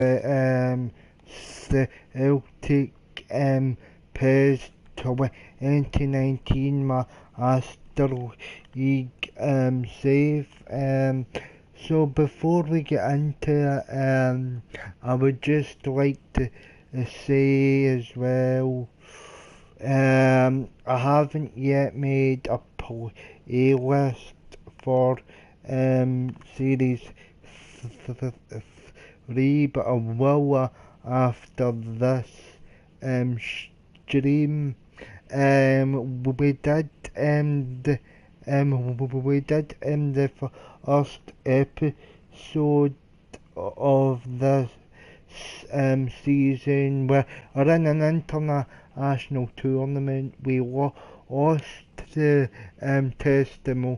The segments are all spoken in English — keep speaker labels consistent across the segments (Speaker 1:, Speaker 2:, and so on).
Speaker 1: um, Celtic PES 2019 Master League save. So before we get into it, I would just like to say as well, I haven't yet made a playlist for series 3, but I will after this stream. We did the first episode of this season. We're in an international tournament. We lost the testimonial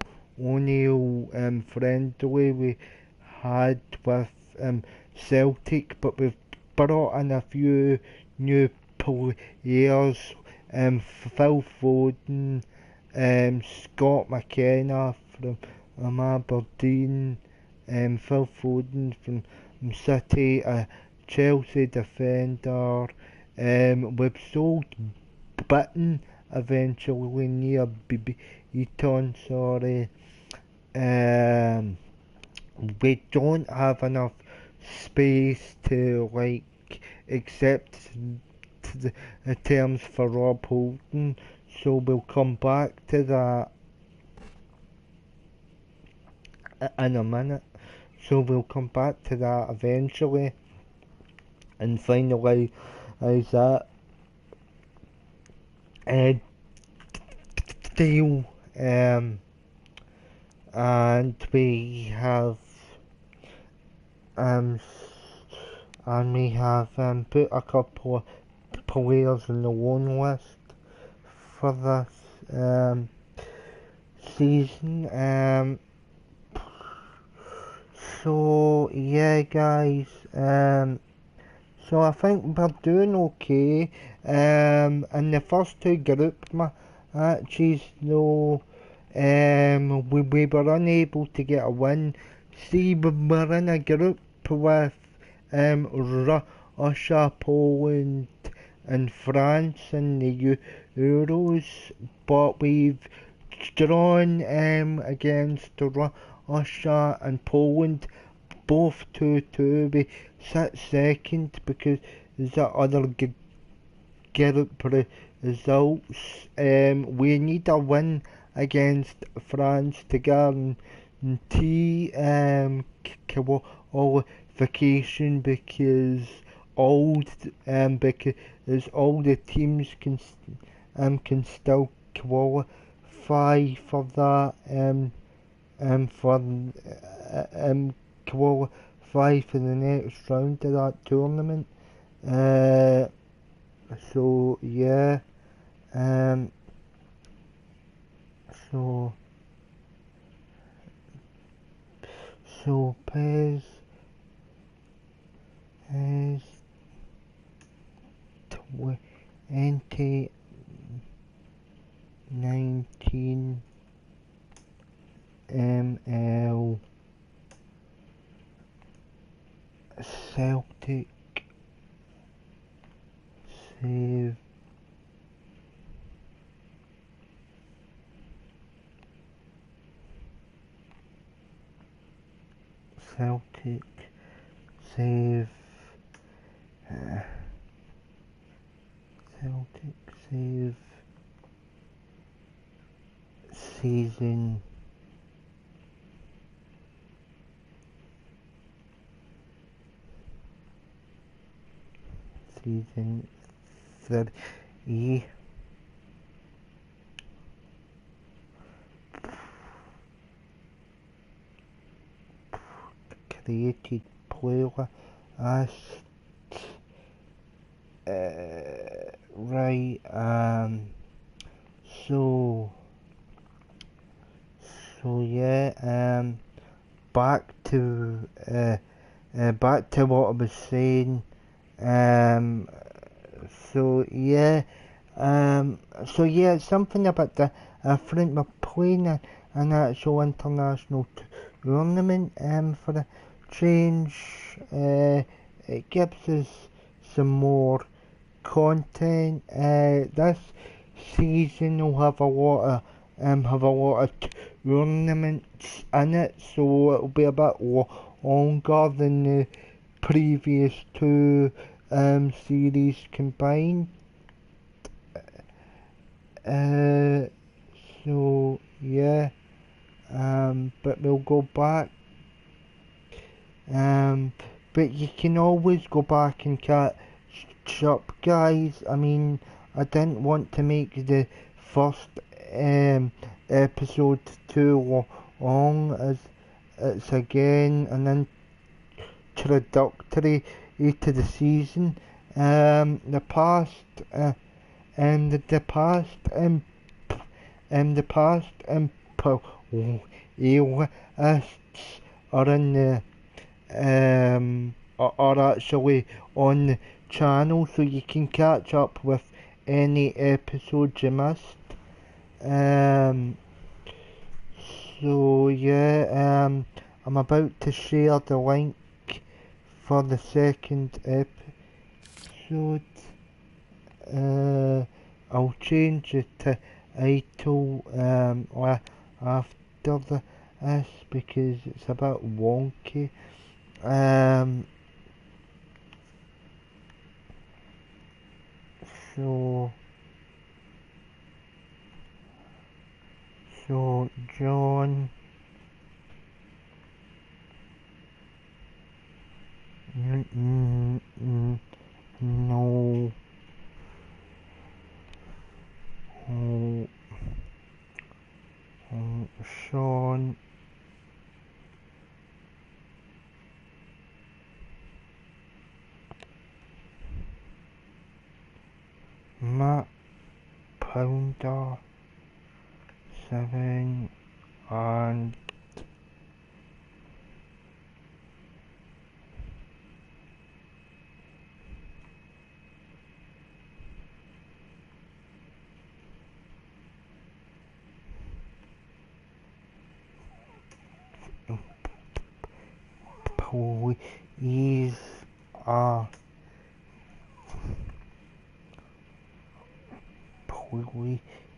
Speaker 1: friendly we had with Celtic, but we've brought in a few new players. Phil Foden, Scott McKenna from Aberdeen, Phil Foden from City, a Chelsea defender. We've sold Bitten eventually near Beaton, sorry. We don't have enough space to accept the terms for Rob Holden, so we'll come back to that in a minute. So we'll come back to that eventually and finalise that deal. And we have put a couple of players on the loan list for this season. So yeah, guys. So I think we're doing okay. In the first two group matches, though, we were unable to get a win. See, we were in a group with Russia, Poland, and France in the Euros, but we've drawn against Russia and Poland, both 2-2. We sit second because the other group results. We need a win against France to guarantee qualification because all the teams can still qualify for that qualify for the next round of that tournament. So yeah, so PES 2019 ML Celtic save Celtic save Celtic save season season 3 created playlist. Right, so yeah, back to what I was saying. So yeah, something about the different. We're playing an actual international tournament for a change. it gives us some more content. This season will have a lot of tournaments in it, so it'll be a bit longer than the previous two series combined. So yeah, but we'll go back. But you can always go back and catch up, guys. I mean, I didn't want to make the first episode too long, as it's again an introductory to the season. The past and the past playlists are in the are actually on the channel, so you can catch up with any episodes you missed. So yeah, I'm about to share the link for the second episode. I'll change it to title after this because it's a bit wonky. So John no Sean Matt Pounder 7 and please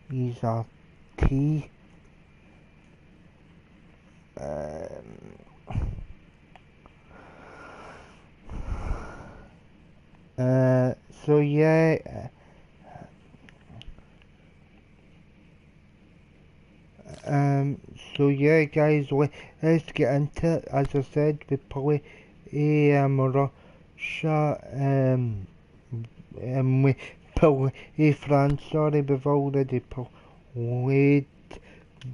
Speaker 1: please T so yeah, so yeah, guys, let's get into it. As I said, we play Russia, we play France. Sorry, we've already played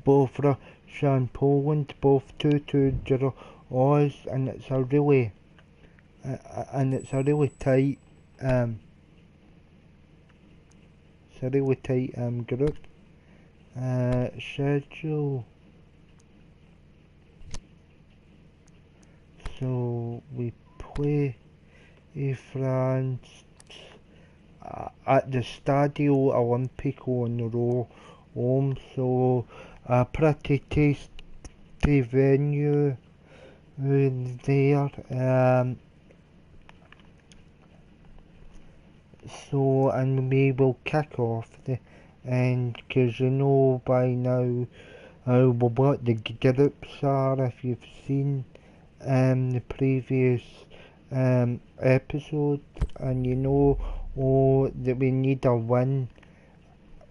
Speaker 1: both Russia and Poland, both 2-2 draws, and it's a really tight group. Schedule. So we play France at the Stadio Olimpico in Rome, so a pretty tasty venue there. So, and we will kick off and because you know by now what the groups are if you've seen the previous episode, and you know that we need a win,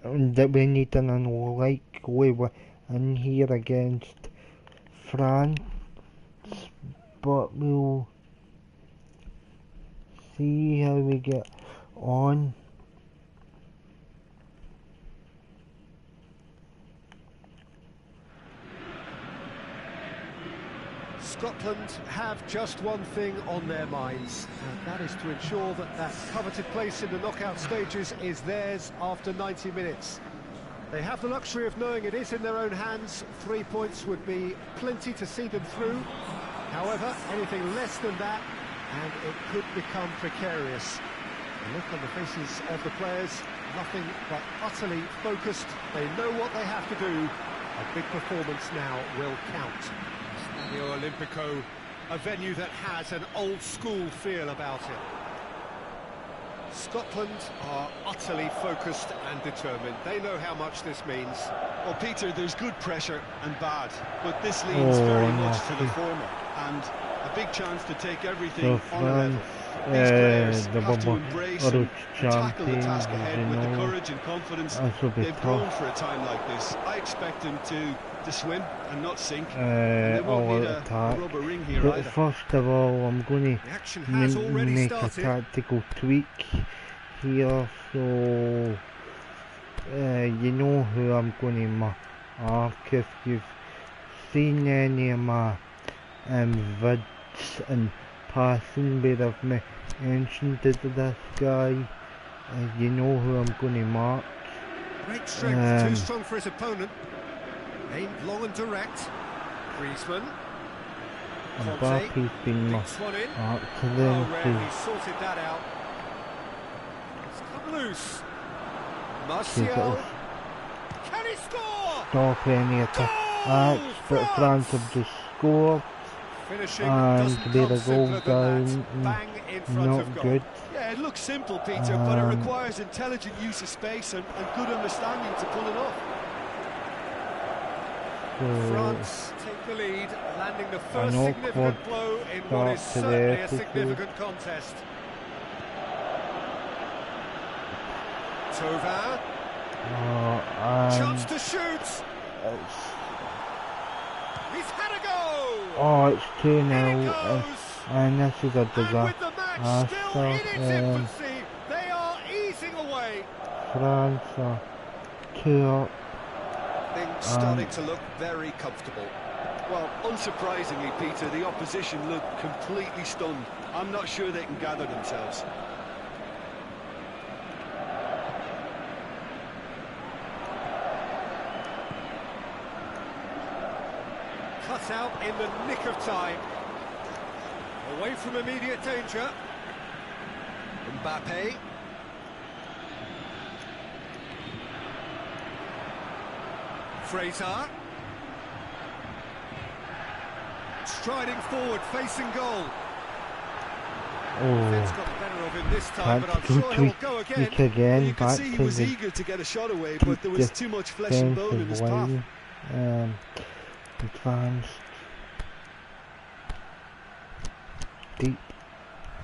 Speaker 1: that we need an unlikely win here against France, but we'll see how we get on.
Speaker 2: Scotland have just one thing on their minds, and that is to ensure that that coveted place in the knockout stages is theirs after 90 minutes. They have the luxury of knowing it is in their own hands. 3 points would be plenty to see them through. However, anything less than that, and it could become precarious. The look on the faces of the players, nothing but utterly focused. They know what they have to do. A big performance now will count.
Speaker 3: Stadio Olimpico
Speaker 2: a venue that has an old-school feel about it. Scotland are utterly focused and determined. They know how much this means.
Speaker 3: Well, Peter, there's good pressure and bad, but this leans very much to the former, and a big chance to take everything on a level. These players have to embrace and tackle the task ahead with the courage and confidence they've grown for a time like this. I expect them to swim and not sink. And they won't need a rubber ring here
Speaker 1: but
Speaker 3: either.
Speaker 1: first of all, I'm going to make a tactical tweak here, so you know who I'm going to mark. If you've seen any of my vids and passing where I've mentioned this guy, you know who I'm going to mark.
Speaker 2: Great strength, too strong for his opponent. Aimed long and direct. Griezmann.
Speaker 1: Mbappe's been marked to them.
Speaker 2: He sorted that out. It's come loose. Martial. Can he score?
Speaker 1: Stop any attacks, but France have just scored.
Speaker 2: Finishing
Speaker 1: and
Speaker 2: there
Speaker 1: a goal down,
Speaker 2: bang in front
Speaker 1: not
Speaker 2: of goal.
Speaker 1: good.
Speaker 3: Yeah, it looks simple, Peter, but it requires intelligent use of space and good understanding to pull it off.
Speaker 2: France take the lead, landing the first significant blow in what is certainly a significant contest. Thauvin. Chance to shoot. He's had a go.
Speaker 1: Oh, it's 2-0, and this is a disaster.
Speaker 2: With the match still in its infancy, they are easing away.
Speaker 1: France are 2 up.
Speaker 3: Things starting to look very comfortable. Well, unsurprisingly, Peter, the opposition look completely stunned. I'm not sure they can gather themselves.
Speaker 2: Cut out in the nick of time. Away from immediate danger. Mbappe. Fraser. Striding forward, facing goal. Defence got the better of him this time, but I'm sure he'll go again.
Speaker 3: You can see he was eager to get a shot away, but there was too much flesh and bone in his path.
Speaker 1: Advanced. Deep.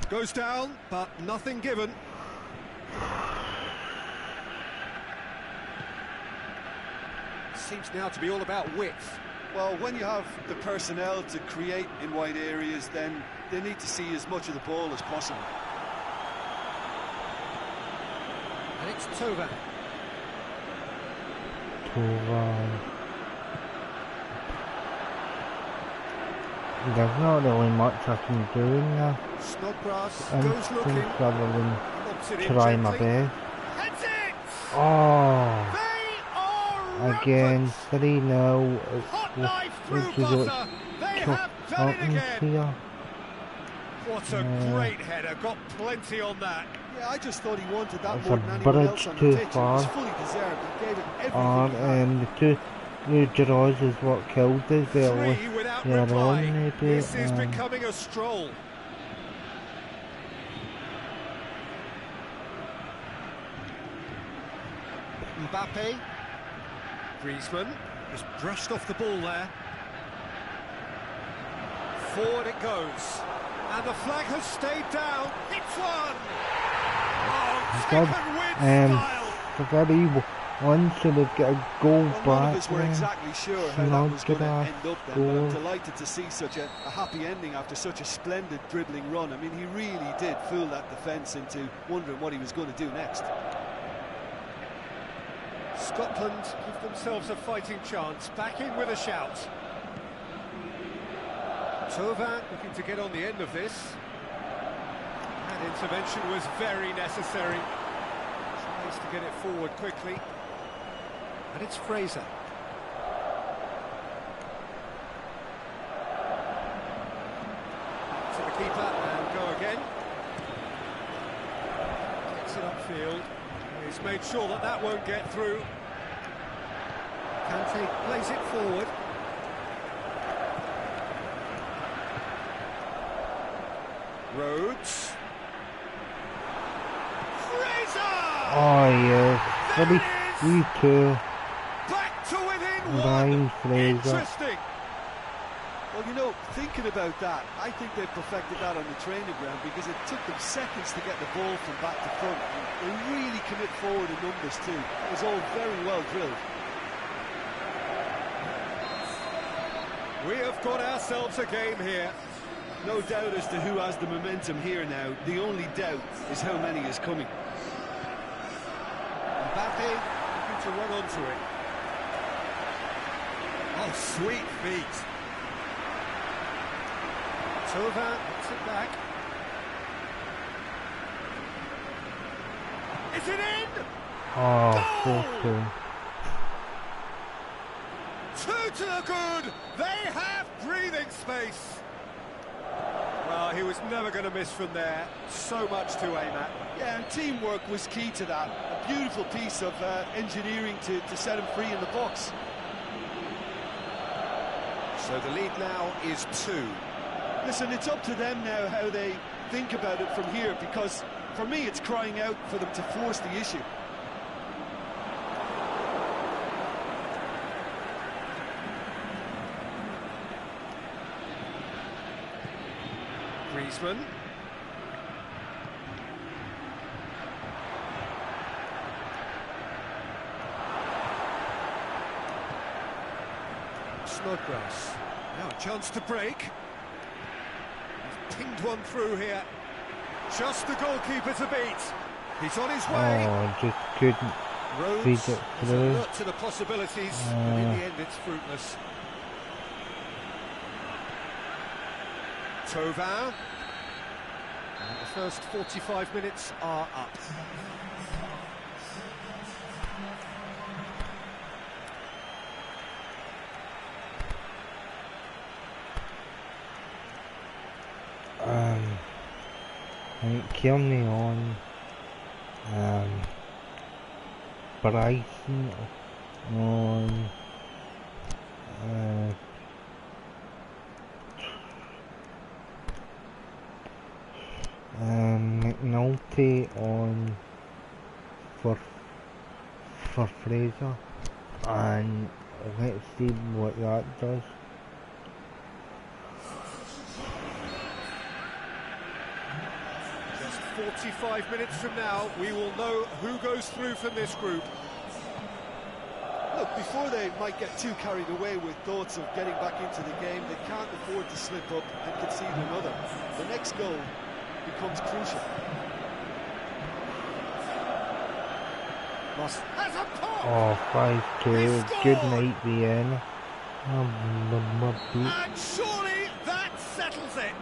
Speaker 2: Goes down, but nothing given. Seems now to be all about width.
Speaker 3: Well, when you have the personnel to create in wide areas, then they need to see as much of the ball as possible.
Speaker 2: And it's Thauvin.
Speaker 1: There's not really much I can do in there.
Speaker 2: Snodgrass goes looking.
Speaker 1: Rather than try my best.
Speaker 2: Heads it!
Speaker 1: Oh!
Speaker 2: They are
Speaker 1: again, 3-0.
Speaker 2: Hot knife through butter. They have done it again.
Speaker 1: Here.
Speaker 2: What a great header. Got plenty on that.
Speaker 3: Yeah, I just thought he wanted that
Speaker 1: It's
Speaker 3: more than anyone else on the pitch. It was fully deserved. He gave it everything.
Speaker 1: The two new draws is what killed us.
Speaker 2: Three without reply. This is becoming a stroll. Mbappe. Griezmann just brushed off the ball there. Forward it goes. And the flag has stayed down. It's one! Oh, second win style!
Speaker 1: The very one should have got a goal back.
Speaker 3: None of us were exactly sure how that was going to end up then, but I'm delighted to see such a happy ending after such a splendid dribbling run. I mean, he really did fool that defence into wondering what he was going to do next.
Speaker 2: Scotland give themselves a fighting chance. Back in with a shout. Thauvin looking to get on the end of this. That intervention was very necessary. Tries to get it forward quickly. And it's Fraser. To the keeper and go again. Gets it upfield. He's made sure that that won't get through. Kante plays it forward. Rhodes. Fraser!
Speaker 1: Oh yes,
Speaker 2: There it is!
Speaker 1: 3-2.
Speaker 2: Back to within
Speaker 1: Ryan
Speaker 2: one.
Speaker 1: Fraser.
Speaker 2: Interesting.
Speaker 3: Well, you know, thinking about that, I think they perfected that on the training ground because it took them seconds to get the ball from back to front. They really commit forward in numbers too. It was all very well drilled.
Speaker 2: We have got ourselves a game here.
Speaker 3: No doubt as to who has the momentum here now. The only doubt is how many is coming.
Speaker 2: Mbappe looking to run onto it. Oh, sweet feet. Tova puts it back. Is it in?
Speaker 1: Oh,
Speaker 2: Goal!
Speaker 1: 4-2.
Speaker 2: Two to the good. They have breathing space. Well, he was never going to miss from there. So much to aim at.
Speaker 3: Yeah, and teamwork was key to that. A beautiful piece of engineering to set him free in the box.
Speaker 2: So the lead now is 2.
Speaker 3: Listen, it's up to them now how they think about it from here, because for me it's crying out for them to force the issue.
Speaker 2: Griezmann. Snodgrass. Now a chance to break. He's pinged one through here. Just the goalkeeper to beat. He's on his way.
Speaker 1: Oh, just couldn't feed
Speaker 2: Rhodes
Speaker 1: it
Speaker 2: has
Speaker 1: through.
Speaker 2: alert to the possibilities, but in the end it's fruitless. Thauvin. And the first 45 minutes are up.
Speaker 1: I think Kearney on, Bryson on, McNulty on for Fraser, and let's see what that does.
Speaker 2: Just 45 minutes from now, we will know who goes through from this group.
Speaker 3: Look, before they might get too carried away with thoughts of getting back into the game, they can't afford to slip up and concede another. The next goal becomes crucial.
Speaker 2: Moss has a pop!
Speaker 1: Oh, 5-2, good night Vienna.
Speaker 2: And surely that settles it!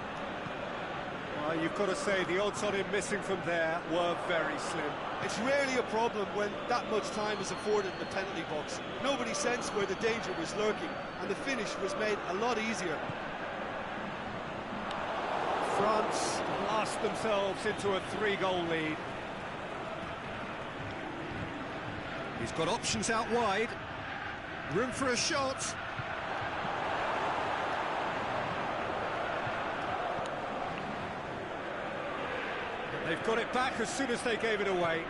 Speaker 2: Well, you've got to say the odds on him missing from there were very slim.
Speaker 3: It's rarely a problem when that much time is afforded in the penalty box. Nobody sensed where the danger was lurking, and the finish was made a lot easier.
Speaker 2: France blast themselves into a 3-goal lead. He's got options out wide. Room for a shot. They've got it back as soon as they gave it away.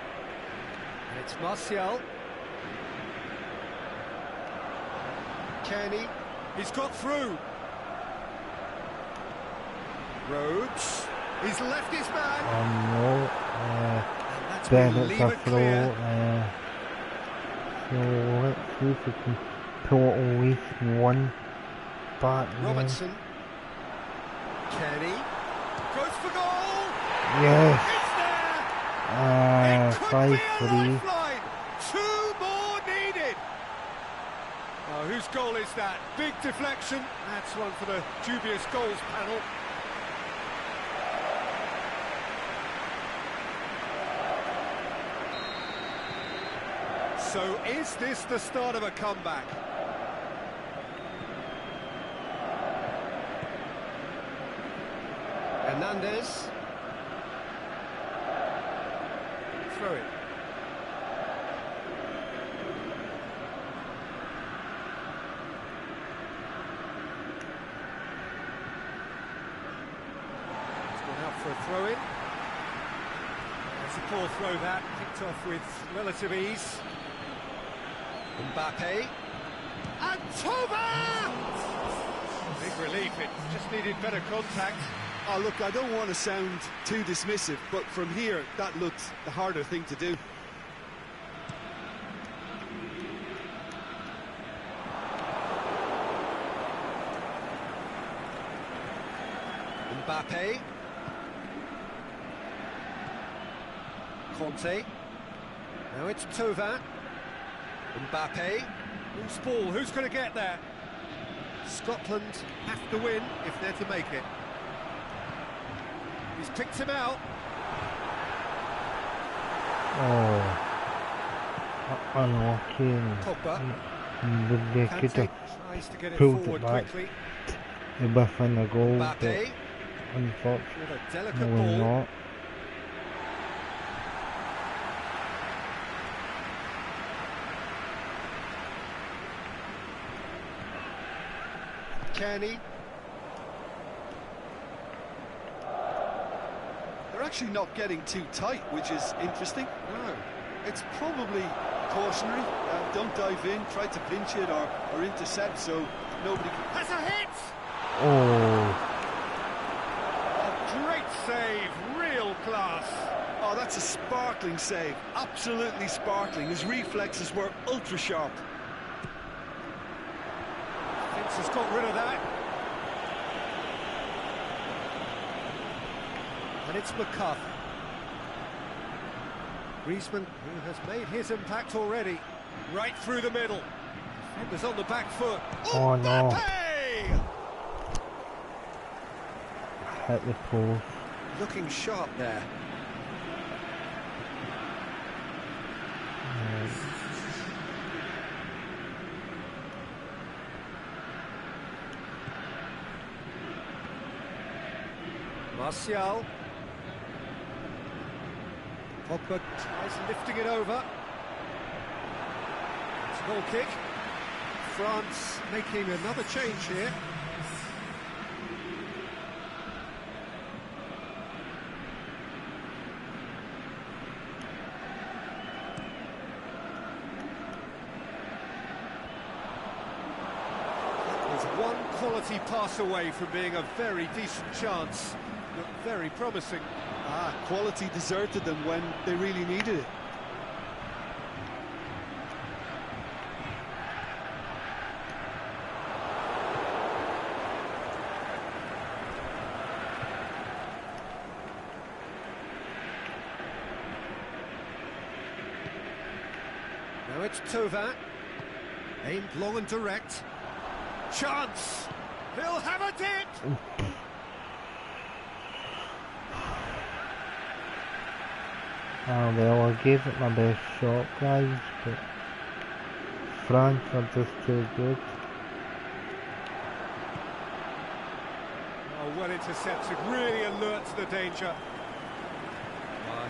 Speaker 2: And it's Martial. Kenny. He's got through. Rhodes. He's left his man.
Speaker 1: No,
Speaker 2: And that's
Speaker 1: then
Speaker 2: been
Speaker 1: it's
Speaker 2: leave
Speaker 1: a
Speaker 2: it clear.
Speaker 1: throw, so let's see if we can pull at least one back now.
Speaker 2: Robertson. Kenny. Goes for goal.
Speaker 1: Yes,
Speaker 2: It's there. It could be a
Speaker 1: 5-3.
Speaker 2: lifeline. 2 more needed. Oh, whose goal is that? Big deflection. That's one for the dubious goals panel. So is this the start of a comeback? Hernandez. Throw it. He's gone out for a throw in. That's a poor throw that, picked off with relative ease. Mbappe. And Tova! Big relief, it just needed better contact.
Speaker 3: Oh, look, I don't want to sound too dismissive, but from here, that looked the harder thing to do.
Speaker 2: Mbappe. Conte. Now it's Tova. Mbappe. Who's ball? Who's going to get there? Scotland have to win if they're to make it. He's picked him out.
Speaker 1: Oh, unlucky.
Speaker 2: Pogba.
Speaker 1: They could
Speaker 2: Kante
Speaker 1: have
Speaker 2: tries to get it
Speaker 1: pulled
Speaker 2: forward
Speaker 1: it back.
Speaker 2: quickly.
Speaker 1: They were in the goal, but
Speaker 2: Mbappe
Speaker 1: unfortunately,
Speaker 2: with a delicate
Speaker 1: no,
Speaker 2: ball.
Speaker 1: not.
Speaker 2: Kenny.
Speaker 3: They're actually not getting too tight, which is interesting.
Speaker 2: No.
Speaker 3: It's probably cautionary. Don't dive in, try to pinch it or intercept so nobody can...
Speaker 2: Has a hit!
Speaker 1: Oh,
Speaker 2: A great save, real class.
Speaker 3: Oh, that's a sparkling save. Absolutely sparkling. His reflexes were ultra sharp.
Speaker 2: Thinks he's got rid of that. And it's McCarthy. Griezmann, who has made his impact already, right through the middle. Defenders on the back foot.
Speaker 1: Oh, no.
Speaker 2: Mbappe!
Speaker 1: hit the post.
Speaker 2: Looking sharp there. Martial. Pogba tries lifting it over. It's a goal kick. France making another change here. That was one quality pass away from being a very decent chance. Looked very promising.
Speaker 3: Quality deserted them when they really needed it.
Speaker 2: Now it's Tova. Aimed long and direct. Chance! He'll have a dip!
Speaker 1: Oh well, I gave it my best shot, guys, but France are just too good.
Speaker 2: Oh, well intercepted, really alert to the danger.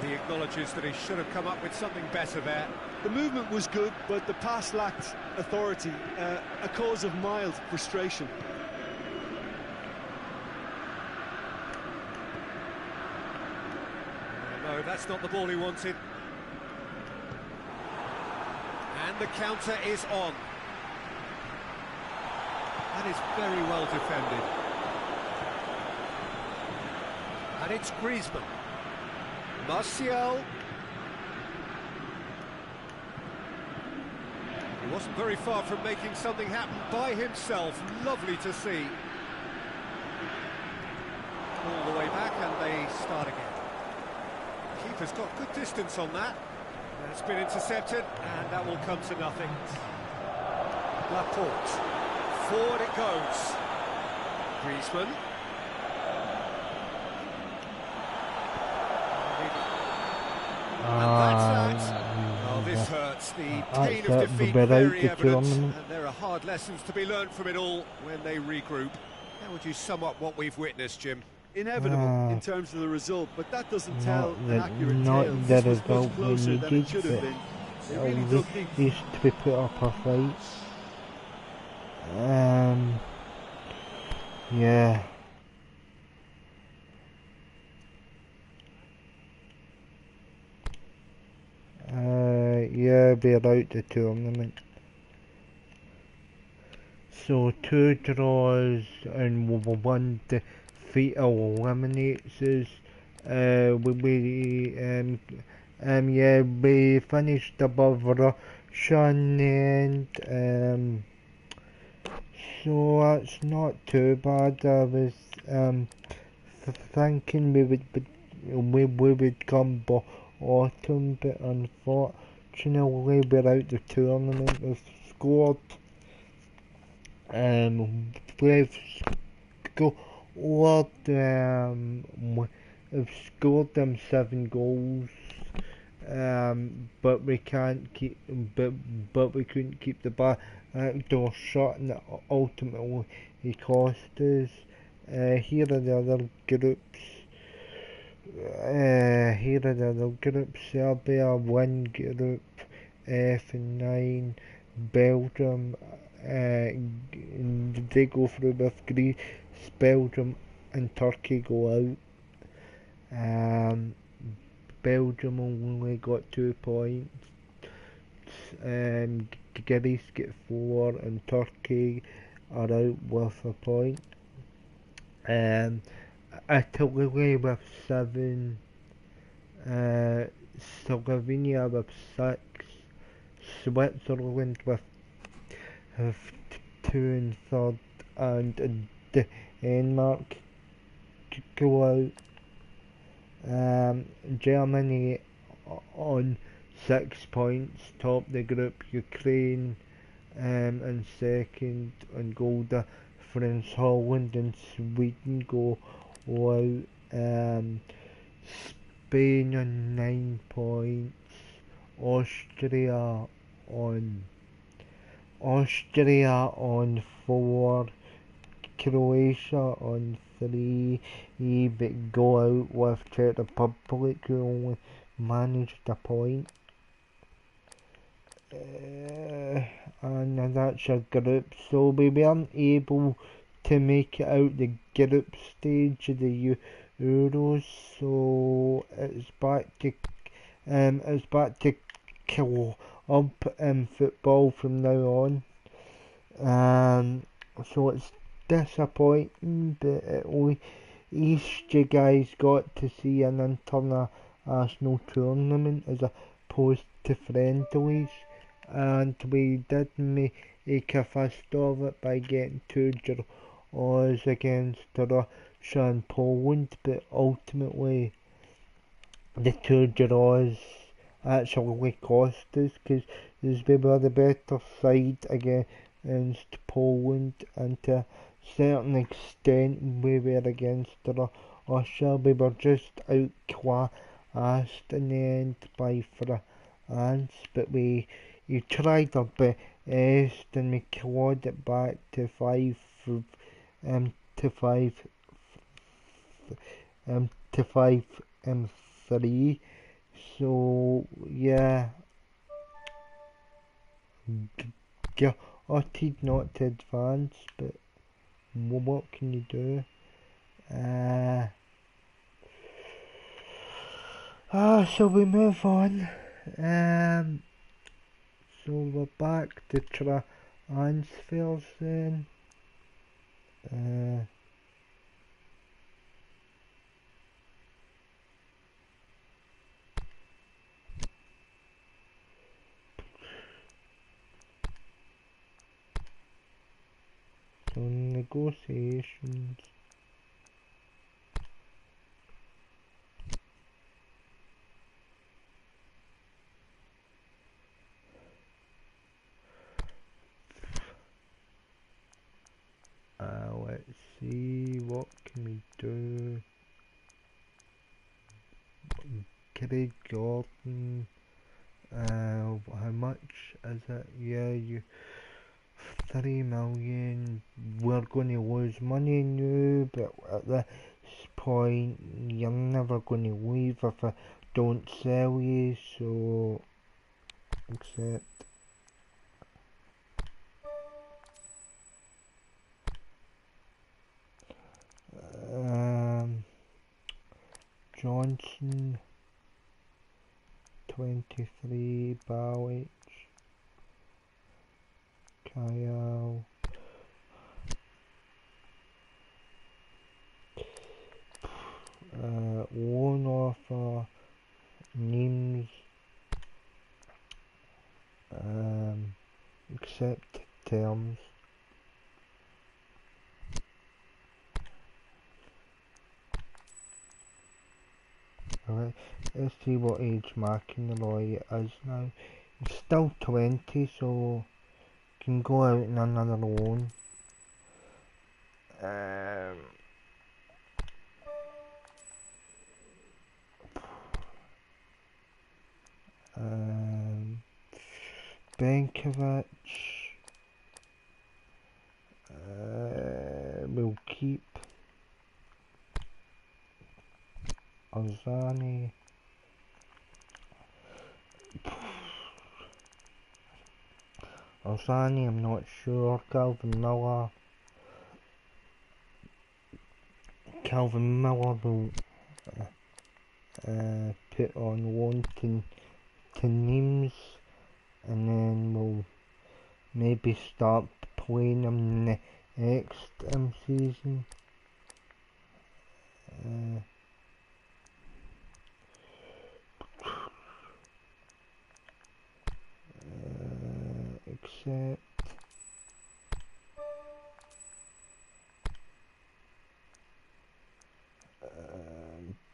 Speaker 2: He acknowledges that he should have come up with something better there.
Speaker 3: The movement was good, but the pass lacked authority, a cause of mild frustration.
Speaker 2: No, that's not the ball he wanted. And the counter is on. That is very well defended. And it's Griezmann. Martial. He wasn't very far from making something happen by himself. Lovely to see. All the way back and they start again. Keeper's got good distance on that. That's been intercepted and that will come to nothing. Laporte. Forward it goes. Griezmann. And that's that. Oh, this hurts. The pain of defeat very evident, and there are hard lessons to be learned from it all when they regroup. How would you sum up what we've witnessed, Jim?
Speaker 3: Inevitable in terms of the result, but that doesn't tell an accurate
Speaker 1: not
Speaker 3: tale.
Speaker 1: the
Speaker 3: This was
Speaker 1: result
Speaker 3: much closer
Speaker 1: we
Speaker 3: than it
Speaker 1: needed,
Speaker 3: should have
Speaker 1: but
Speaker 3: been. They really dug deep.
Speaker 1: Used to put up a fight. Yeah. we're out the tournament. So 2 draws and 1 defeat eliminates us. Yeah, we finished above Russia in the end. So that's not too bad. I was thinking we would come bottom, but unfortunately we're out the tournament. We've scored we've scored we've scored them 7 goals. But we can't keep, but we couldn't keep the back door shut, and ultimately it cost us. Here are the other groups. Here are the other groups. Serbia win group F and 9. Belgium, they go through with Greece. Belgium and Turkey go out. Belgium only got 2 points. Greece get 4, and Turkey are out with a point. Italy with 7. Slovenia with 6. Switzerland with 2 and 3rd, and Denmark go out. Germany on 6 points, top the group. Ukraine in second on goal difference. Holland and Sweden go out. Spain on 9 points. Austria on 4. Croatia on 3, but go out with Czech Republic, who only managed a point. And that's a group, so we weren't able to make it out the group stage of the Euros, so it's back to club football from now on. So it's disappointing, but at least you guys got to see an international tournament as opposed to friendlies, and we did make a fist of it by getting 2 draws against Russia and Poland, but ultimately the 2 draws actually cost us, because we were the better side against Poland, and to a certain extent we were against Russia. We were just outclassed in the end by France, but we tried our best, and we clawed it back to 5 to 5 to 5 3. So yeah, gutted not to advance, but what can you do? So we move on. So we're back to transfers then. So negotiations. Let's see, what can we do? Craig Gordon. How much is it? Yeah, 3 million. We're going to lose money now, but at this point, you're never going to leave if I don't sell you, so accept. Johnson, 23, Balic, Kyle. Loan offer. Names. Accept terms. Alright, let's see what age McInroy is now. He's still 20, so can go out in another loan. Benkovic. We'll keep Arzani. Arzani, I'm not sure. Calvin Miller. Calvin Miller will put on loan to Nimes, and then we'll maybe start playing him next season. Except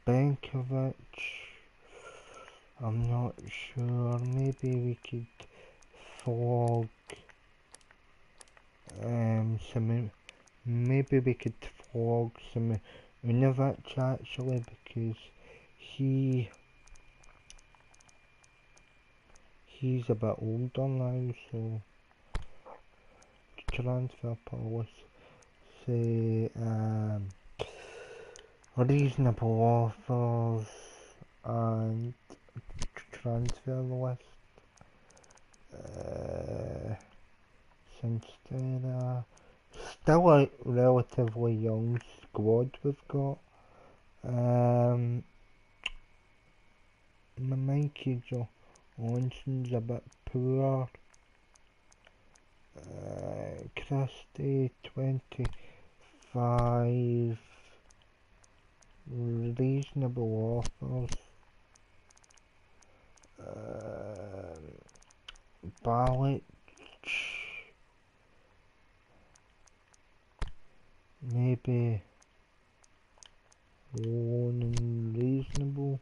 Speaker 1: Benkovic, I'm not sure. Maybe we could flog maybe we could flog Unovic actually, because he's a bit older now, so transfer policy, reasonable offers and transfer list. Since they're still a relatively young squad we've got. Mikey Johnson's a bit poor. Christie 25, reasonable offers. Balic, maybe loan and reasonable.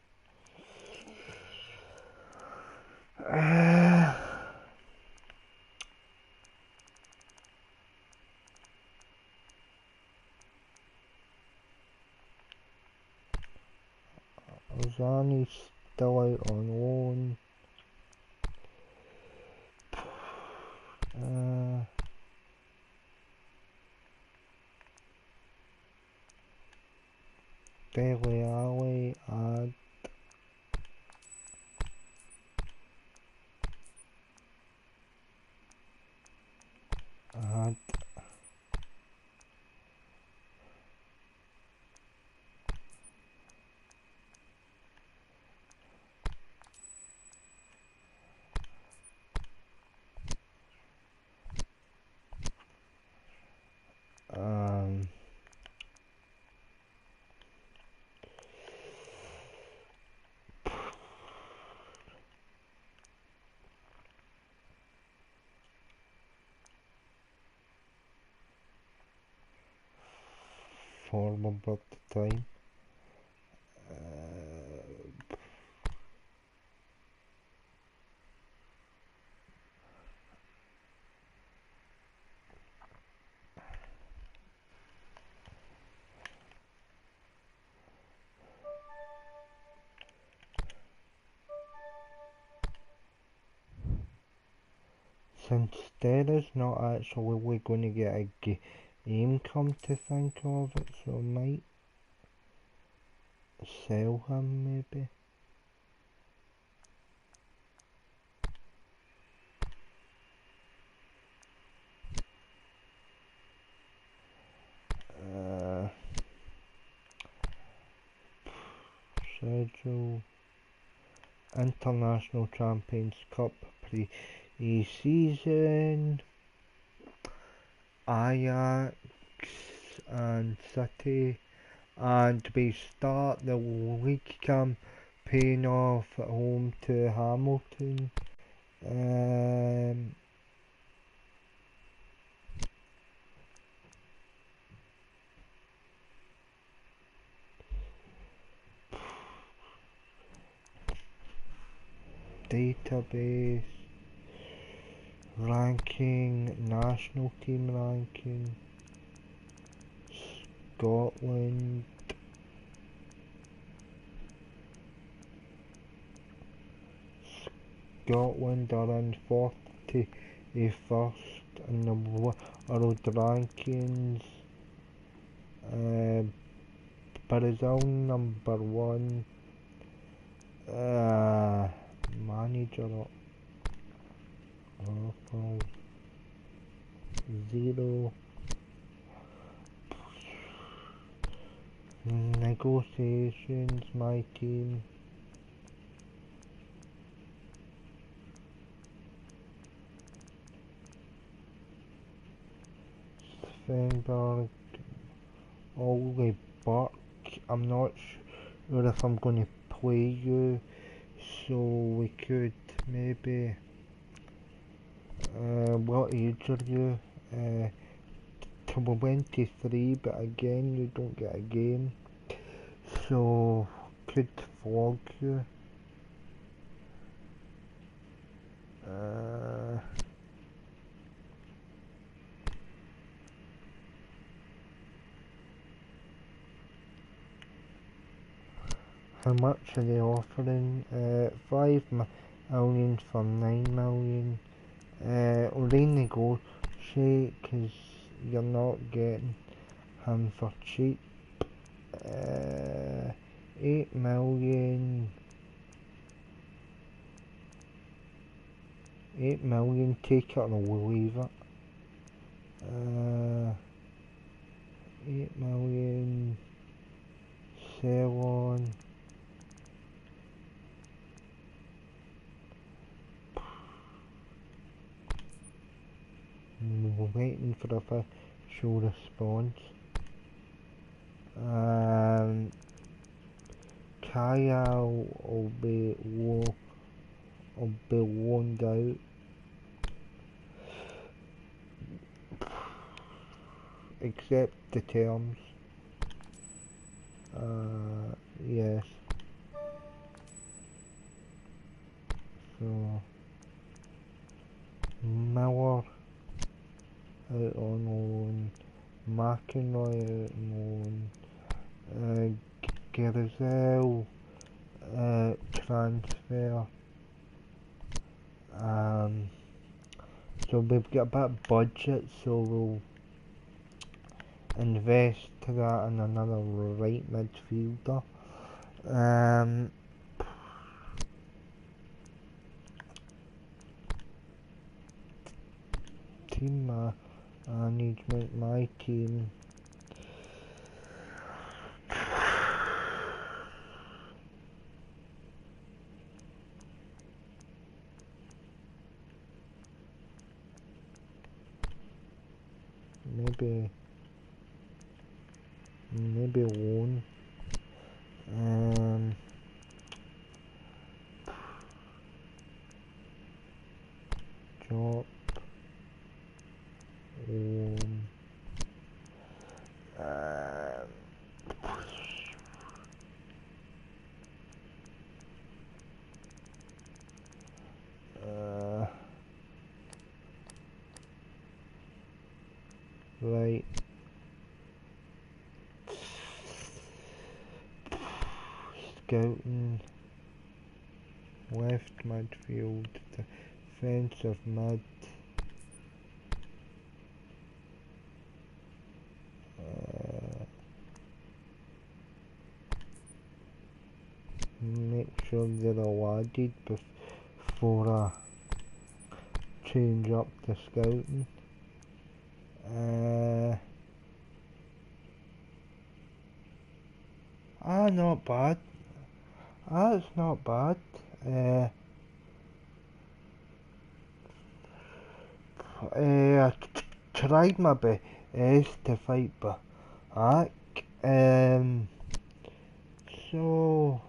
Speaker 1: Ozani's still out on loan. Dele Alli, add. Forward at the time. Since Stera's not actually going to get a game, come to think of it, so I might sell him maybe. Schedule. International Champions Cup pre-season. Ajax and City, and we start the league campaign off at home to Hamilton. Database ranking, national team ranking, Scotland, Scotland are in 41st in the world rankings. Brazil number 1. Manager Liverpool 0. Negotiations, my team. Svenberg, Ollie Burke. I'm not sure if I'm going to play you, so we could maybe. What age are you? 23, but again, you don't get a game, so could flog you. How much are they offering? 5 million for 9 million. Renegotiate, because you're not getting him for cheap. 8 million. 8 million, take it or leave it. 8 million, sell on. We're waiting for the official response. Kaya will be loaned out. Accept the terms. Yes. So Miller out on loan, McInroy out on loan, Grisel transfer. So we've got a bit of budget, so we'll invest that in another right midfielder. Team management, my team. Maybe loan. Job. Right. Scouting. Left midfield. Defensive mid. Make sure they're all added before I change up the scouting. Not bad. It's not bad. tried my best to fight back. So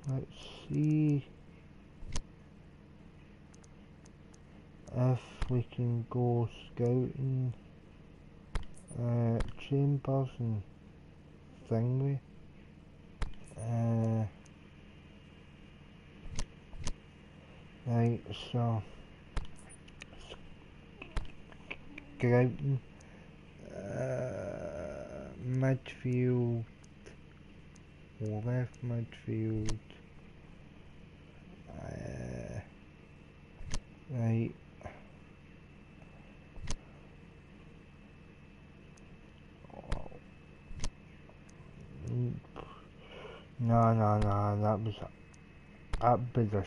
Speaker 1: let's see if we can go scouting. Chambers and thingy. Right, so scouting. Midfield, left midfield. Right. No, that was a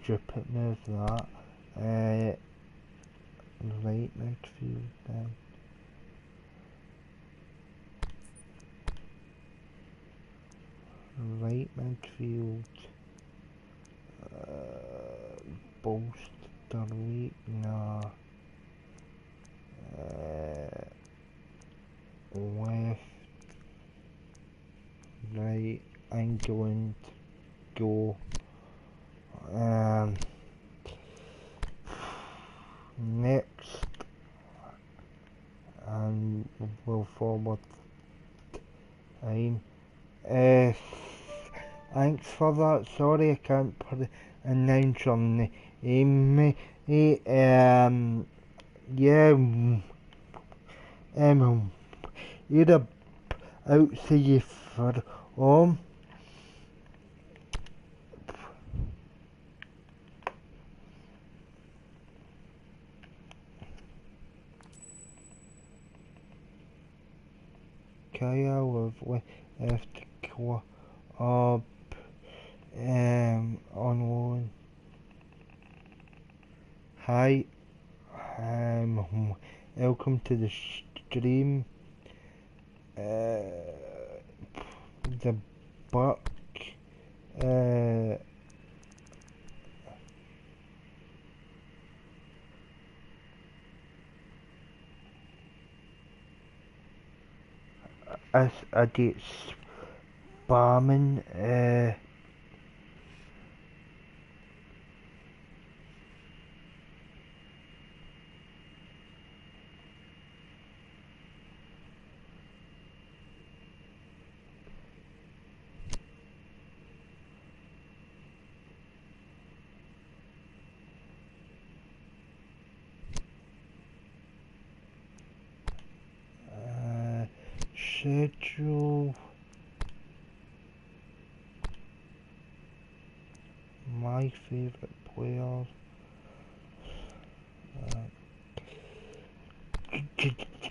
Speaker 1: stupid move, that. Right midfield then. Right midfield. Bolster weak, nah. Left, right, England, go. Next, and we'll forward time. Thanks for that. Sorry I can't announce your name. Yeah, you're out to you for Kaya with left up on loan. Hi, welcome to the stream. The buck as I did spamming schedule my favorite players.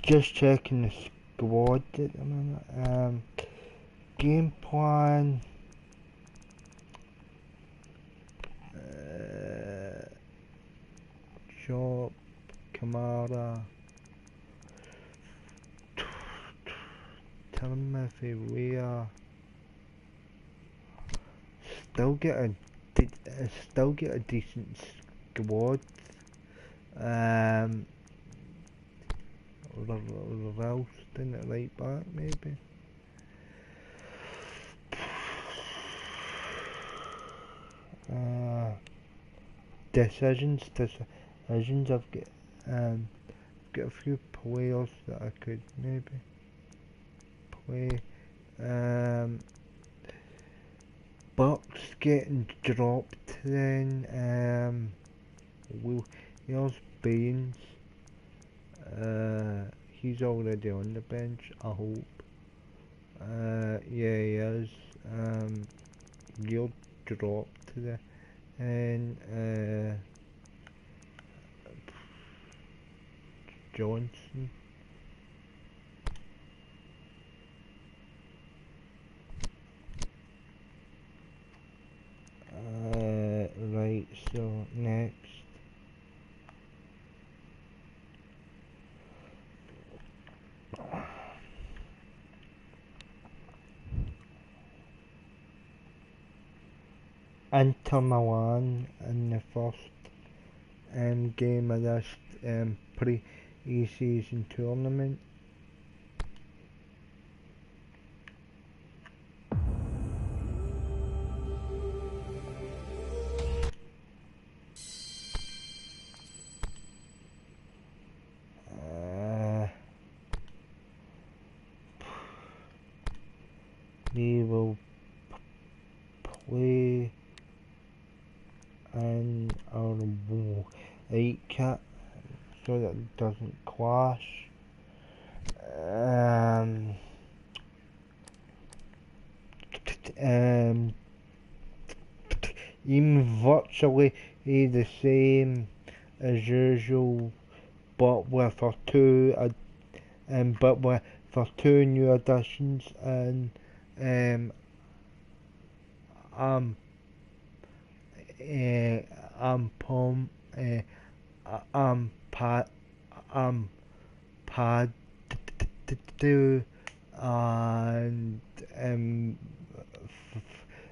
Speaker 1: Just checking the squad at the minute. Game plan. Job, Kamara. Tell him if we are still get a decent squad. Ralston at right back maybe. Decisions. I've got a few players that I could maybe play. Bucks getting dropped then. Here's Baines. He's already on the bench, I hope. Yeah, he is. You're dropped there. And Johnson. Right, so next. Inter Milan in the first game of this pre-season tournament. We will play in our white kit so that it doesn't clash. Even virtually the same as usual, but with our two new additions, and I'm Padu and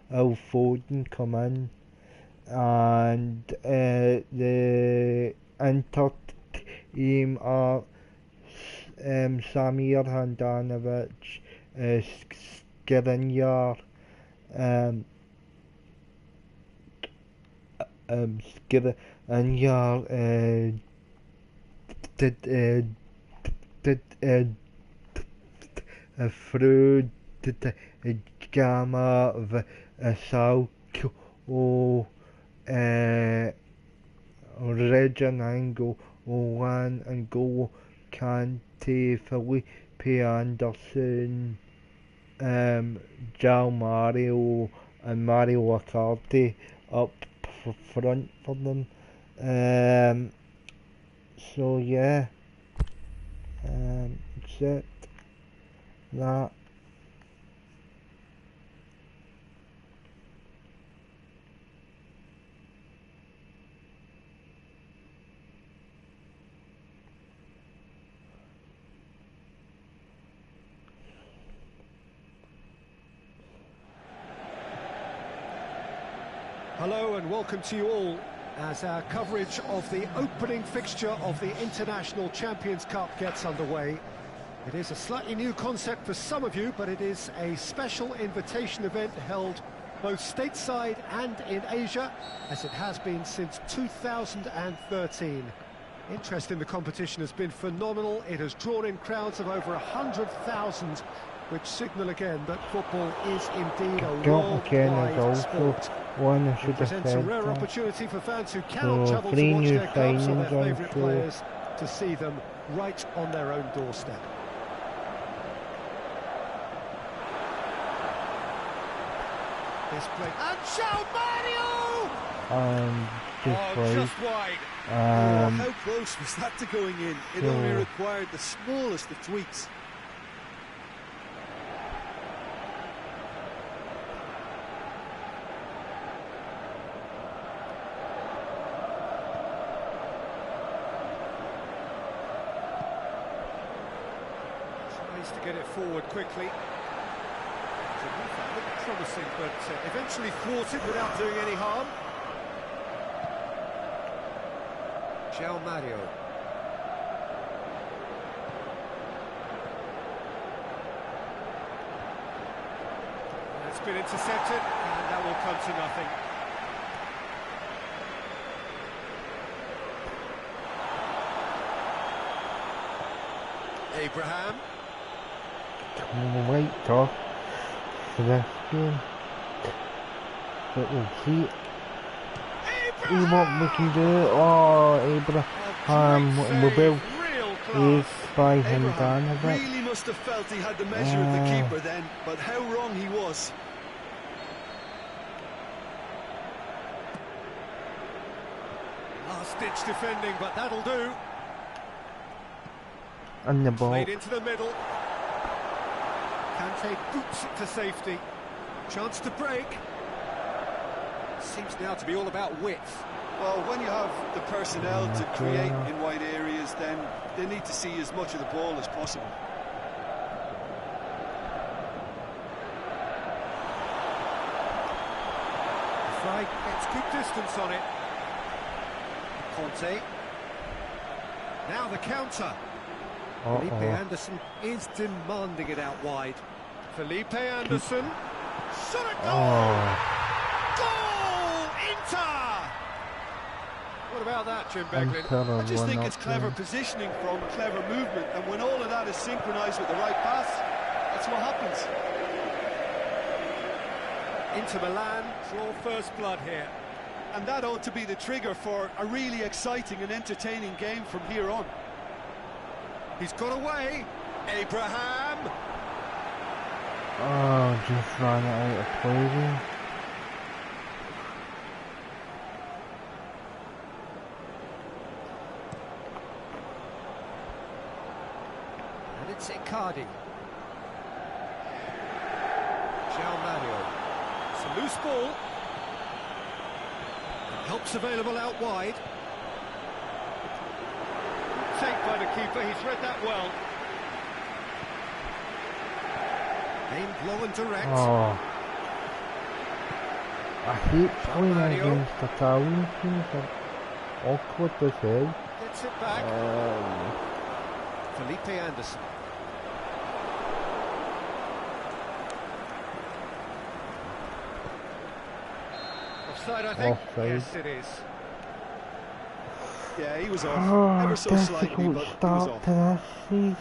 Speaker 1: Phil Foden come in, and the Inter team are Samir Handanovic, Skriniar, Skriniar, through the gamma of Salco, Reginango, Olan and Go Kante, Felipe Anderson, Jao Mario and Mario Icardi up front for them. So yeah, except that.
Speaker 2: Hello and welcome to you all as our coverage of the opening fixture of the International Champions Cup gets underway. It is a slightly new concept for some of you, but it is a special invitation event held both stateside and in Asia, as it has been since 2013. Interest in the competition has been phenomenal. It has drawn in crowds of over 100,000, which signal again that football is indeed a worldwide sport. It presents a rare opportunity for fans who cannot travel to watch their clubs or their favourite players to see them right on their own doorstep. This play and João Mario!
Speaker 3: Just wide. How close was that to going in? It only required the smallest of tweaks.
Speaker 2: Tries to get it forward quickly. Looked promising, but eventually thwarted without doing any harm. João Mario. It's been intercepted, and that will come to nothing. Abraham.
Speaker 1: Wait, talk for this game, but we'll see what we can do. Oh, Abraham will is by Handanovic.
Speaker 3: Really must have felt he had the measure of the keeper then, but how wrong he was.
Speaker 2: Last-ditch defending, but that'll do.
Speaker 1: And the ball
Speaker 2: played into the middle. Kante boots it to safety. Chance to break. Seems now to be all about width.
Speaker 3: Well, when you have the personnel to create in wide areas, then they need to see as much of the ball as possible.
Speaker 2: Fry gets good distance on it. Conte. Now the counter. Felipe Anderson is demanding it out wide. Felipe Anderson. Shot a goal! Goal! Inter! What about that, Jim Beglin?
Speaker 3: I just think it's clever positioning from clever movement, and when all of that is synchronised with the right pass, that's what happens.
Speaker 2: Inter Milan draw first blood here.
Speaker 3: And that ought to be the trigger for a really exciting and entertaining game from here on.
Speaker 2: He's got away. Abraham.
Speaker 1: Oh, just ran out of play there.
Speaker 2: And it's Icardi. João Mario. It's a loose ball. Help's available out wide. Take by the keeper, he's read that well. Aimed low and direct.
Speaker 1: Oh. I hate playing against Italian teams. They're awkward as hell.
Speaker 2: Gets it back. Felipe Anderson. Offside, I think.
Speaker 1: Offside.
Speaker 2: Yes, it is.
Speaker 3: Yeah, he was off.
Speaker 1: Oh,
Speaker 3: Ever so slightly,
Speaker 1: difficult
Speaker 3: but he was
Speaker 1: start
Speaker 3: off.
Speaker 1: to this season.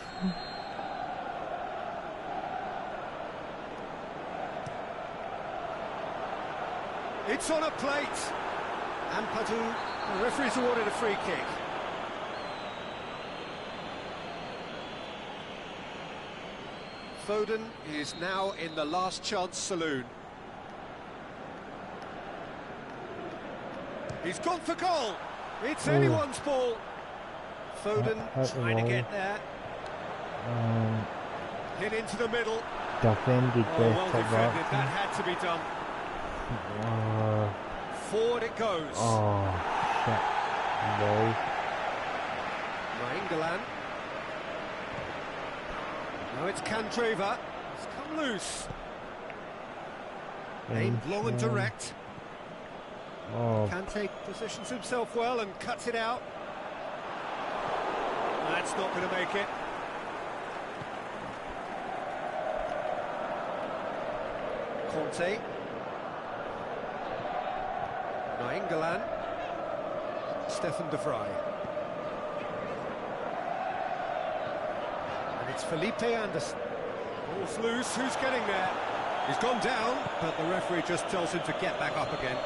Speaker 2: It's on a plate. And Padu, the referee's awarded a free kick. Foden is now in the last chance saloon. He's gone for goal. It's anyone's ball. Foden trying to get there. Hit into the middle.
Speaker 1: Defended
Speaker 2: Well
Speaker 1: better.
Speaker 2: defended. That had to be done. Forward it goes.
Speaker 1: Oh, shit. No.
Speaker 2: Nainggolan. Now it's Candreva. It's come loose. Aimed long and direct.
Speaker 1: Oh,
Speaker 2: Kante positions himself well and cuts it out. That's not going to make it. Conte. Nainggolan. Stefan de Vrij. And it's Felipe Anderson. Ball's loose, who's getting there? He's gone down, but the referee just tells him to get back up again.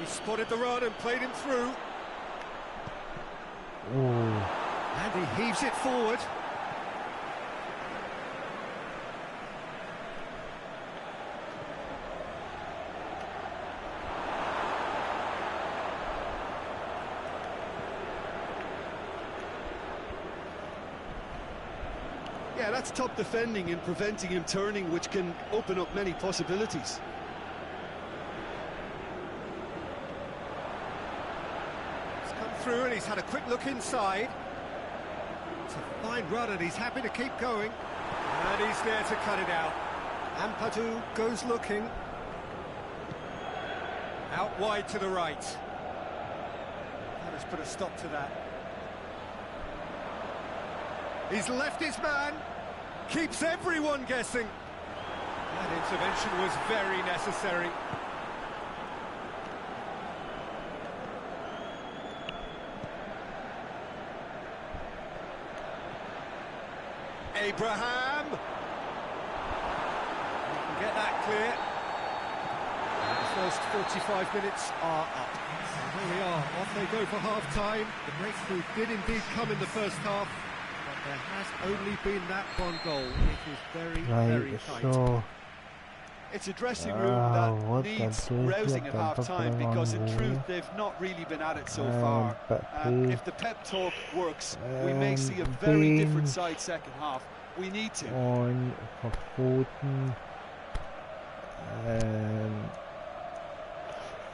Speaker 2: He spotted the run and played him through. And he heaves it forward.
Speaker 3: Yeah, that's top defending and preventing him turning, which can open up many possibilities.
Speaker 2: He's come through and he's had a quick look inside. It's a fine run and he's happy to keep going. And he's there to cut it out. Ampadu goes looking. Out wide to the right. That has put a stop to that. He's left his man. Keeps everyone guessing. That intervention was very necessary. Abraham. We can get that clear. And the first 45 minutes are up. And there we are, off they go for half-time. The breakthrough did indeed come in the first half, but there has only been that one goal. It is very, very tight.
Speaker 1: So
Speaker 3: It's a dressing room that needs rousing at half-time, because in truth they've not really been at it so far. If the pep talk works, we may see a very different side second half. We need to.
Speaker 1: On for Foden,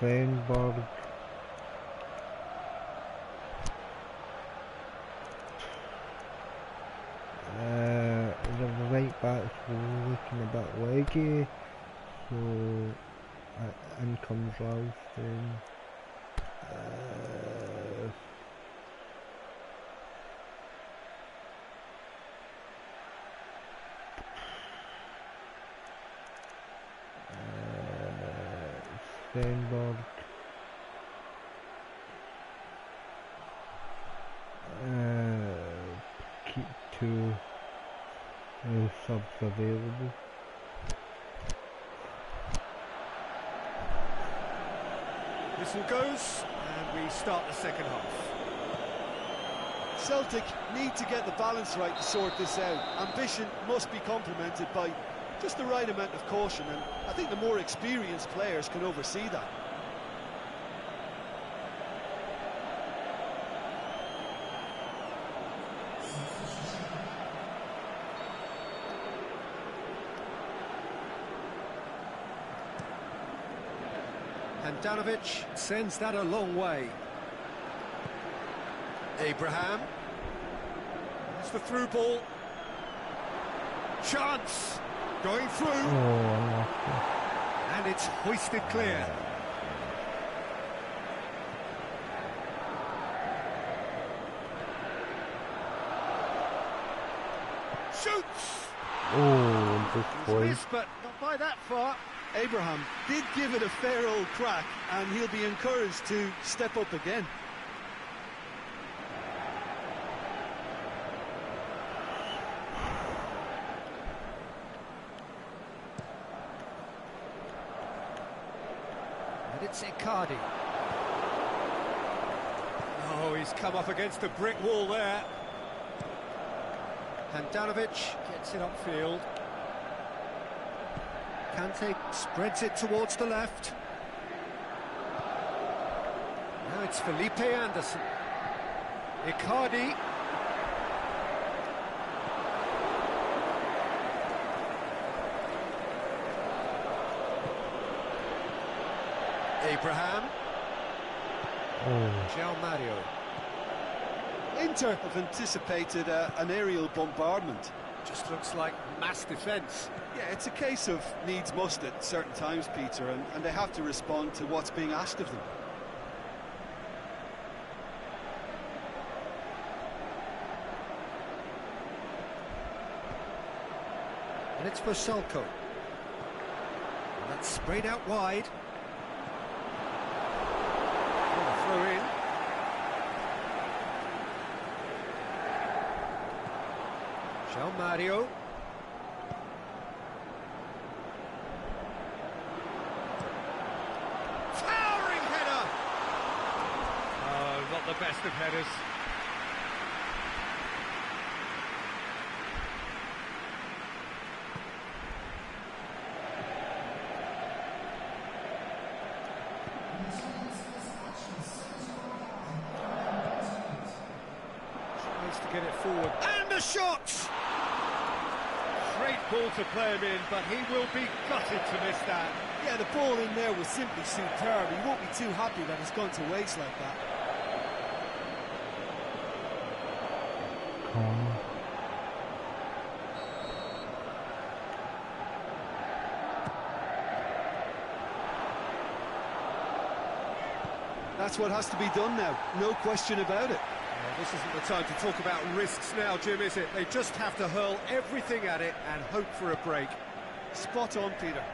Speaker 1: Feinberg, the right back's looking a bit leggy, so in comes Ralston. Stenberg. Keep two subs available.
Speaker 2: Whistle goes, and we start the second half.
Speaker 3: Celtic need to get the balance right to sort this out. Ambition must be complemented by just the right amount of caution, and I think the more experienced players can oversee that.
Speaker 2: Handanovic sends that a long way. Abraham. It's the through ball. Chance! Going through.
Speaker 1: Oh,
Speaker 2: And it's hoisted clear. Shoots!
Speaker 1: oh, this
Speaker 2: He's
Speaker 1: boy.
Speaker 2: missed, but not by that far.
Speaker 3: Abraham did give it a fair old crack, and he'll be encouraged to step up again.
Speaker 2: And it's Icardi. Oh, he's come up against a brick wall there. Handanovic gets it upfield. Kante spreads it towards the left. Now it's Felipe Anderson. Icardi. Abraham.
Speaker 1: Oh,
Speaker 2: João Mario.
Speaker 3: Inter have anticipated an aerial bombardment.
Speaker 2: Just looks like mass defence.
Speaker 3: Yeah, it's a case of needs must at certain times, Peter, and they have to respond to what's being asked of them.
Speaker 2: And it's for Salko. That's sprayed out wide. Throw in. João Mario. Towering header! Oh, not the best of headers. Tries to get it forward. And the shot! Great ball to play him in, but he will be gutted to miss that.
Speaker 3: Yeah, the ball in there was simply superb. He won't be too happy that it's gone to waste like that.
Speaker 1: come.
Speaker 3: That's what has to be done now, no question about it.
Speaker 2: Well, this isn't the time to talk about risks now, Jim, is it? They just have to hurl everything at it and hope for a break.
Speaker 3: Spot on, Peter.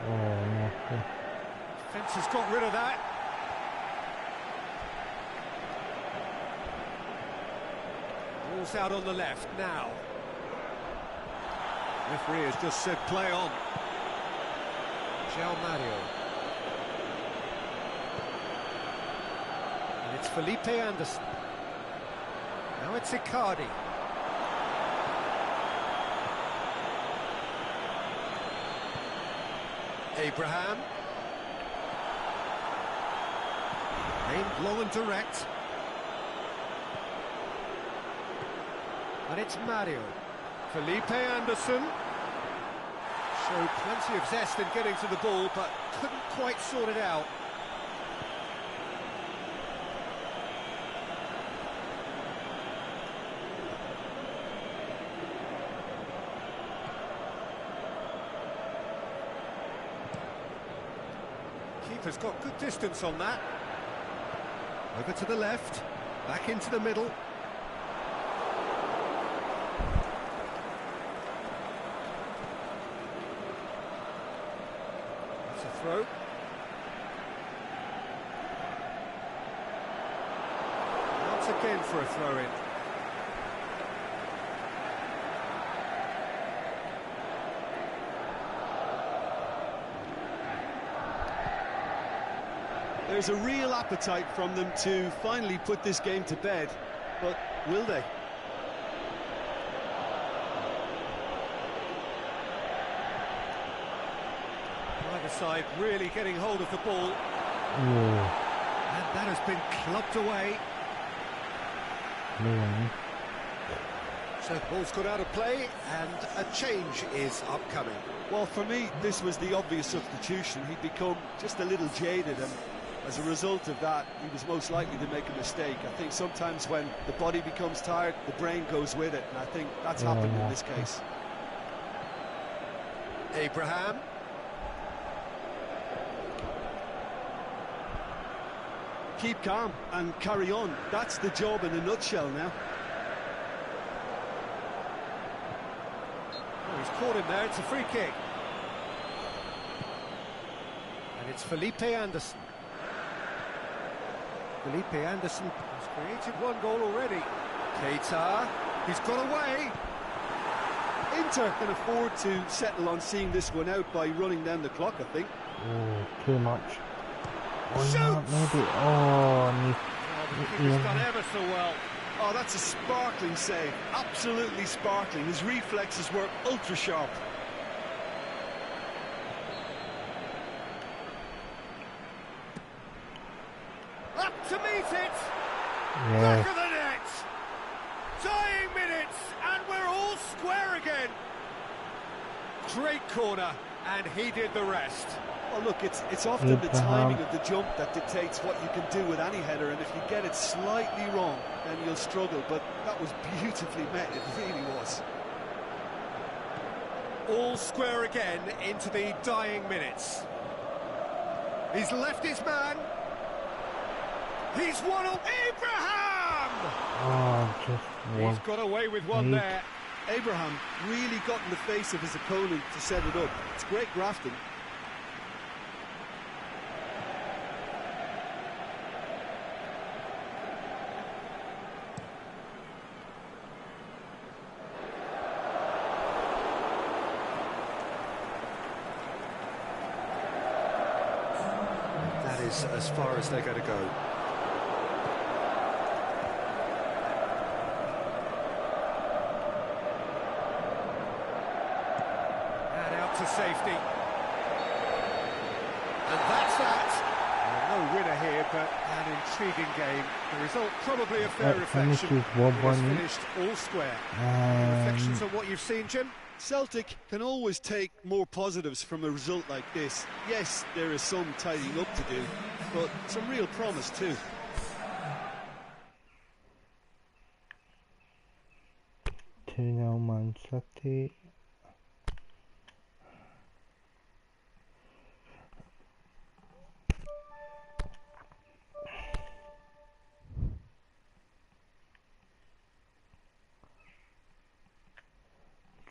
Speaker 1: Oh, no.
Speaker 2: Fence has got rid of that. Ball's out on the left now. Referee has just said play on. João Mario. And it's Felipe Anderson. Now it's Icardi. Abraham. Aimed long and direct. And it's Mario. Felipe Anderson. Showed plenty of zest in getting to the ball, but couldn't quite sort it out. keeper's got good distance on that. Over to the left, back into the middle. That's a throw. Once again for a throw-in.
Speaker 3: There's a real appetite from them to finally put this game to bed, but will they?
Speaker 2: Either side really getting hold of the ball.
Speaker 1: Oh,
Speaker 2: And that has been clubbed away.
Speaker 1: no.
Speaker 2: So the ball's got out of play and a change is upcoming.
Speaker 3: Well, for me, this was the obvious substitution. He'd become just a little jaded, and as a result of that, he was most likely to make a mistake. I think sometimes when the body becomes tired, the brain goes with it, and I think that's happened in this case.
Speaker 2: Abraham.
Speaker 3: Keep calm and carry on. That's the job in a nutshell now.
Speaker 2: Oh, he's caught him there, it's a free kick. And it's Felipe Anderson. Felipe Anderson has created one goal already. Keita, he's got away.
Speaker 3: Inter can afford to settle on seeing this one out by running down the clock, I think.
Speaker 1: Oh, too much. Oh,
Speaker 2: Shoots!
Speaker 1: no, maybe. Oh,
Speaker 2: The keeper's done ever so well.
Speaker 3: Oh, that's a sparkling save. Absolutely sparkling. His reflexes were ultra sharp.
Speaker 2: Up to meet it.
Speaker 1: yeah.
Speaker 2: Back of the net. Dying minutes, and we're all square again. Great corner, and he did the rest.
Speaker 3: Well, look, it's often the timing of the jump that dictates what you can do with any header, and if you get it slightly wrong, then you'll struggle. But that was beautifully met, it really was.
Speaker 2: All square again into the dying minutes. He's left his man. He's won up. Abraham!
Speaker 1: Oh, just one.
Speaker 2: He's got away with one there.
Speaker 3: Abraham really got in the face of his opponent to set it up. It's great grafting.
Speaker 2: That is as far as they're going to go. And out to safety. And that's that. No winner here, but an intriguing game. The result probably a fair reflection. It has finished all square. Reflections on what you've seen, Jim?
Speaker 3: Celtic can always take more positives from a result like this. Yes, there is some tidying up to do, but some real promise too.
Speaker 1: Two now, Man City.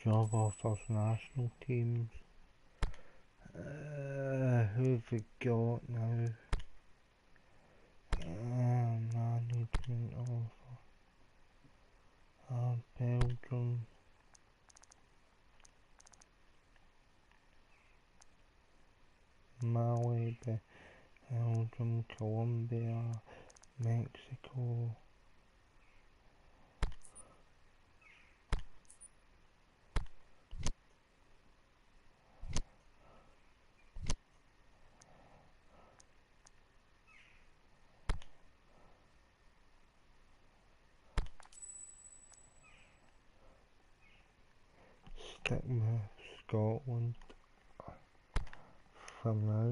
Speaker 1: Job offers national teams. Who've we got now? Management offer. Belgium. Mali, Belgium, Colombia, Mexico. Stick with Scotland for now.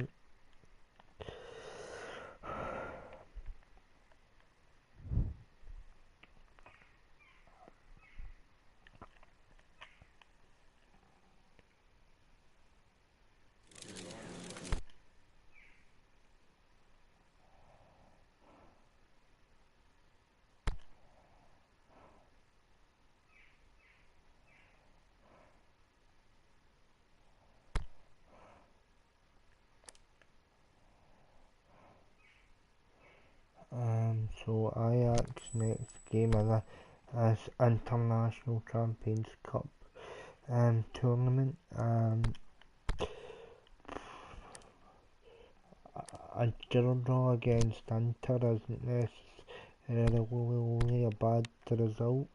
Speaker 1: So Ajax next game of this International Champions Cup tournament. A draw against Inter isn't necessarily a bad result.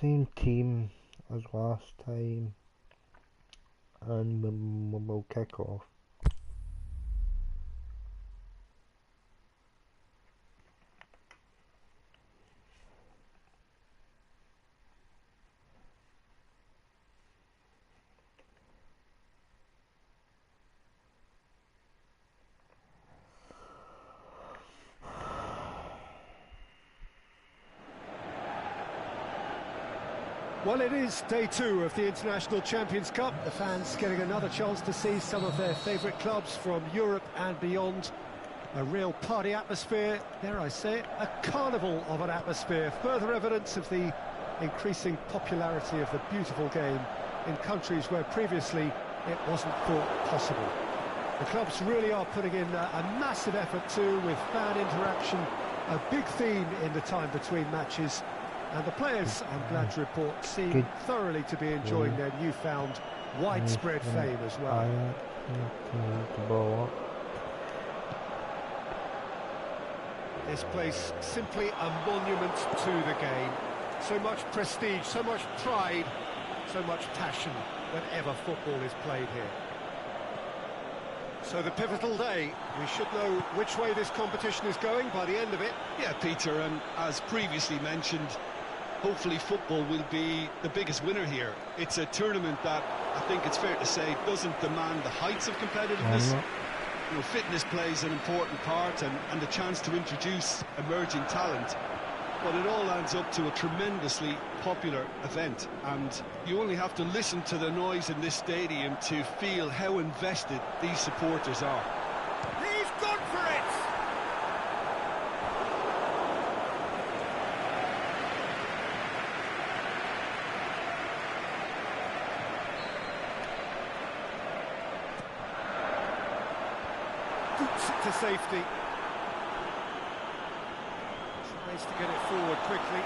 Speaker 1: Same team as last time, and we'll kick off.
Speaker 2: Well, it is day 2 of the International Champions Cup. The fans getting another chance to see some of their favourite clubs from Europe and beyond. A real party atmosphere, dare I say it, a carnival of an atmosphere. Further evidence of the increasing popularity of the beautiful game in countries where previously it wasn't thought possible. The clubs really are putting in a massive effort too, with fan interaction, a big theme in the time between matches. And the players, I'm glad to report, seem thoroughly to be enjoying their newfound widespread fame as well. This place simply a monument to the game. So much prestige, so much pride, so much passion whenever football is played here. So the pivotal day, we should know which way this competition is going by the end of it.
Speaker 3: Yeah, Peter, and as previously mentioned, hopefully football will be the biggest winner here. It's a tournament that, I think it's fair to say, doesn't demand the heights of competitiveness. You know, fitness plays an important part, and the chance to introduce emerging talent. But it all adds up to a tremendously popular event, and you only have to listen to the noise in this stadium to feel how invested these supporters are.
Speaker 2: He's gone for it! Boots it to safety. Tries to get it forward quickly.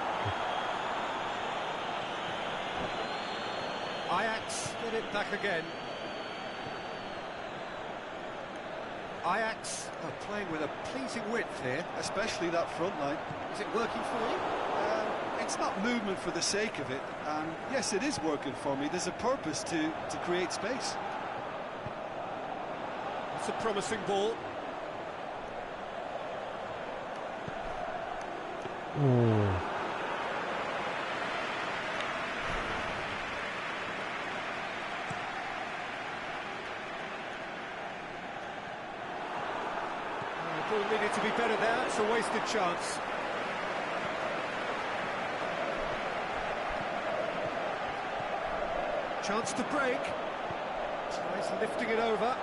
Speaker 2: Ajax get it back again. Ajax are playing with a pleasing width here.
Speaker 3: Especially that front line.
Speaker 2: Is it working for you?
Speaker 3: It's not movement for the sake of it, and yes, it is working for me. There's a purpose to create space.
Speaker 2: It's a promising ball. The ball needed to be better there. It's a wasted chance. Chance to break. Tries lifting it over.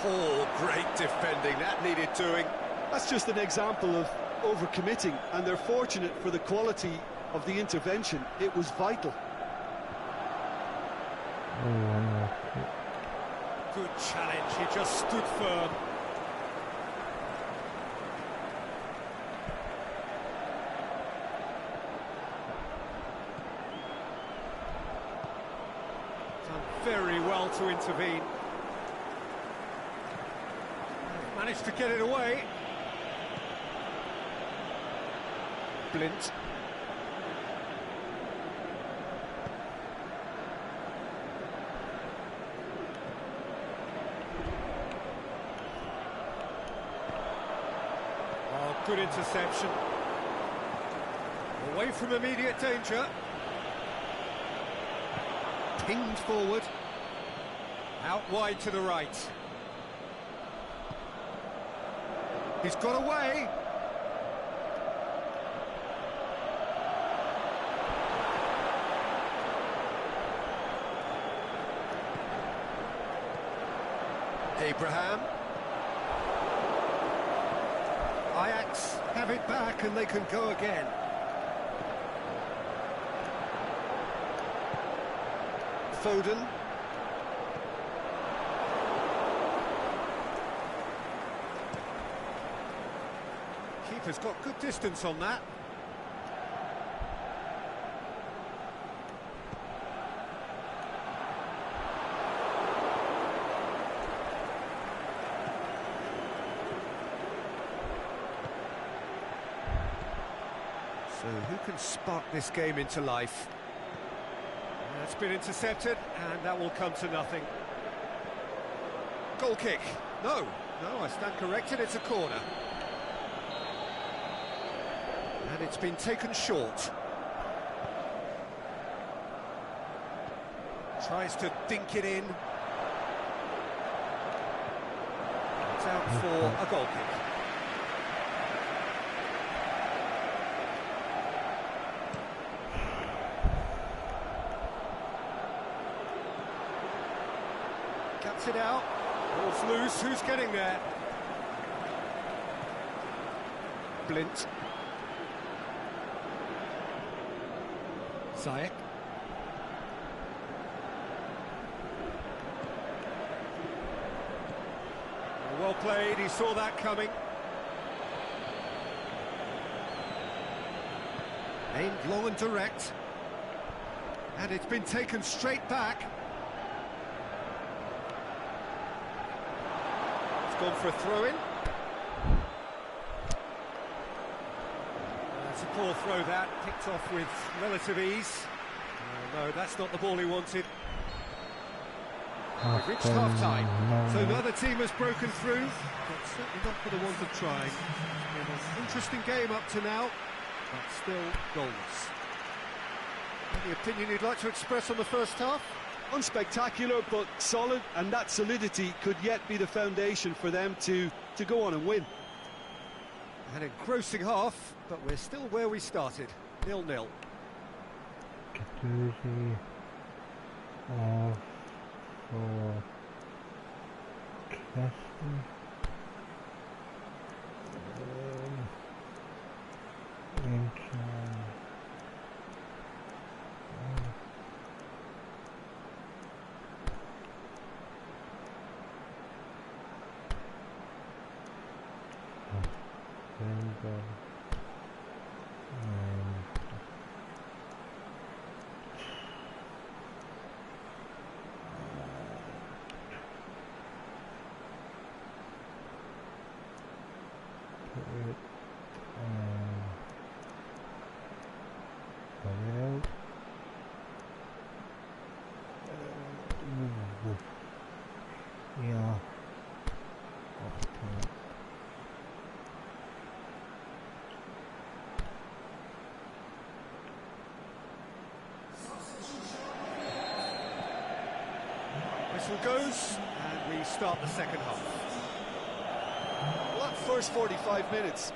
Speaker 2: Oh, great defending. That needed doing.
Speaker 3: That's just an example of overcommitting, and they're fortunate for the quality of the intervention. It was vital.
Speaker 2: Good challenge. He just stood firm. Done very well to intervene. Managed to get it away. Blint. Oh, good interception. Away from immediate danger. Pinged forward. Out wide to the right. He's got away. Abraham. Ajax have it back and they can go again. Foden. Keeper's got good distance on that. So who can spark this game into life? That's been intercepted, and that will come to nothing. Goal kick. No, I stand corrected, it's a corner. And it's been taken short. Tries to dink it in. It's out for a goal kick. Cuts it out. Ball's loose. Who's getting there? Blint. Ziyech. Well played. He saw that coming. Aimed long and direct. And it's been taken straight back. Gone for a throw-in. That's a poor throw that, picked off with relative ease. No, that's not the ball he wanted. We've reached half-time, so neither team has broken through, but certainly not for the want of trying. It's been an interesting game up to now, but still goalless. Any opinion you'd like to express on the first half?
Speaker 3: Unspectacular but solid, and that solidity could yet be the foundation for them to go on and win.
Speaker 2: An engrossing half, but we're still where we started, 0-0.
Speaker 1: Yeah.
Speaker 2: Whistle goes, and we start the second half.
Speaker 3: Well, that first 45 minutes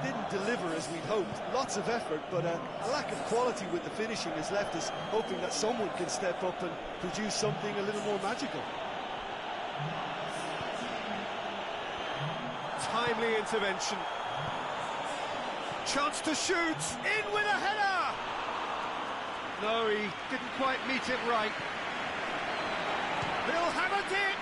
Speaker 3: didn't deliver as we'd hoped. Lots of effort, but a lack of quality with the finishing has left us hoping that someone can step up and produce something a little more magical.
Speaker 2: Timely intervention. Chance to shoot, in with a header! No, he didn't quite meet it right. He'll hammer it!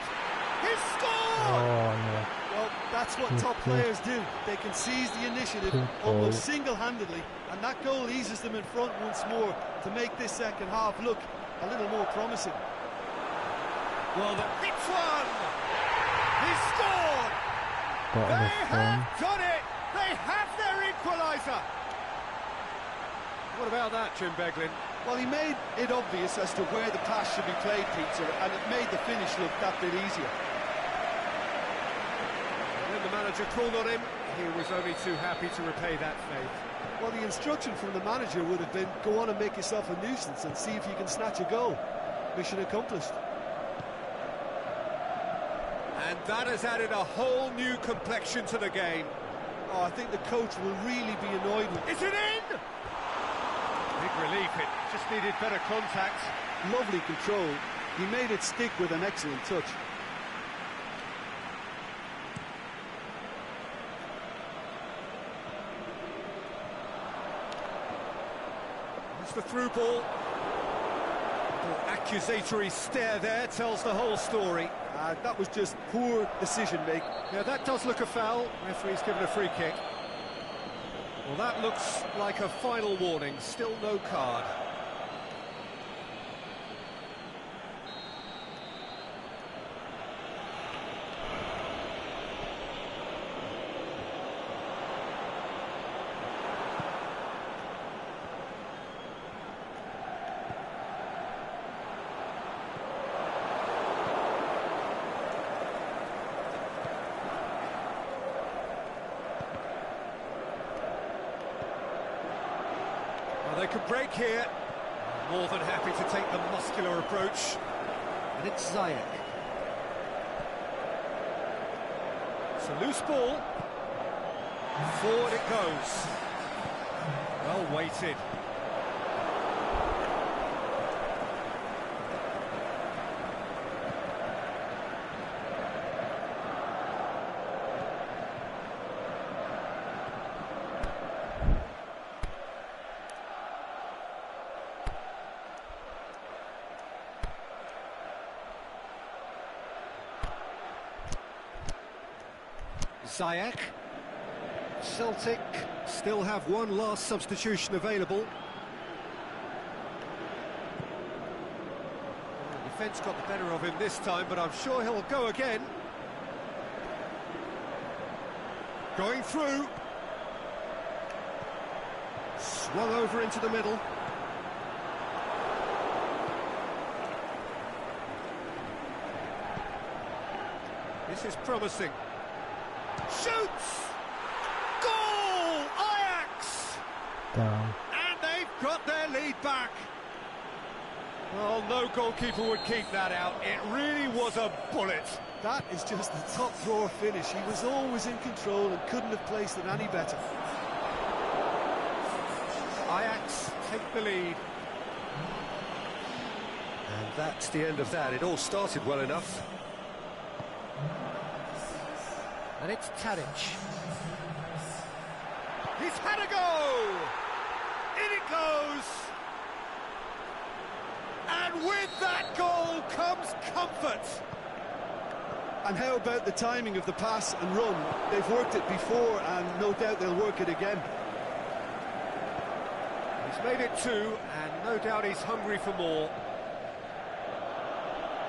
Speaker 2: He's scored!
Speaker 1: Oh, no.
Speaker 3: Well, that's what top players do. They can seize the initiative almost single-handedly, and that goal eases them in front once more to make this second half look a little more promising.
Speaker 2: Well, it's one! He's scored! They have done it! They have their equaliser! What about that, Jim Beglin?
Speaker 3: Well, he made it obvious as to where the pass should be played, Peter, and it made the finish look that bit easier.
Speaker 2: When the manager called on him, he was only too happy to repay that faith.
Speaker 3: Well, the instruction from the manager would have been, go on and make yourself a nuisance and see if you can snatch a goal. Mission accomplished.
Speaker 2: And that has added a whole new complexion to the game.
Speaker 3: Oh, I think the coach will really be annoyed with it.
Speaker 2: Is it in? Big relief, it just needed better contact.
Speaker 3: Lovely control. He made it stick with an excellent touch.
Speaker 2: It's the through ball. The accusatory stare there tells the whole story.
Speaker 3: That was just poor decision-making.
Speaker 2: Yeah, that does look a foul. Referee's given a free kick. Well, that looks like a final warning, still no card. They could break here. More than happy to take the muscular approach. And it's Ziyech. It's a loose ball. Forward it goes. Well weighted. Ziyech. Celtic still have one last substitution available. The defence got the better of him this time, but I'm sure he'll go again. Going through. Swung over into the middle. This is promising. Shoots! Goal! Ajax!
Speaker 1: Down.
Speaker 2: And they've got their lead back. Well, no goalkeeper would keep that out. It really was a bullet.
Speaker 3: That is just the top drawer finish. He was always in control and couldn't have placed it any better.
Speaker 2: Ajax take the lead. And that's the end of that. It all started well enough. And it's Tadic. He's had a go! In it goes! And with that goal comes comfort!
Speaker 3: And how about the timing of the pass and run? They've worked it before and no doubt they'll work it again.
Speaker 2: He's made it 2 and no doubt he's hungry for more.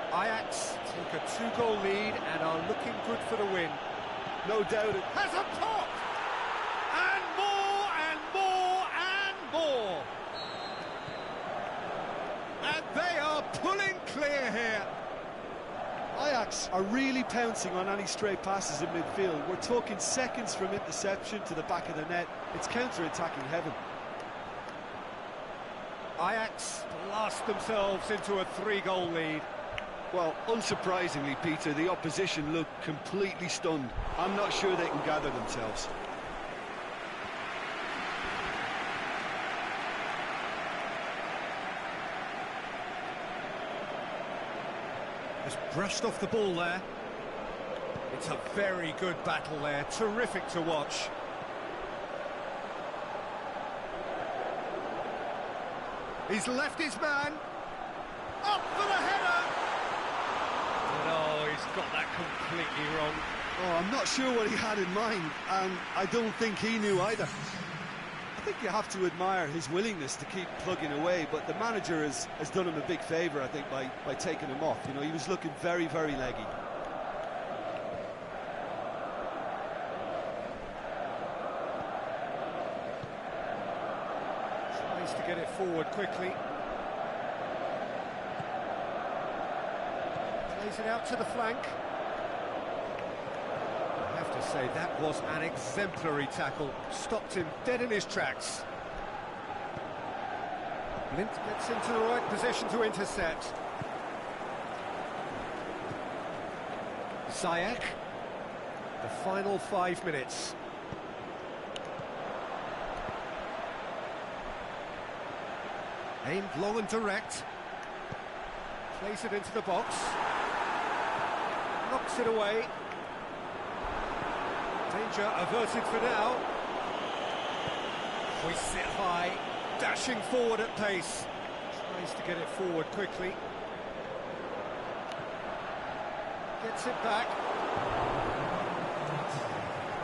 Speaker 2: Ajax take a 2-goal lead and are looking good for the win.
Speaker 3: No doubt it
Speaker 2: Has a pop! And more and more and more! And they are pulling clear here.
Speaker 3: Ajax are really pouncing on any stray passes in midfield. We're talking seconds from interception to the back of the net. It's counter-attacking heaven.
Speaker 2: Ajax blast themselves into a 3-goal lead.
Speaker 3: Well, unsurprisingly, Peter, the opposition look completely stunned. I'm not sure they can gather themselves.
Speaker 2: Just brushed off the ball there. It's a very good battle there, terrific to watch. He's left his man. Up for the header! No, he's got that completely wrong.
Speaker 3: Oh, I'm not sure what he had in mind, and I don't think he knew either. I think you have to admire his willingness to keep plugging away, but the manager has done him a big favour, I think, by taking him off. You know, he was looking very, very leggy.
Speaker 2: Tries to get it forward quickly. Plays it out to the flank. I have to say, that was an exemplary tackle. Stopped him dead in his tracks. Blind gets into the right position to intercept. Ziyech. The final 5 minutes. Aimed long and direct. Plays it into the box. Knocks it away. Danger averted for now. Hoists it high, dashing forward at pace. Tries to get it forward quickly. Gets it back.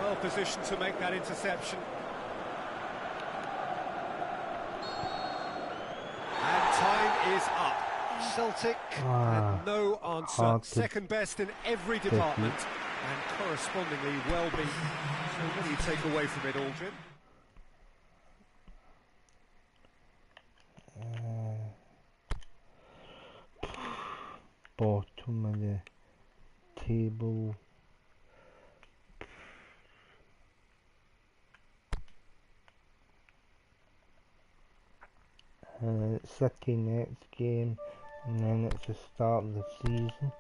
Speaker 2: Well positioned to make that interception. is up. Celtic had no answer. Second best in every department and correspondingly well beaten. So what do you take away from it, Aldrin?
Speaker 1: Bottom of the table. City next game, and then it's the start of the season.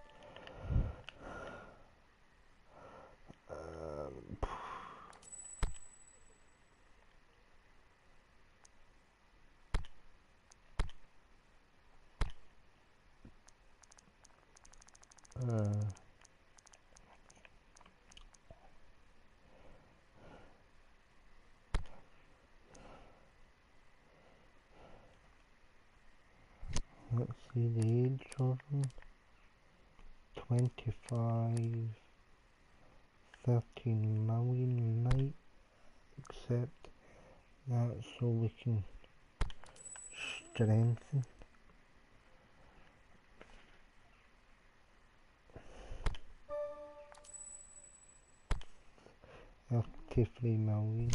Speaker 1: Let's see the age of them. 25, 13 million might accept that so we can strengthen. 33 million.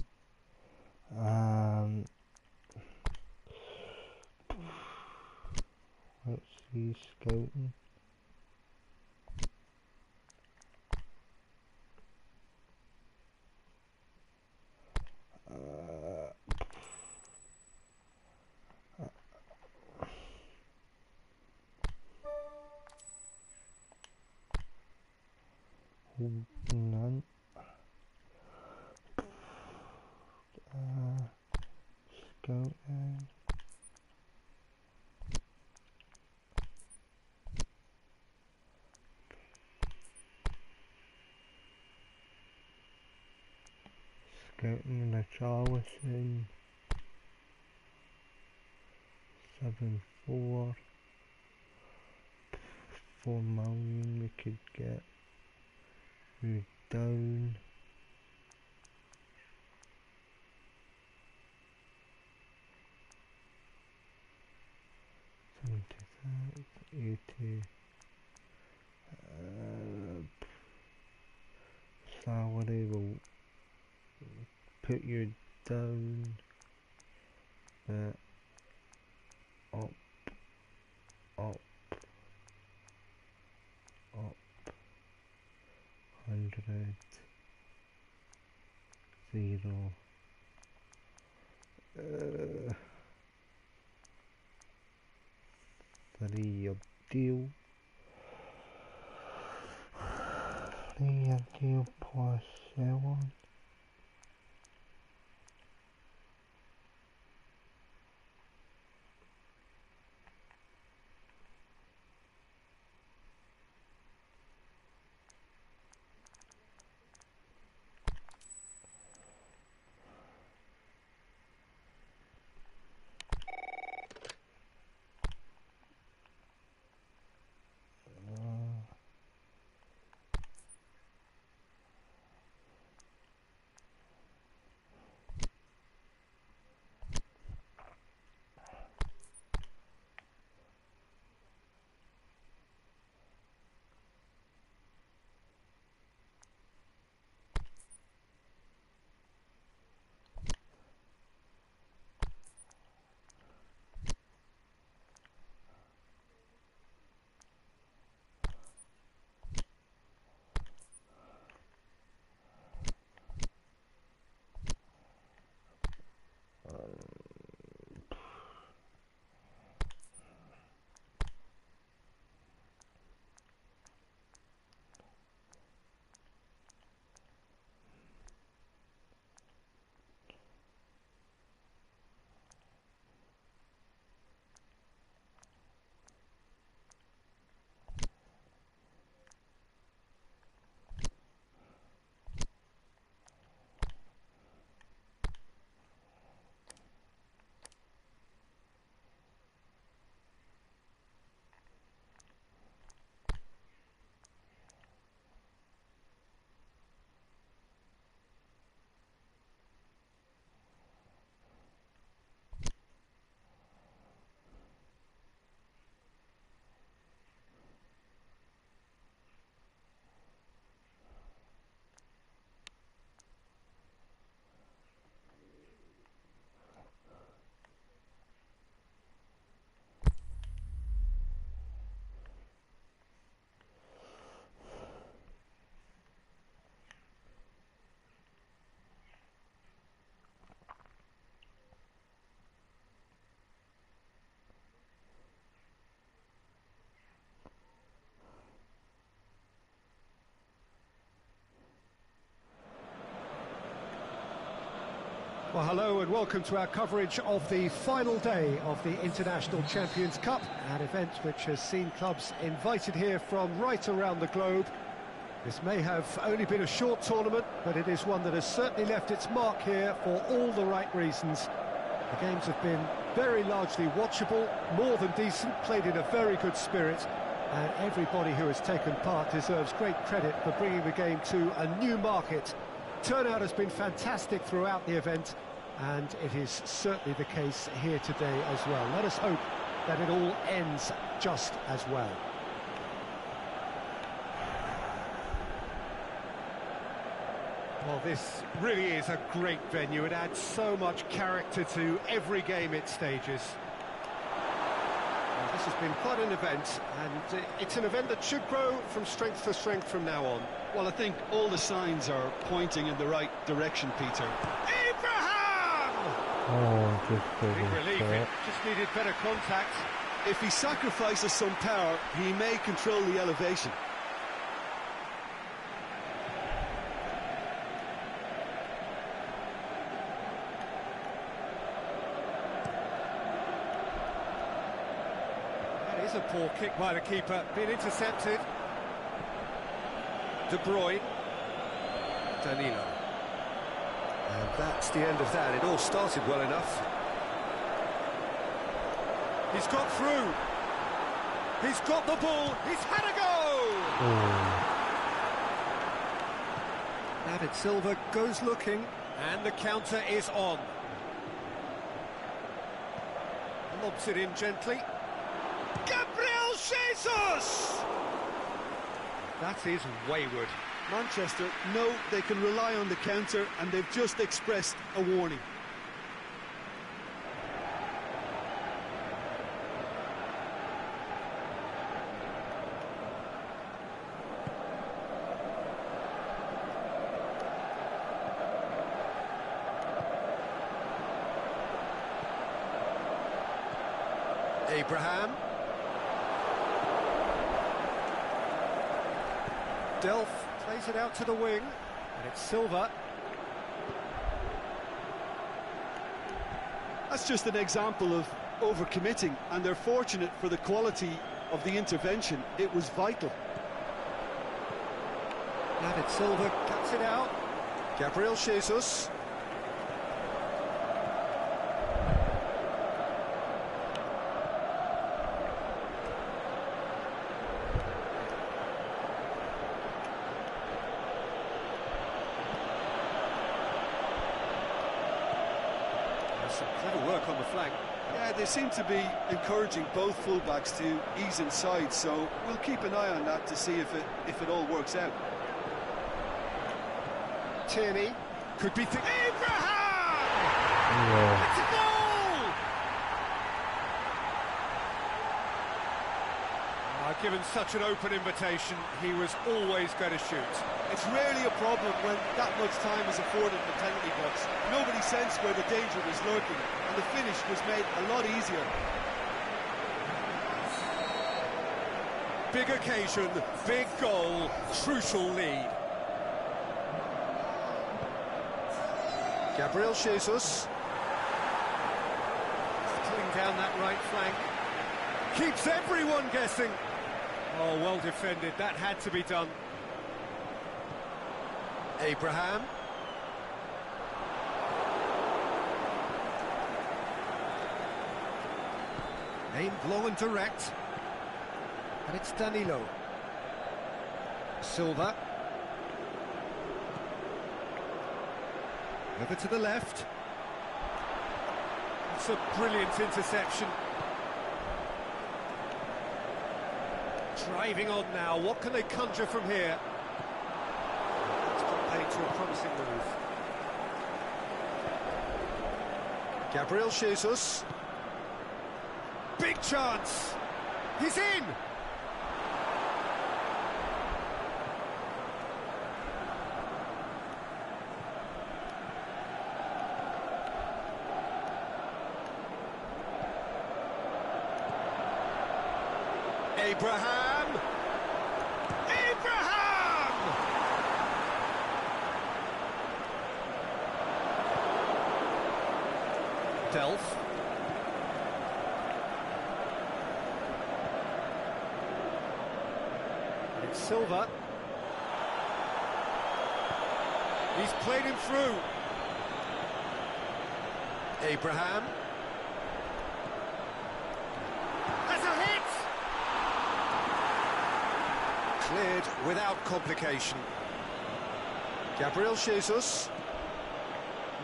Speaker 1: Let's see scouting. None. Scouting. Scouting the Charleston 7-4. 4 million we could get. We're down. 80. Salary will put you down, but up, up, up, 100, 0, 3-year deal, 3-year deal plus 7.
Speaker 2: Well, hello and welcome to our coverage of the final day of the International Champions Cup, an event which has seen clubs invited here from right around the globe. This may have only been a short tournament, but it is one that has certainly left its mark here for all the right reasons. The games have been very largely watchable, more than decent, played in a very good spirit, and everybody who has taken part deserves great credit for bringing the game to a new market. Turnout has been fantastic throughout the event, and it is certainly the case here today as well. Let us hope that it all ends just as well. Well, this really is a great venue. It adds so much character to every game it stages. Well, this has been quite an event, and it's an event that should grow from strength to strength from now on.
Speaker 3: Well, I think all the signs are pointing in the right direction, Peter.
Speaker 2: Abraham!
Speaker 1: Oh, just
Speaker 2: Big relief, it just needed better contact.
Speaker 3: If he sacrifices some power, he may control the elevation.
Speaker 2: That is a poor kick by the keeper, being intercepted. De Bruyne, Danilo, and that's the end of that. It all started well enough. He's got through. He's got the ball. He's had a go. David Silva goes looking, and the counter is on. Lobs it in gently. Gabriel Jesus! That is wayward.
Speaker 3: Manchester know they can rely on the counter, and they've just expressed a warning.
Speaker 2: Abraham. Delph plays it out to the wing, and it's Silva.
Speaker 3: That's just an example of overcommitting, and they're fortunate for the quality of the intervention. It was vital.
Speaker 2: David Silva cuts it out. Gabriel Jesus. Some clever work on the flank.
Speaker 3: Yeah, they seem to be encouraging both fullbacks to ease inside, so we'll keep an eye on that to see if it all works out.
Speaker 2: Tierney could be Abraham!
Speaker 1: Yeah.
Speaker 2: It's a goal! Given such an open invitation, he was always going to shoot.
Speaker 3: It's rarely a problem when that much time is afforded in the penalty box. Nobody sensed where the danger was lurking, and the finish was made a lot easier.
Speaker 2: Big occasion, big goal, crucial lead. Gabriel Jesus. Pulling down that right flank. Keeps everyone guessing. Oh, well defended, that had to be done. Abraham. Aimed long and direct. And it's Danilo. Silva. Over to the left. It's a brilliant interception. Driving on now, what can they conjure from here? It's played to a promising move. Gabriel Jesus. Big chance! He's in! Abraham! Abraham! Delph. It's Silva. He's played him through. Abraham. Has a hit! Cleared without complication. Gabriel Jesus.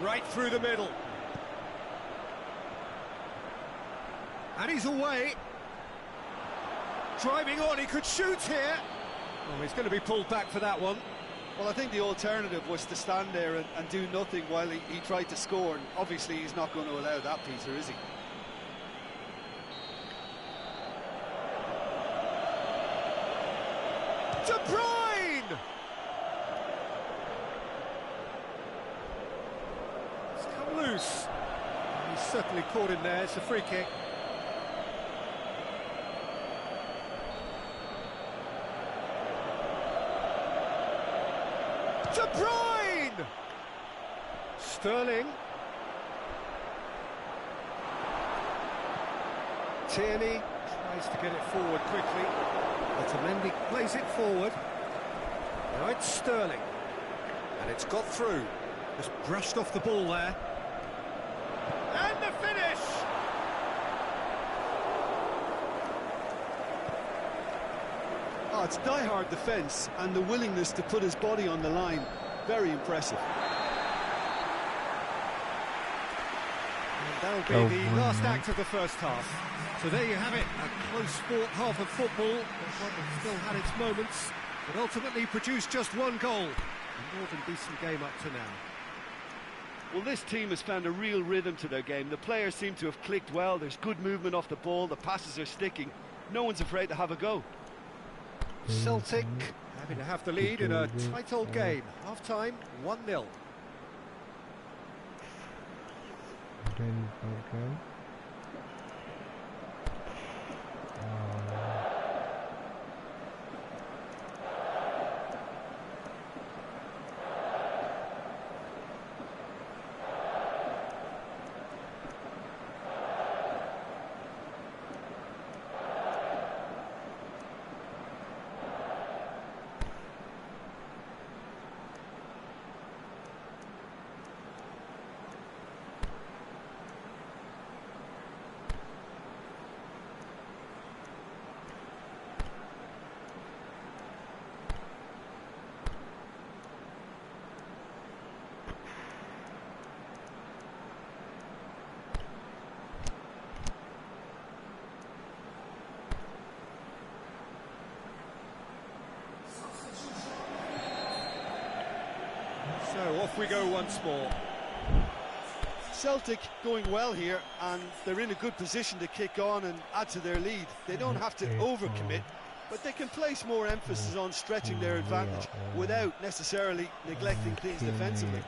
Speaker 2: Right through the middle. And he's away. Driving on, he could shoot here. Oh, he's going to be pulled back for that one.
Speaker 3: Well, I think the alternative was to stand there and do nothing while he tried to score, and obviously he's not going to allow that, Peter, is he?
Speaker 2: De Bruyne! It's come loose. He's certainly caught him there, it's a free kick. De Bruyne! Sterling. Tierney tries to get it forward quickly. Otamendi plays it forward. Now it's Sterling. And it's got through. Just brushed off the ball there. And the finish!
Speaker 3: Oh, it's die-hard defence and the willingness to put his body on the line. Very impressive.
Speaker 2: And that'll be the last act of the first half. So there you have it, a close fought half of football, but one that still had its moments, but ultimately produced just one goal. A more than decent game up to now.
Speaker 3: Well, this team has found a real rhythm to their game. The players seem to have clicked well. There's good movement off the ball. The passes are sticking. No one's afraid to have a go.
Speaker 2: Celtic having to have the lead in a tight old game. Half-time, 1-0. So off we go once more.
Speaker 3: Celtic going well here, and they're in a good position to kick on and add to their lead. They don't have to overcommit, but they can place more emphasis on stretching their advantage without necessarily neglecting things defensively.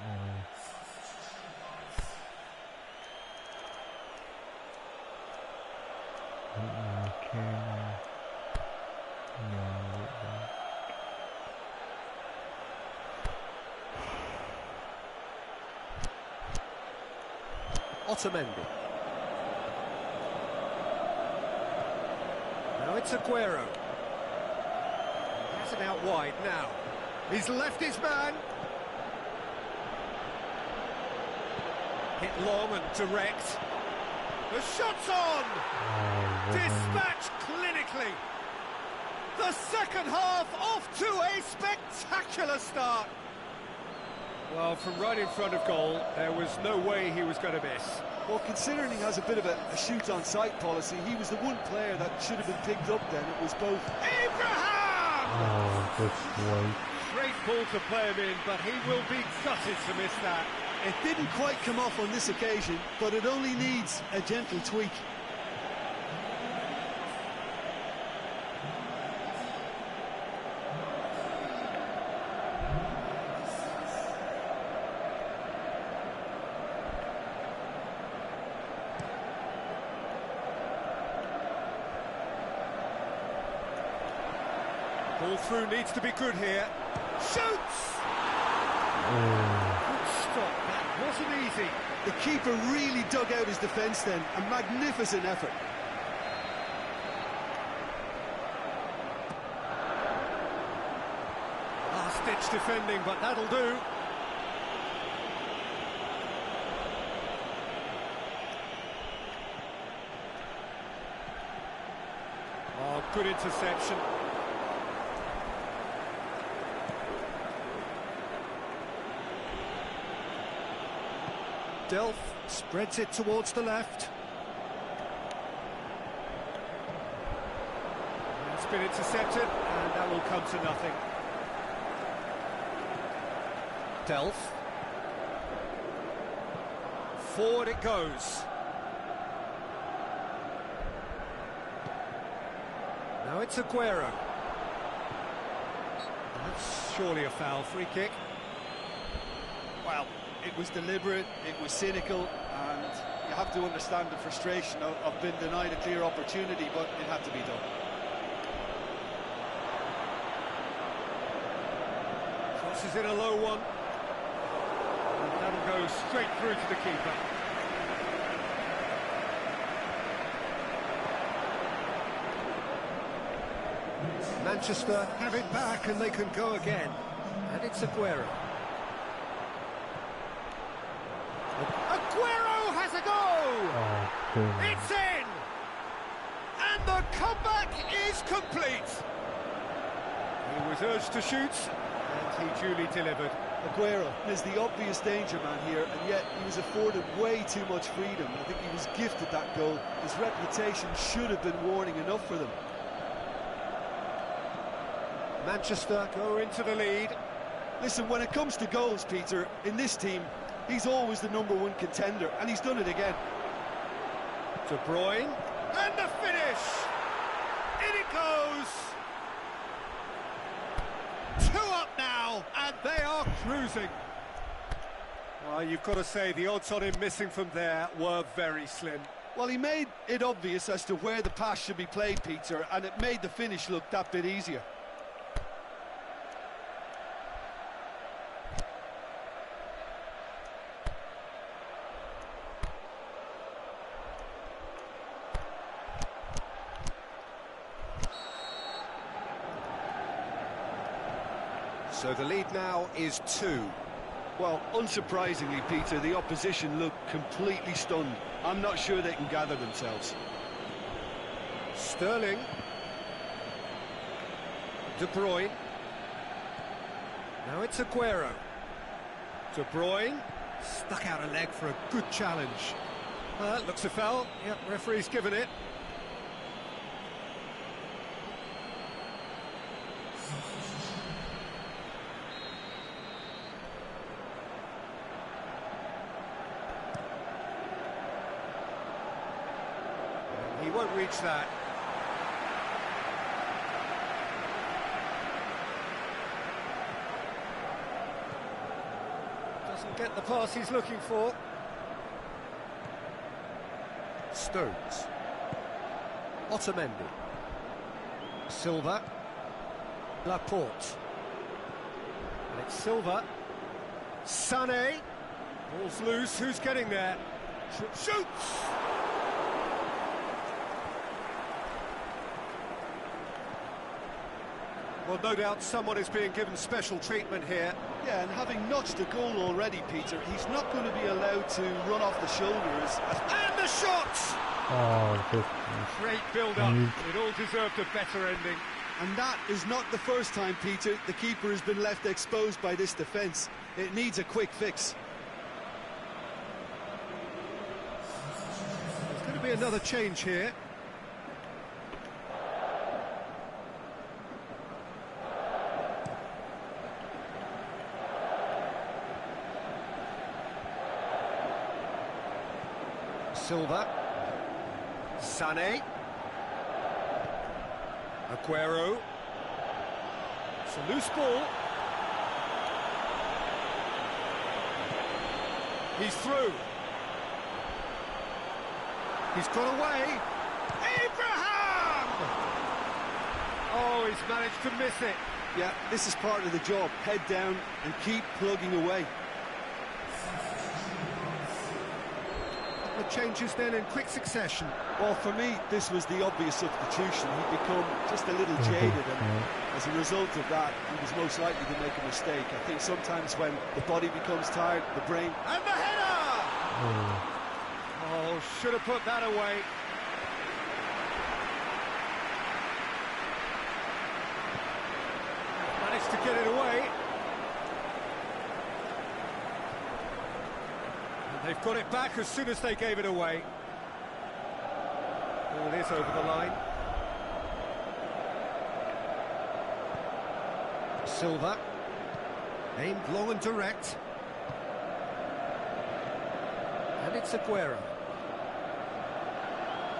Speaker 2: Otamendi. Now it's Aguero. He has it out wide now. He's left his man. Hit long and direct. The shot's on! Dispatched clinically. The second half off to a spectacular start. Well, from right in front of goal, there was no way he was going to miss.
Speaker 3: Well, considering he has a bit of a shoot-on-sight policy, he was the one player that should have been picked up then. It was both.
Speaker 2: Abraham!
Speaker 1: Oh, good boy.
Speaker 2: Great ball to play him in, but he will be gutted to miss that.
Speaker 3: It didn't quite come off on this occasion, but it only needs a gentle tweak.
Speaker 2: Ball through needs to be good here. Shoots! Good stop, that wasn't easy.
Speaker 3: The keeper really dug out his defence then, a magnificent effort.
Speaker 2: Last-ditch defending, but that'll do. Oh, good interception. Delph spreads it towards the left. It's been intercepted, and that will come to nothing. Delph. Forward it goes. Now it's Aguero. That's surely a foul. Free kick.
Speaker 3: Well, it was deliberate, it was cynical, and you have to understand the frustration of being denied a clear opportunity, but it had to be done.
Speaker 2: Crosses in a low one. And that'll go straight through to the keeper. Manchester have it back and they can go again. And it's Aguero. Aguero has a goal! It's in! And the comeback is complete! He was urged to shoot, and he duly delivered.
Speaker 3: Aguero is the obvious danger man here, and yet he was afforded way too much freedom. I think he was gifted that goal. His reputation should have been warning enough for them.
Speaker 2: Manchester go into the lead.
Speaker 3: Listen, when it comes to goals, Peter, in this team, he's always the #1 contender, and he's done it again.
Speaker 2: De Bruyne, and the finish! In it goes! 2 up now, and they are cruising. Well, you've got to say, the odds on him missing from there were very slim.
Speaker 3: Well, he made it obvious as to where the pass should be played, Peter, and it made the finish look that bit easier.
Speaker 2: So the lead now is 2.
Speaker 3: Well, unsurprisingly, Peter, the opposition look completely stunned. I'm not sure they can gather themselves.
Speaker 2: Sterling. De Bruyne. Now it's Aguero. De Bruyne. Stuck out a leg for a good challenge. Looks a foul. Yep, referee's given it. He won't reach that. Doesn't get the pass he's looking for. Stones. Otamendi. Silva. Laporte. And it's Silva. Sané. Ball's loose. Who's getting there? Shoots! Well, no doubt someone is being given special treatment here.
Speaker 3: Yeah, and having notched a goal already, Peter, he's not going to be allowed to run off the shoulders.
Speaker 2: And the shot!
Speaker 1: Oh,
Speaker 2: great build-up. It all deserved a better ending.
Speaker 3: And that is not the first time, Peter, the keeper has been left exposed by this defence. It needs a quick fix.
Speaker 2: There's going to be another change here. Silva. Sané. Aguero. It's a loose ball. He's through. He's got away. Abraham! Oh, he's managed to miss it.
Speaker 3: Yeah, this is part of the job. Head down and keep plugging away.
Speaker 2: changes then in quick succession.
Speaker 3: Well, for me, this was the obvious substitution. He'd become just a little jaded, and as a result of that, he was most likely to make a mistake. I think sometimes when the body becomes tired, the brain...
Speaker 2: And the header! Oh, should have put that away. Managed to get it away. And they've got it back as soon as they gave it away. Ball is over the line. Silva. Aimed long and direct. And it's Aguero.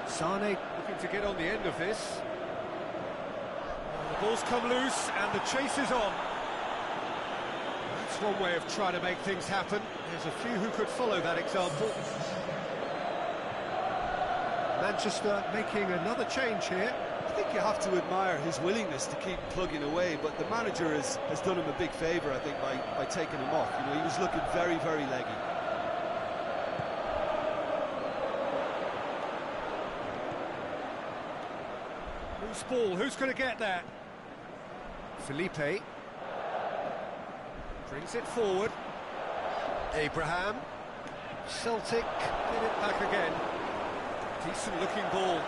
Speaker 2: Sane looking to get on the end of this. And the ball's come loose and the chase is on. That's one way of trying to make things happen. There's a few who could follow that example. Manchester making another change here.
Speaker 3: I think you have to admire his willingness to keep plugging away, but the manager has done him a big favour, I think, by taking him off. You know, he was looking very, very leggy.
Speaker 2: Loose ball, who's going to get that? Felipe brings it forward. Abraham. Celtic get it back again. Decent looking ball.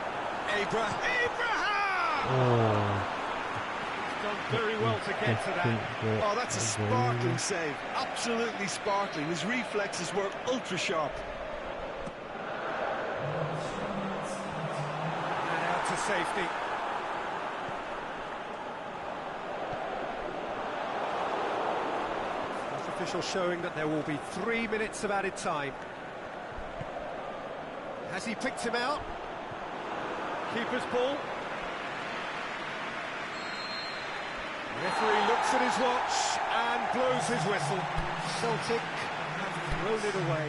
Speaker 2: Abraham! He's done very well to get to that.
Speaker 3: Oh, that's a sparkling save. Absolutely sparkling. His reflexes were ultra sharp.
Speaker 2: And out to safety. Official showing that there will be 3 minutes of added time. Has he picked him out? Keeper's ball. Referee looks at his watch and blows his whistle. Celtic have thrown it away.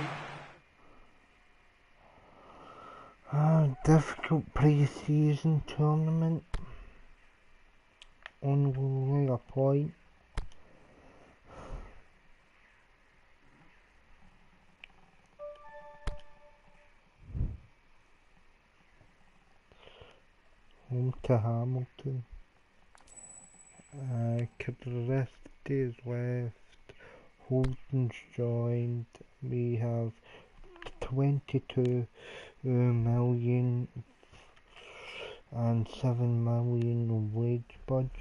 Speaker 1: Difficult pre-season tournament. Only a point. Home to Hamilton. Cadresti is left. Holden's joined. We have 22 million and 7 million wage budget.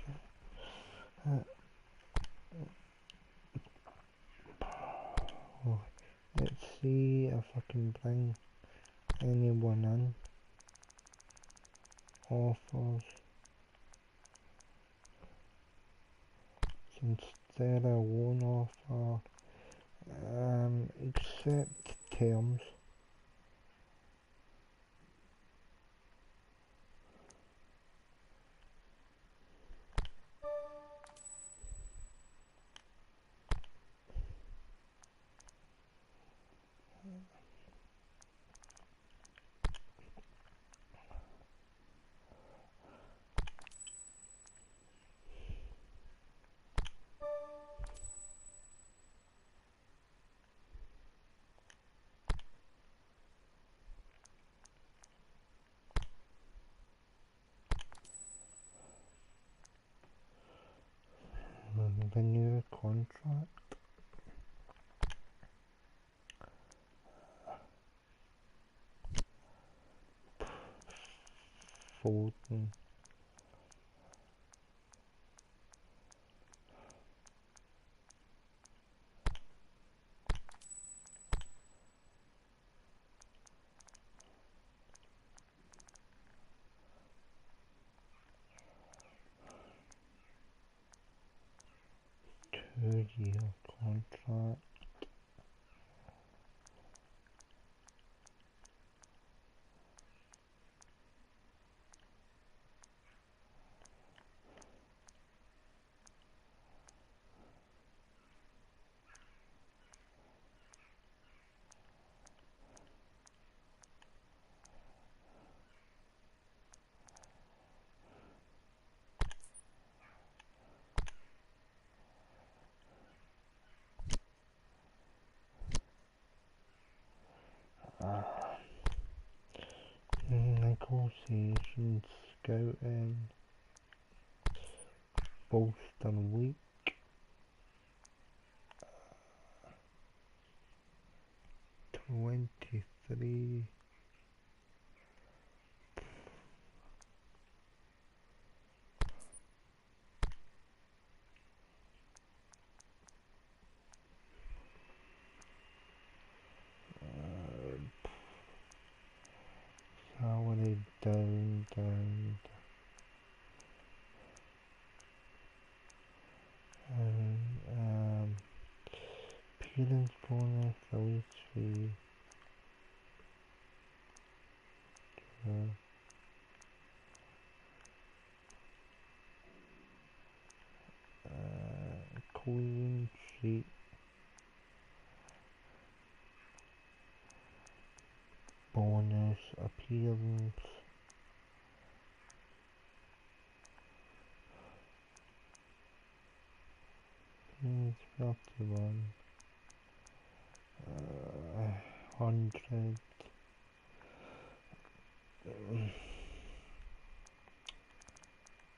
Speaker 1: Let's see if I can bring anyone in. Offers. Since they're a loan offer, accept terms. The new contract. Foden. Two-year contract. Negotiations, scouting, Boston Week, 23. Salary down. And appearance bonus, release fee. Clean sheet. Bonus appearance. Appearance 31. 100.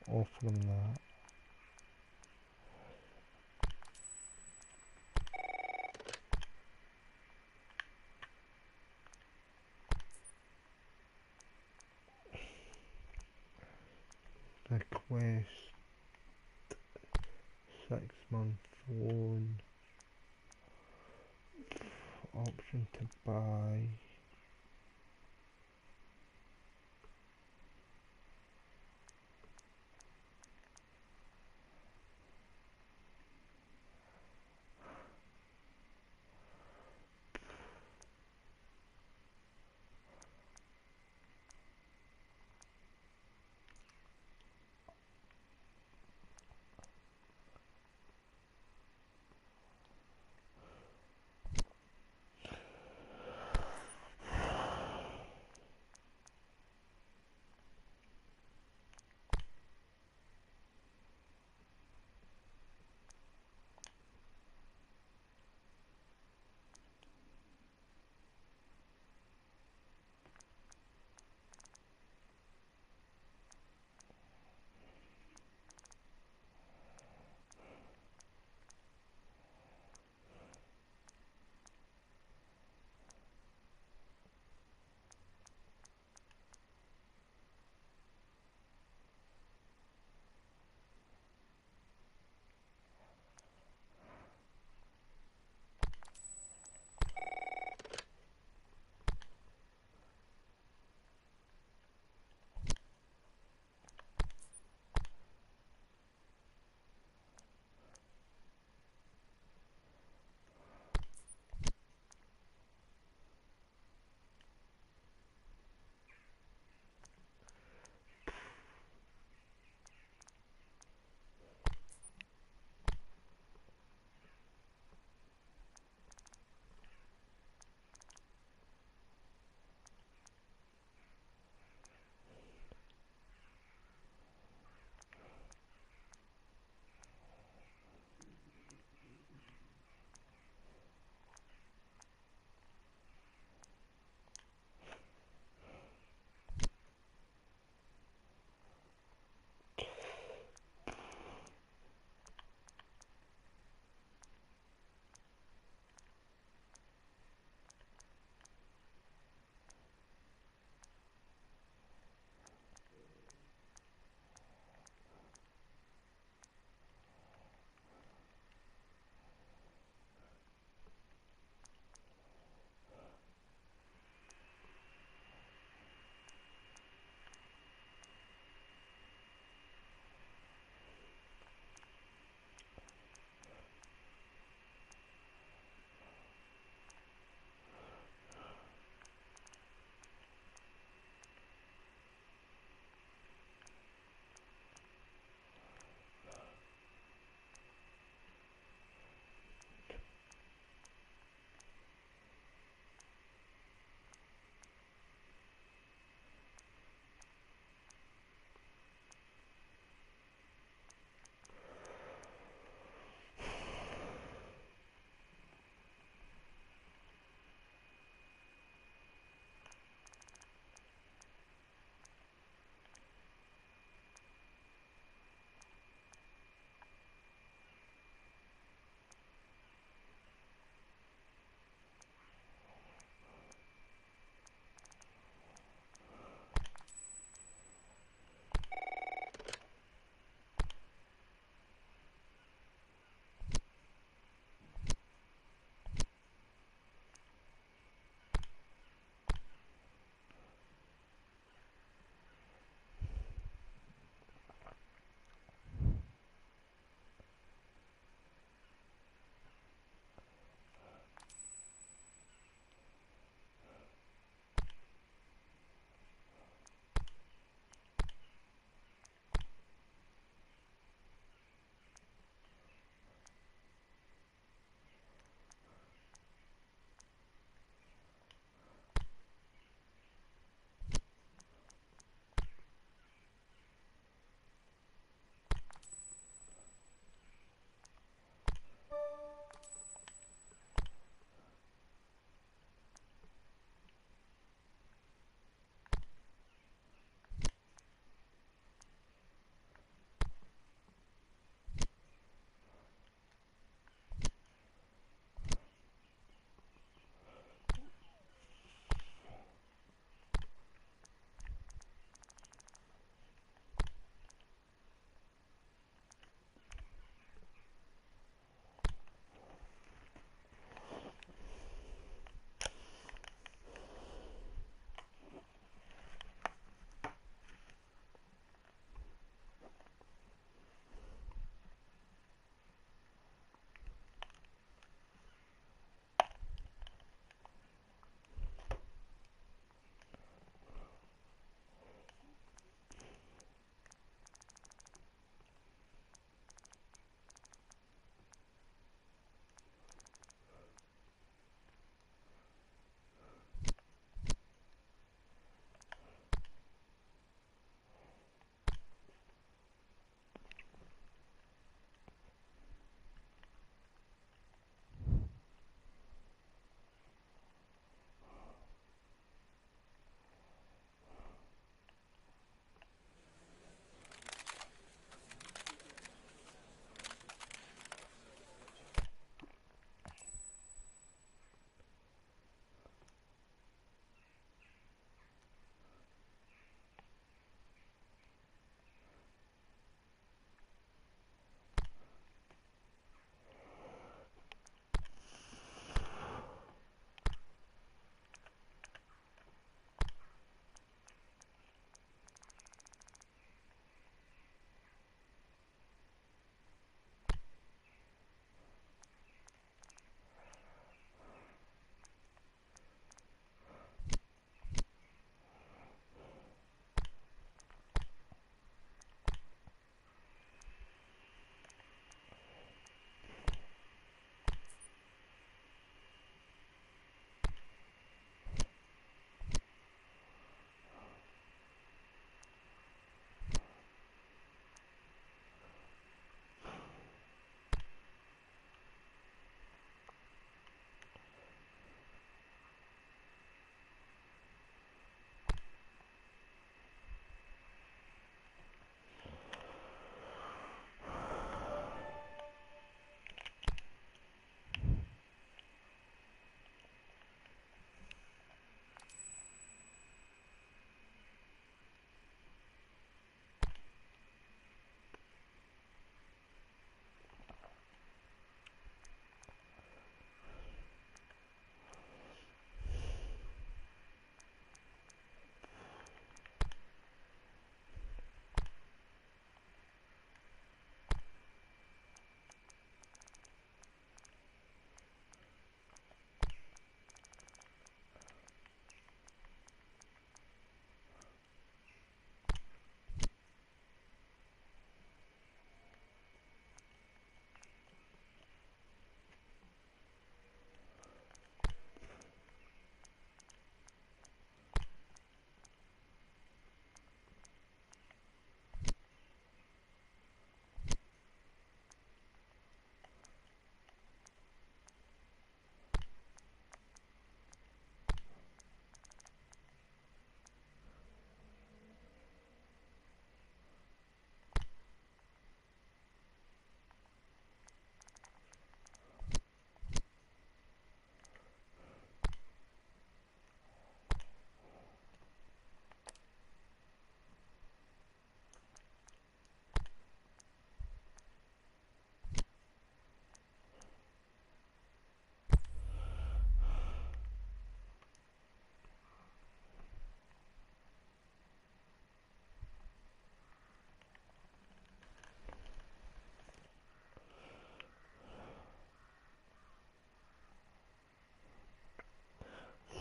Speaker 1: Off from that. Request 6-month loan. Option to buy.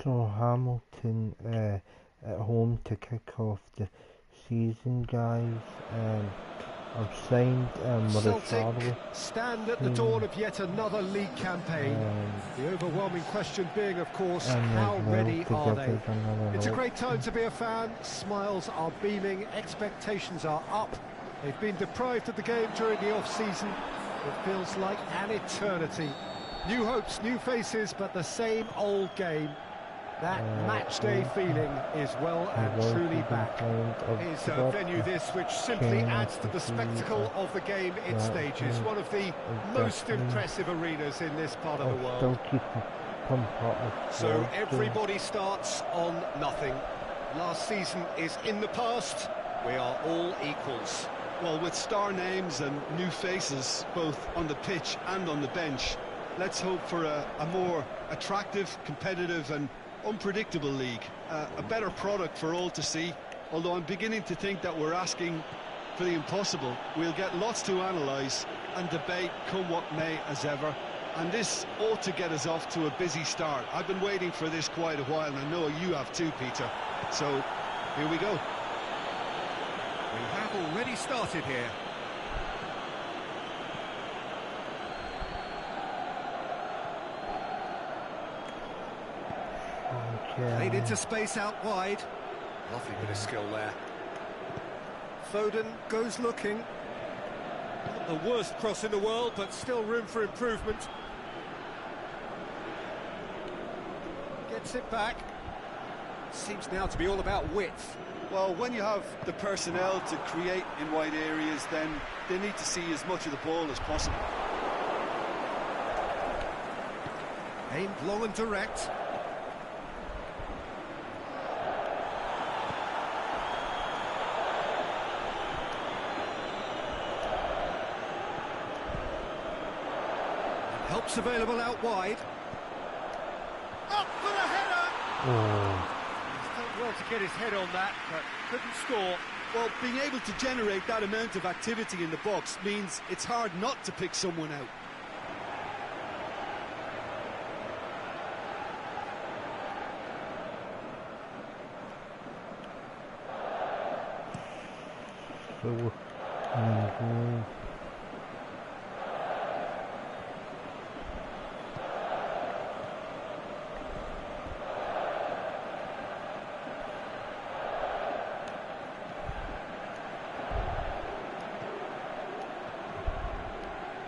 Speaker 1: So Hamilton at home to kick off the season, guys. I've signed
Speaker 2: Celtic stand at the dawn of yet another league campaign. The overwhelming question being, of course, how ready are they? It's a great time to be a fan. Smiles are beaming, expectations are up. They've been deprived of the game during the off-season. It feels like an eternity. New hopes, new faces, but the same old game. That match-day feeling is well and truly back. Is a venue this which simply adds to the spectacle of the game it stages. One of the most impressive arenas in this part of the world. So everybody starts on nothing. Last season is in the past. We are all equals.
Speaker 3: Well, with star names and new faces, both on the pitch and on the bench, let's hope for a more attractive, competitive and unpredictable league, a better product for all to see, although I'm beginning to think that we're asking for the impossible. We'll get lots to analyse and debate come what may as ever, and this ought to get us off to a busy start. I've been waiting for this quite a while, and I know you have too, Peter, so here we go.
Speaker 2: We have already started here. Played into space out wide. Lovely bit of skill there. Foden goes looking. Not the worst cross in the world, but still room for improvement. Gets it back. Seems now to be all about width.
Speaker 3: Well, when you have the personnel to create in wide areas, then they need to see as much of the ball as possible.
Speaker 2: Aimed long and direct. Helps available out wide. Up for the header! He's done well to get his head on that, but couldn't score.
Speaker 3: Well, being able to generate that amount of activity in the box means it's hard not to pick someone out.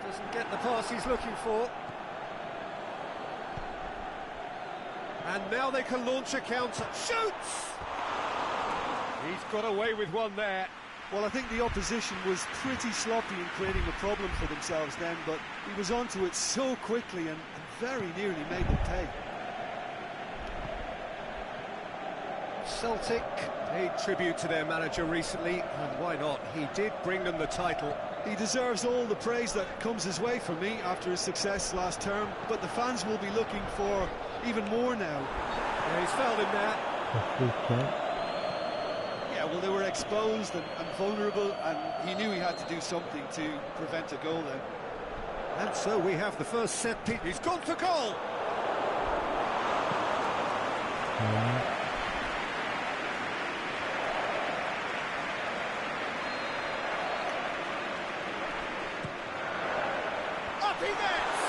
Speaker 2: Doesn't get the pass he's looking for. And now they can launch a counter. Shoots! He's got away with one there.
Speaker 3: Well, I think the opposition was pretty sloppy in creating a problem for themselves then, but he was onto it so quickly and very nearly made them pay.
Speaker 2: Celtic paid tribute to their manager recently, and why not? He did bring them the title.
Speaker 3: He deserves all the praise that comes his way from me after his success last term, but the fans will be looking for even more now.
Speaker 2: Yeah, he's fouled him there.
Speaker 3: Yeah, well, they were exposed and vulnerable, and he knew he had to do something to prevent a goal then.
Speaker 2: And so we have the first set piece. He's gone for goal! Up he gets!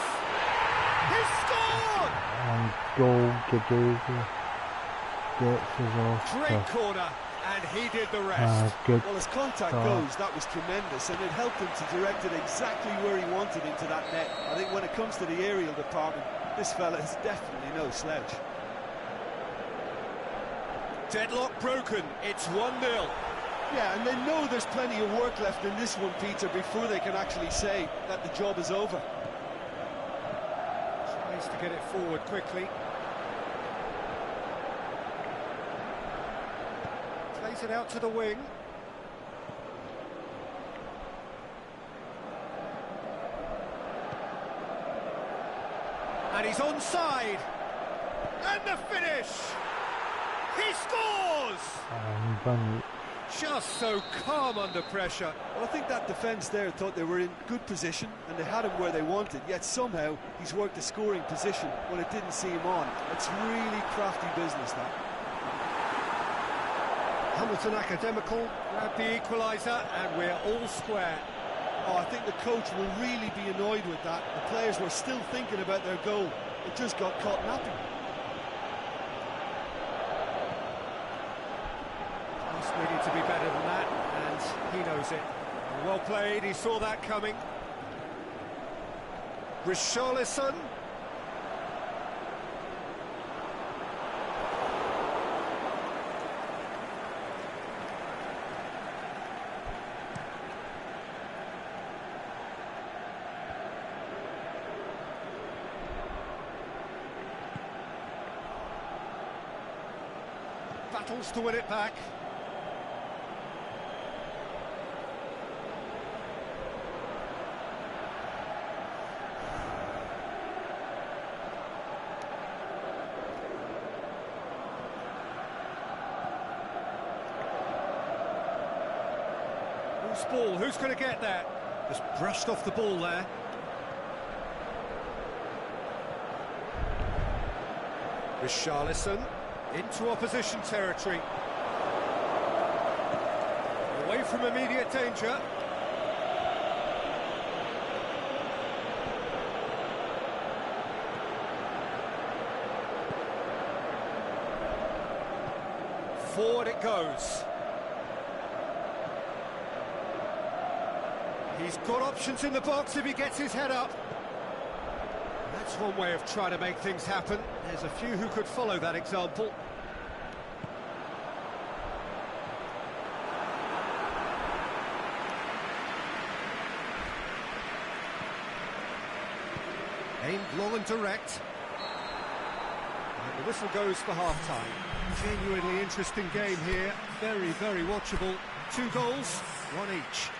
Speaker 2: He's scored!
Speaker 1: And goal, Gaduzi gets his off.
Speaker 2: Great corner, and he did the rest.
Speaker 1: Good.
Speaker 3: Well, as contact goes, that was tremendous, and it helped him to direct it exactly where he wanted into that net. I think when it comes to the aerial department, this fella is definitely no slouch.
Speaker 2: Deadlock broken, it's 1-0.
Speaker 3: Yeah, and they know there's plenty of work left in this one, Peter, before they can actually say that the job is over.
Speaker 2: Tries to get it forward quickly. Plays it out to the wing. And he's onside. And the finish! He scores! Just so calm under pressure.
Speaker 3: Well, I think that defence there thought they were in good position and they had him where they wanted, yet somehow he's worked a scoring position when it didn't see him on. It's really crafty business, that.
Speaker 2: Hamilton Academical grabbed the equaliser and we're all square.
Speaker 3: Oh, I think the coach will really be annoyed with that. The players were still thinking about their goal. It just got caught napping.
Speaker 2: Just needed to be better than that, and he knows it. Well played, he saw that coming. Richarlison. Battles to win it back. Who's ball? Who's going to get that? Just brushed off the ball there. Richarlison into opposition territory. Away from immediate danger. Forward it goes. He's got options in the box if he gets his head up. That's one way of trying to make things happen. There's a few who could follow that example. Aimed long and direct. And the whistle goes for half-time. Genuinely interesting game here. Very, very watchable. 2 goals, 1 each.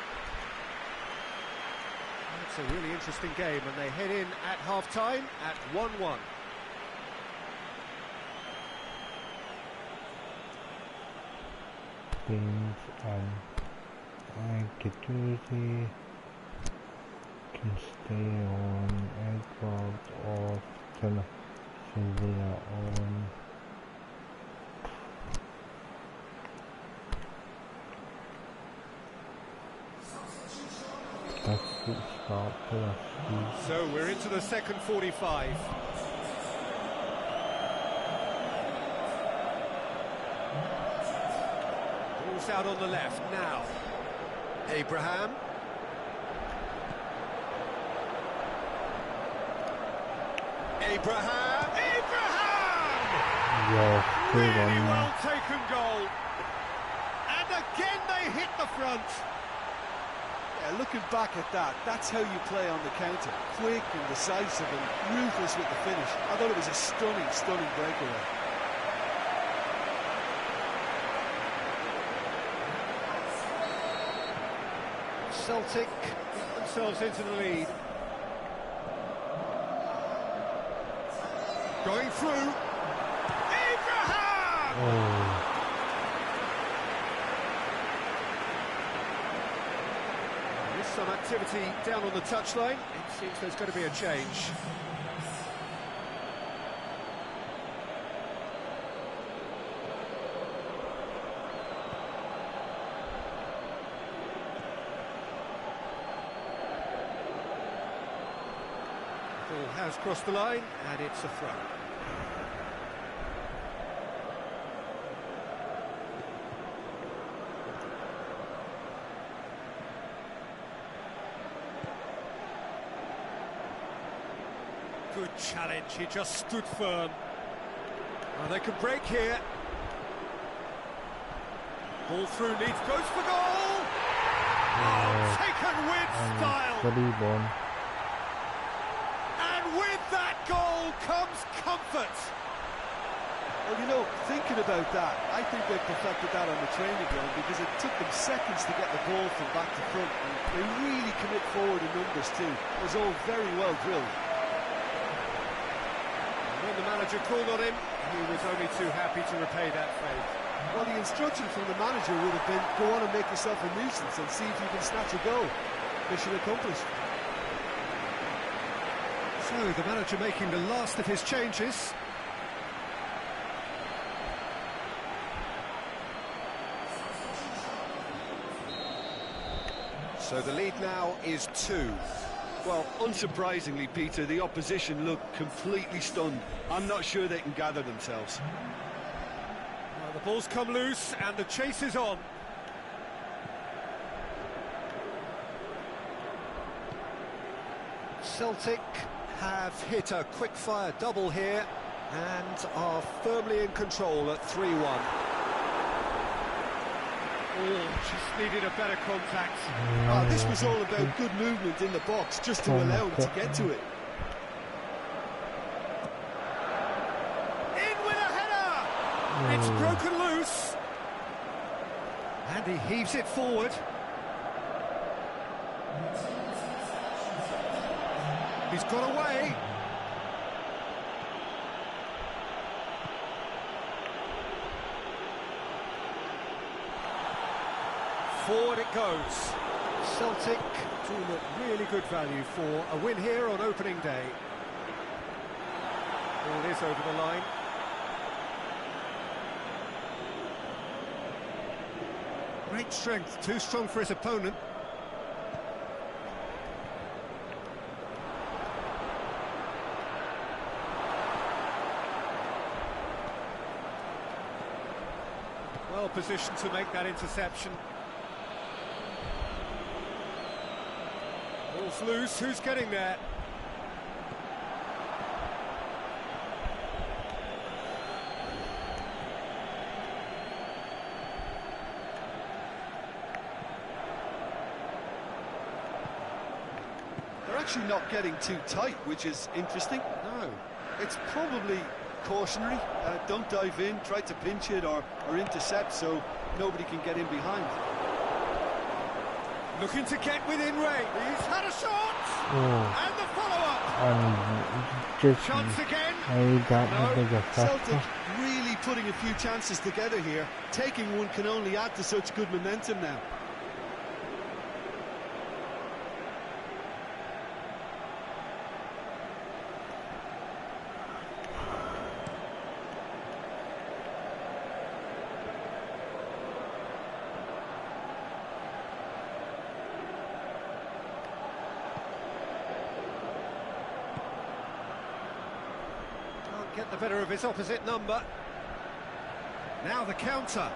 Speaker 2: It's a really interesting game, and they head in at half-time at 1-1.
Speaker 1: Things and Gattuso can stay on Edward or Sylvia on. That's the start for us.
Speaker 2: So we're into the second 45. Ball's out on the left now. Abraham. Abraham!
Speaker 1: Yeah,
Speaker 2: Really well taken goal. And again they hit the front.
Speaker 3: Yeah, looking back at that, that's how you play on the counter. Quick and decisive and ruthless with the finish. I thought it was a stunning, stunning breakaway.
Speaker 2: Celtic get themselves into the lead. Going through. Abraham!
Speaker 1: Oh.
Speaker 2: There's some activity down on the touchline. It seems there's going to be a change. Ball has crossed the line, and it's a throw. Good challenge, he just stood firm. Well, they can break here. Ball through, needs, goes for goal! Oh, taken with style! And with that goal comes comfort.
Speaker 3: Well, you know, thinking about that, I think they perfected that on the training ground because it took them seconds to get the ball from back to front. And they really commit forward in numbers too. It was all very well drilled.
Speaker 2: When the manager called on him, he was only too happy to repay that favour. Well, the instruction from the manager would have been, go on and make yourself a nuisance and see if you can snatch a goal. Mission accomplished. So, the manager making the last of his changes. So the lead now is 2.
Speaker 3: Well, unsurprisingly, Peter, the opposition look completely stunned. I'm not sure they can gather themselves.
Speaker 2: Well, the ball's come loose and the chase is on. Celtic have hit a quick-fire double here and are firmly in control at 3-1. Oh, just needed a better contact.
Speaker 3: Oh, this was all about good movement in the box, just to allow him to get to it.
Speaker 2: In with a header! It's broken loose. And he heaves it forward. He's got away. Forward it goes. Celtic do look really good value for a win here on opening day. Ball is over the line. Great strength, too strong for his opponent. Well positioned to make that interception. Ball's loose, who's getting there?
Speaker 3: They're actually not getting too tight, which is interesting.
Speaker 2: No.
Speaker 3: It's probably cautionary. Don't dive in, try to pinch it or intercept so nobody can get in behind.
Speaker 2: Looking to get within range. He's had a shot!
Speaker 1: Oh.
Speaker 2: And the follow-up!
Speaker 1: Just
Speaker 2: Chance again!
Speaker 3: Celtic really putting a few chances together here. Taking one can only add to such good momentum now.
Speaker 2: Get the better of his opposite number. Now the counter.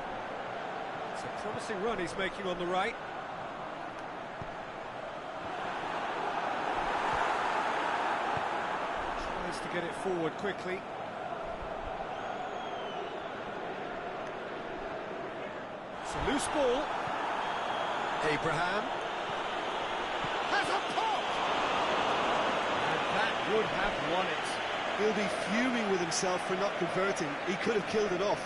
Speaker 2: It's a promising run he's making on the right. Tries to get it forward quickly. It's a loose ball. Abraham has a pop! And that would have won it.
Speaker 3: He'll be fuming with himself for not converting. He could have killed it off.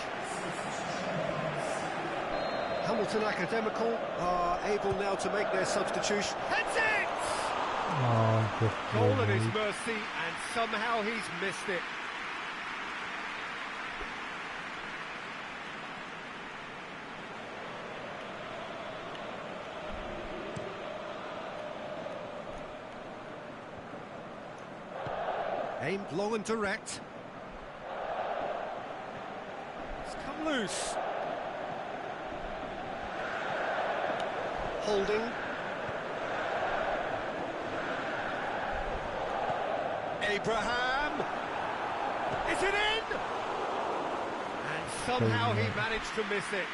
Speaker 2: Hamilton Academical are able now to make their substitution. Heads it! Goal at his mercy, and somehow he's missed it. Aimed long and direct. It's come loose. Holding. Abraham. Is it in? And somehow he managed to miss it.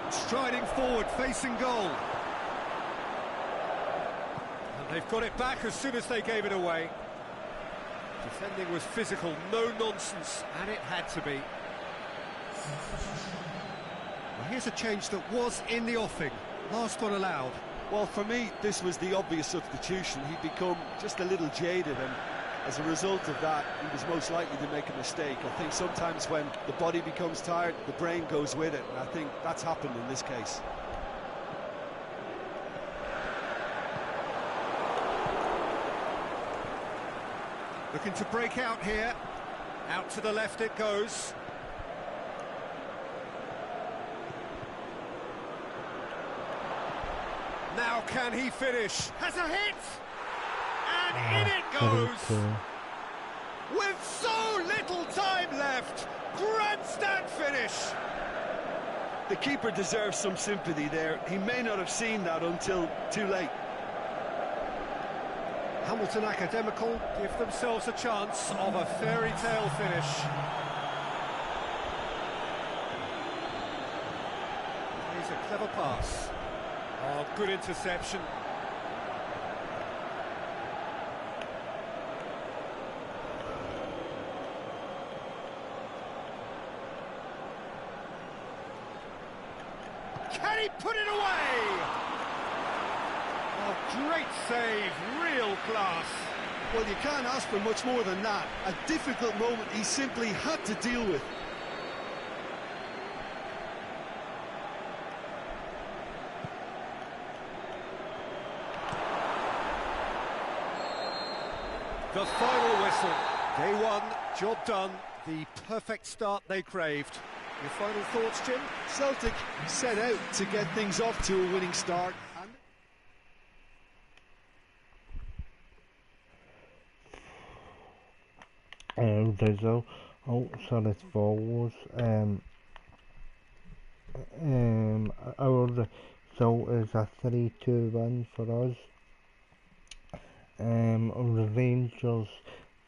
Speaker 2: Striding forward, facing goal. And they've got it back as soon as they gave it away. Defending was physical, no nonsense, and it had to be. Well, here's a change that was in the offing. Last one allowed.
Speaker 3: Well, for me, this was the obvious substitution. He'd become just a little jaded and As a result of that, he was most likely to make a mistake. I think sometimes when the body becomes tired, the brain goes with it, and I think that's happened in this case.
Speaker 2: Looking to break out here. Out to the left it goes. Now can he finish? Has a hit! And in it goes! With so little time left! Grandstand finish!
Speaker 3: The keeper deserves some sympathy there. He may not have seen that until too late.
Speaker 2: Hamilton Academical give themselves a chance of a fairy tale finish. Here's a clever pass. Oh, good interception. Can he put it away? Oh, great save, real class.
Speaker 3: Well, you can't ask for much more than that. A difficult moment he simply had to deal with.
Speaker 2: The final whistle. Day one, job done. The perfect start they craved. Your final thoughts, Jim?
Speaker 3: Celtic set out to get things off to a winning start.
Speaker 1: Result also as follows. Our result is a 3-2 win for us. The Rangers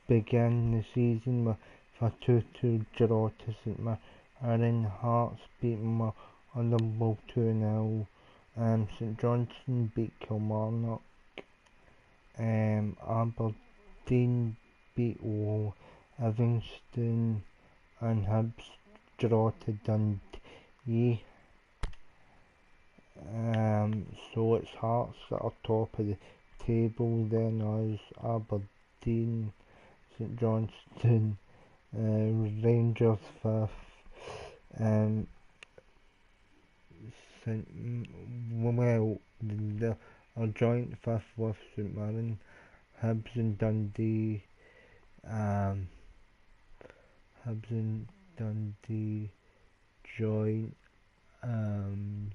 Speaker 1: began the season with a 2-2 draw to St Mirren. Hearts beating Motherwell 2-0. St Johnstone beat Kilmarnock. Aberdeen beat Livingston, and Hibs draw to Dundee. So it's Hearts that are top of the table, then us, Aberdeen, St Johnstone, Rangers 5th, a joint 5th with St Mirren, Hibs and Dundee. Hibs and Dundee joint. Hibs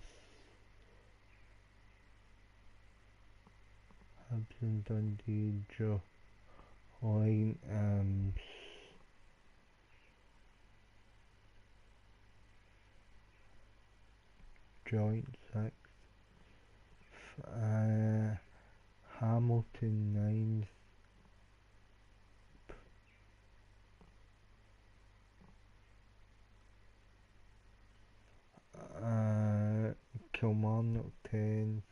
Speaker 1: and Dundee joint. Joint 6th. Hamilton 9th. Kilmarnock 10th,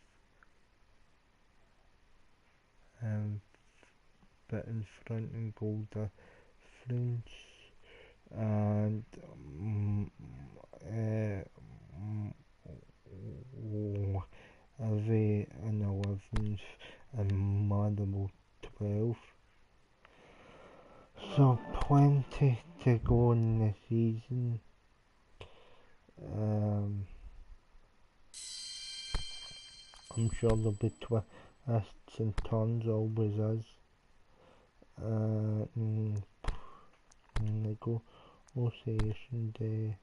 Speaker 1: bit in front and goal difference, and Ivy in 11th and Motherwell 12th. So plenty to go in the season. I'm sure there'll be twists and turns, always is. Negotiation day.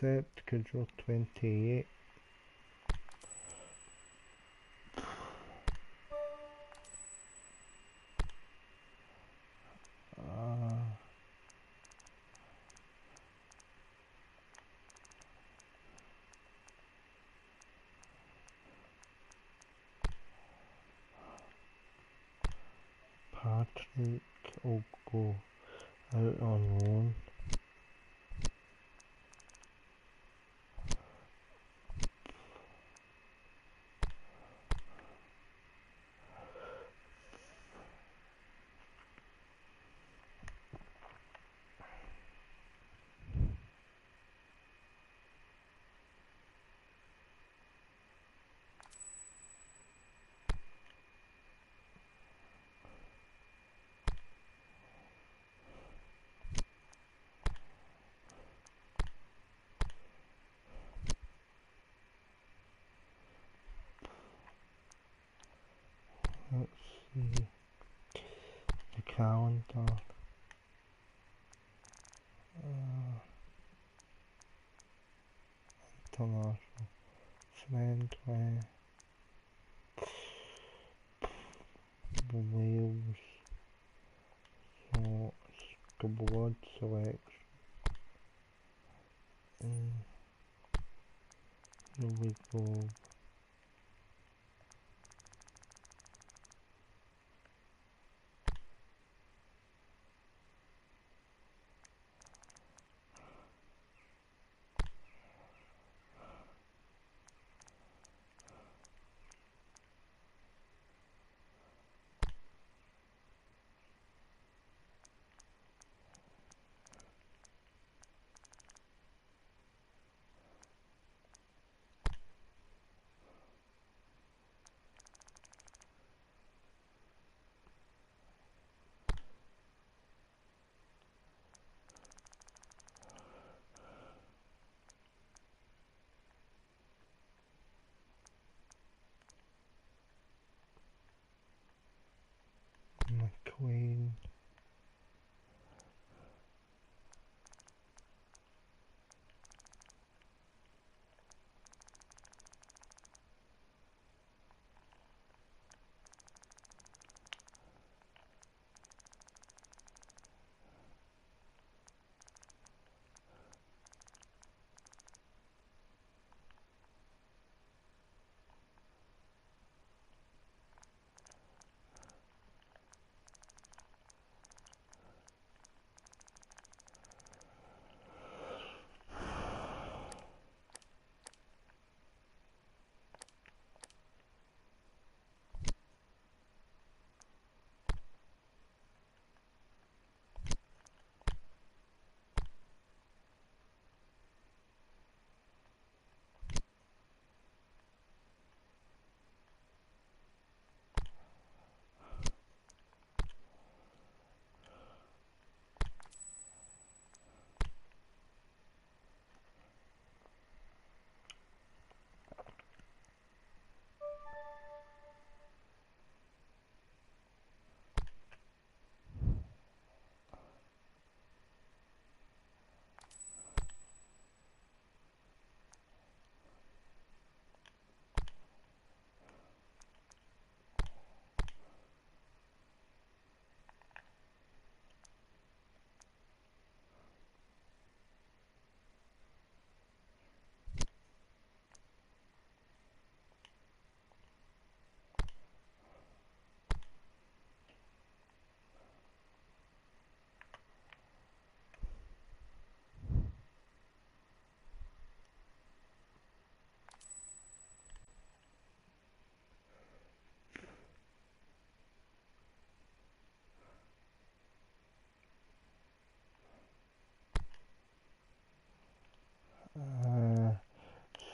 Speaker 1: accept because you're 28. Patrick will go out on loan. Let's see the calendar. International friendly. Wales. So squad selection. Here we go. McQueen.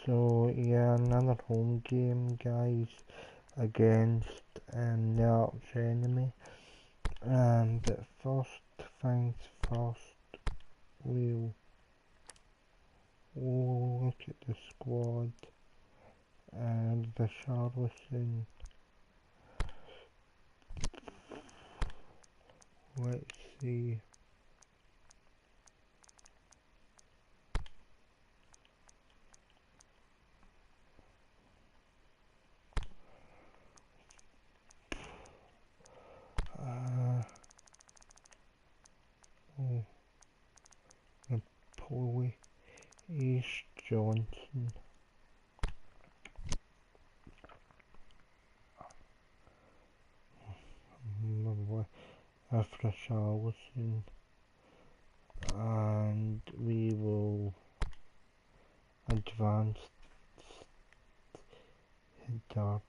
Speaker 1: So yeah, another home game, guys, against the arch enemy. But first things first, we'll look at the squad and the Charleston. Let's see. East Johnson. After Charleston, and we will advance Derby.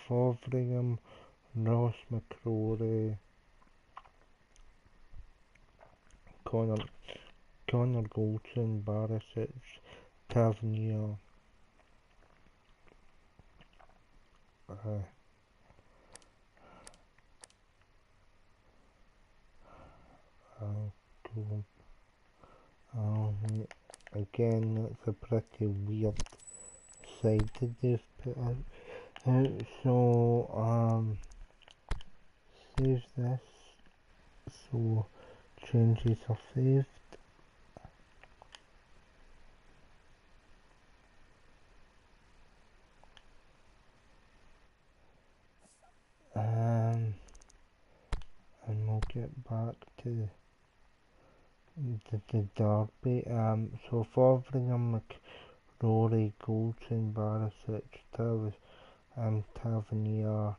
Speaker 1: Fotheringham, Ross McCrory, Connor Goldson, Barisic, Tavernier, again, that's a pretty weird side that they've put out. So, save this, so changes are saved. And we'll get back to the derby. So Fotheringham, McCrory, Goldson, Barisic, Tavernier,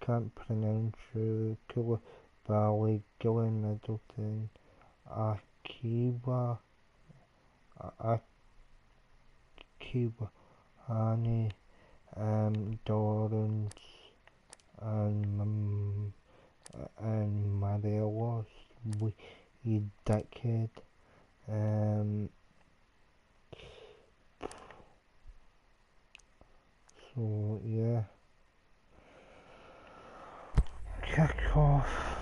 Speaker 1: can't pronounce you, Koulibaly, Gillen, Middleton, Akiwa, Hani, Dorrance, and Morelos, you dickhead. So yeah, kick off.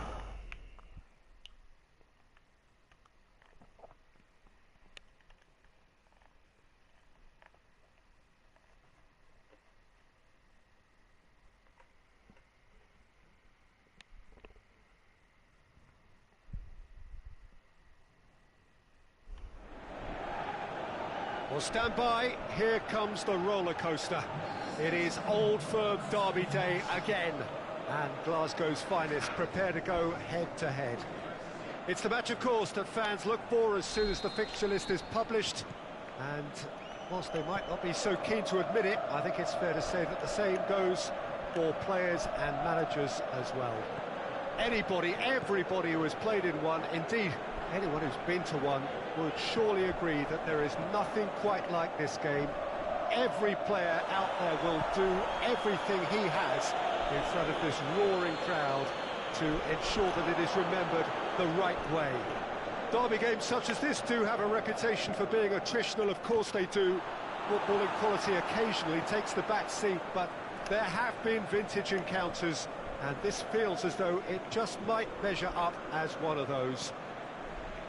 Speaker 2: Well, stand by, here comes the roller coaster. It is Old Firm Derby Day again, and Glasgow's finest prepare to go head to head. It's the match, of course, that fans look for as soon as the fixture list is published, and whilst they might not be so keen to admit it, I think it's fair to say that the same goes for players and managers as well. Everybody who has played in one, indeed anyone who's been to one, would surely agree that there is nothing quite like this game. Every player out there will do everything he has in front of this roaring crowd to ensure that it is remembered the right way. Derby games such as this do have a reputation for being attritional, of course they do. Footballing quality occasionally takes the back seat, but there have been vintage encounters, and this feels as though it just might measure up as one of those.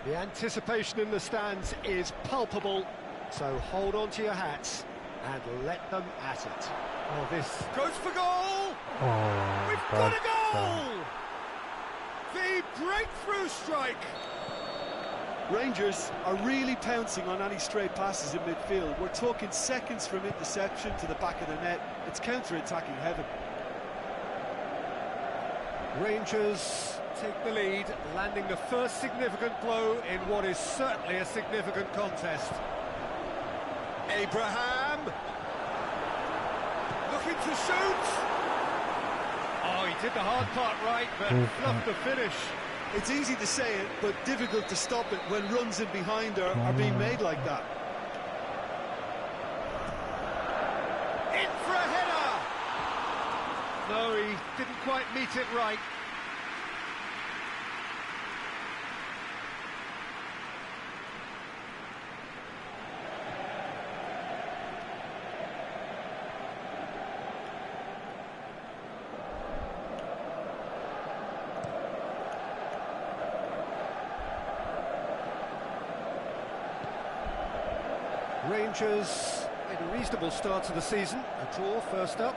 Speaker 2: The anticipation in the stands is palpable, so hold on to your hats and let them at it. Oh, this goes for goal!
Speaker 1: Oh,
Speaker 2: We've got a goal! The breakthrough strike!
Speaker 3: Rangers are really pouncing on any stray passes in midfield. We're talking seconds from interception to the back of the net. It's counter-attacking heaven.
Speaker 2: Rangers take the lead, landing the first significant blow in what is certainly a significant contest. Abraham! Looking to shoot! Oh, he did the hard part right, but fluffed the finish.
Speaker 3: It's easy to say it, but difficult to stop it when runs in behind are being made like that.
Speaker 2: In for a header! No, he didn't quite meet it right. Rangers made a reasonable start to the season, a draw first up.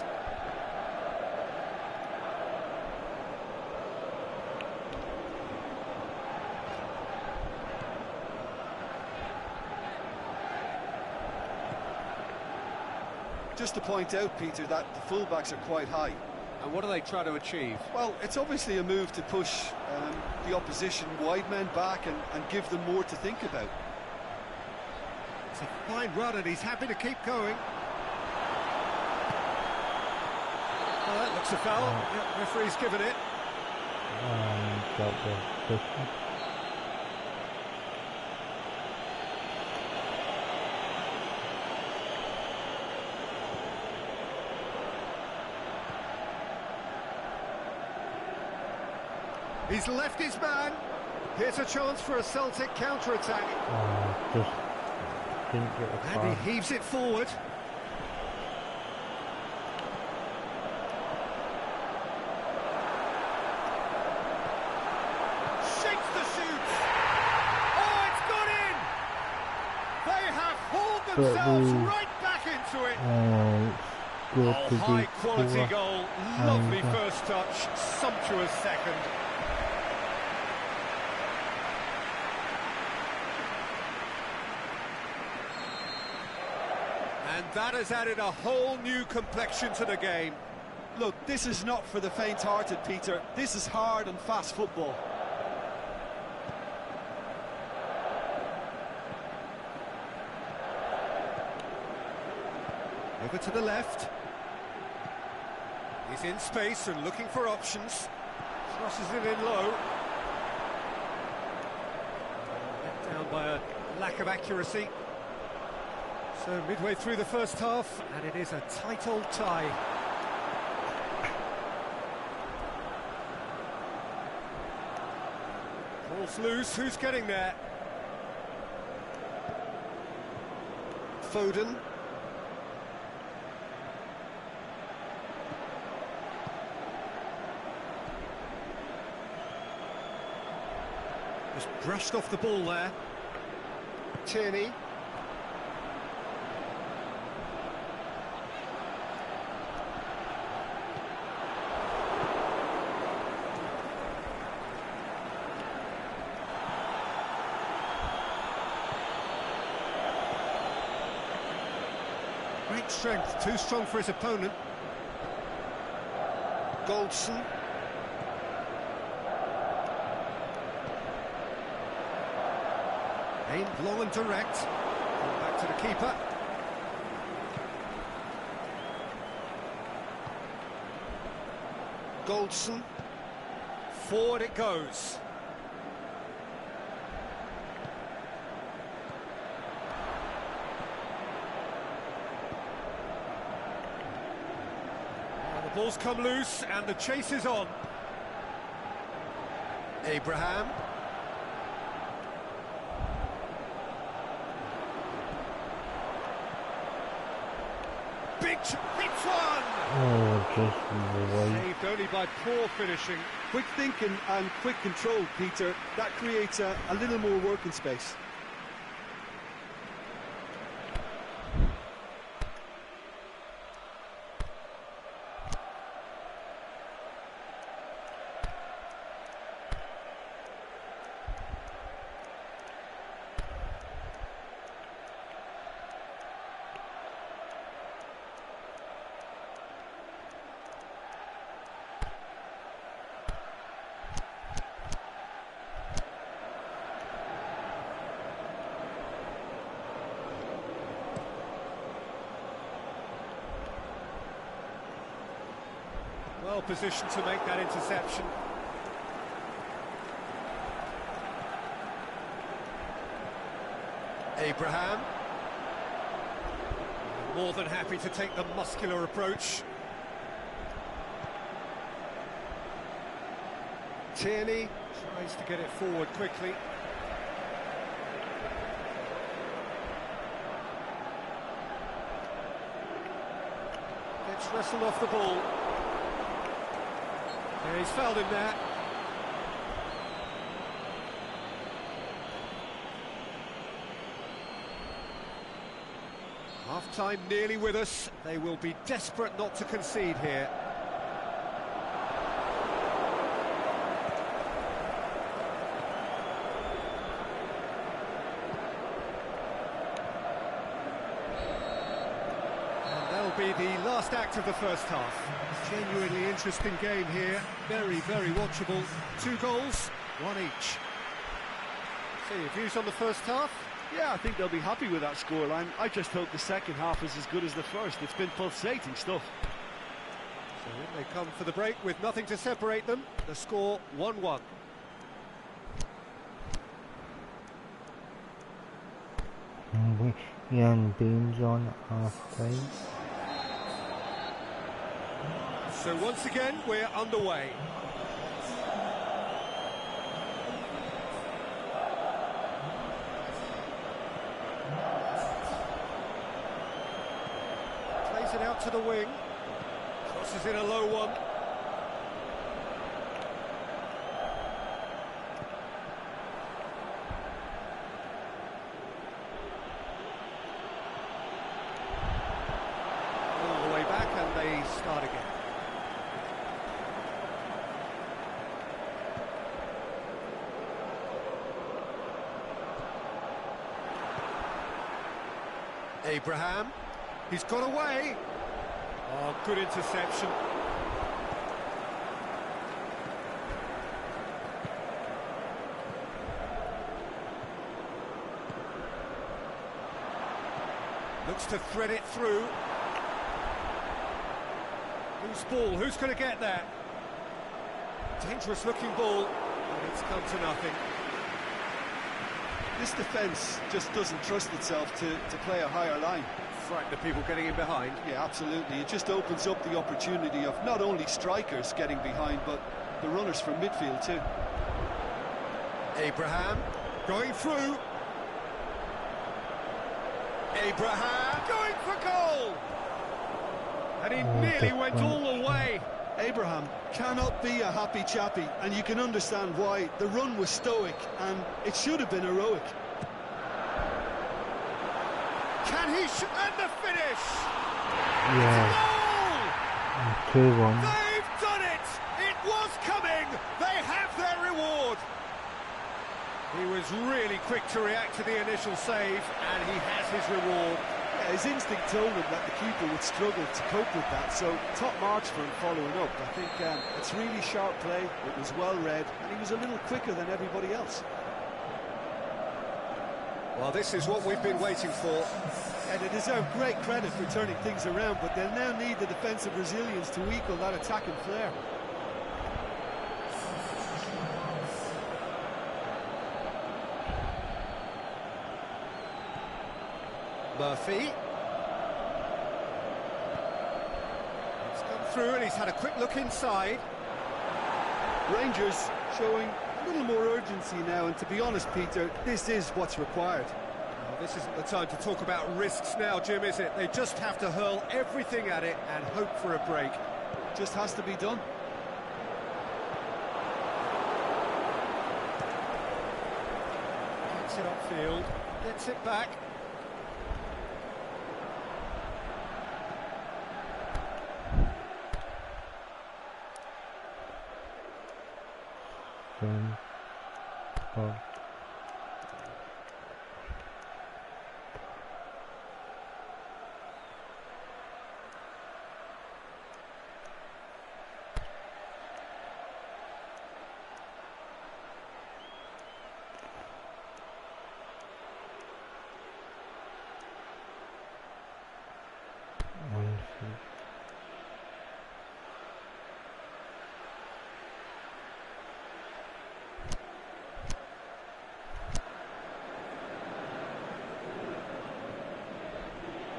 Speaker 3: Just to point out, Peter, that the fullbacks are quite high.
Speaker 2: And what do they try to achieve?
Speaker 3: Well, it's obviously a move to push the opposition wide men back and give them more to think about.
Speaker 2: It's a fine run and he's happy to keep going. Well, that looks a foul. Yeah, referee's given it. He's left his man. Here's a chance for a Celtic counter-attack.
Speaker 1: Just didn't get a
Speaker 2: And
Speaker 1: pass.
Speaker 2: he heaves it forward. Shakes the shoot. Oh, it's got in. They have hauled themselves right back into it.
Speaker 1: Good to
Speaker 2: High
Speaker 1: be
Speaker 2: quality
Speaker 1: sure.
Speaker 2: goal. Lovely first touch. Sumptuous second. And that has added a whole new complexion to the game.
Speaker 3: Look, this is not for the faint-hearted, Peter. This is hard and fast football.
Speaker 2: Over to the left. He's in space and looking for options. Crosses it in low. Let down by a lack of accuracy. So midway through the first half, and it is a tight old tie. Ball's loose, who's getting there?
Speaker 3: Foden.
Speaker 2: Just brushed off the ball there.
Speaker 3: Tierney.
Speaker 2: Great strength, too strong for his opponent.
Speaker 3: Goldson.
Speaker 2: Aimed long and direct. Back to the keeper.
Speaker 3: Goldson.
Speaker 2: Forward it goes. The ball's come loose and the chase is on. Abraham. Big hits one!
Speaker 1: Just right.
Speaker 2: Saved only by poor finishing.
Speaker 3: Quick thinking and quick control, Peter. That creates a little more working space.
Speaker 2: Well positioned to make that interception. Abraham. More than happy to take the muscular approach. Tierney tries to get it forward quickly. Gets wrestled off the ball. Yeah, he's fouled him there. Half-time nearly with us. They will be desperate not to concede here. And That'll be the last act of the first half. Genuinely interesting game here. Very, very watchable. 2 goals, 1 each. So your views on the first half?
Speaker 3: Yeah, I think they'll be happy with that scoreline. I just hope the second half is as good as the first. It's been pulsating stuff.
Speaker 2: So in they come for the break with nothing to separate them. The score 1-1.
Speaker 1: Young Beams on half time.
Speaker 2: So once again, we're underway. Plays it out to the wing. Crosses in a low one. All the way back and they start again. Abraham, he's got away. Oh, good interception. Looks to thread it through. Loose ball, who's going to get there? Dangerous looking ball, and it's come to nothing.
Speaker 3: This defence just doesn't trust itself to play a higher line.
Speaker 2: Frighten the people getting in behind.
Speaker 3: Yeah, absolutely. It just opens up the opportunity of not only strikers getting behind, but the runners from midfield too.
Speaker 2: Abraham going through. Abraham going for goal. And he nearly went all the way.
Speaker 3: Abraham cannot be a happy chappy, and you can understand why. The run was stoic, and it should have been heroic.
Speaker 2: Can he and the finish?
Speaker 1: Yeah.
Speaker 2: Goal!
Speaker 1: 2-1.
Speaker 2: They've done it! It was coming! They have their reward! He was really quick to react to the initial save, and he has his reward.
Speaker 3: Yeah, his instinct told him that the keeper would struggle to cope with that, so top marks for him following up. I think it's really sharp play, it was well read, and he was a little quicker than everybody else.
Speaker 2: Well, this is what we've been waiting for.
Speaker 3: And they deserve great credit for turning things around, but they'll now need the defensive resilience to equal that attacking flair.
Speaker 2: Murphy. He's come through and he's had a quick look inside.
Speaker 3: Rangers showing a little more urgency now, and to be honest, Peter, this is what's required.
Speaker 2: Well, this isn't the time to talk about risks now, Jim, is it? They just have to hurl everything at it and hope for a break.
Speaker 3: Just has to be done.
Speaker 2: Gets it upfield, gets it back.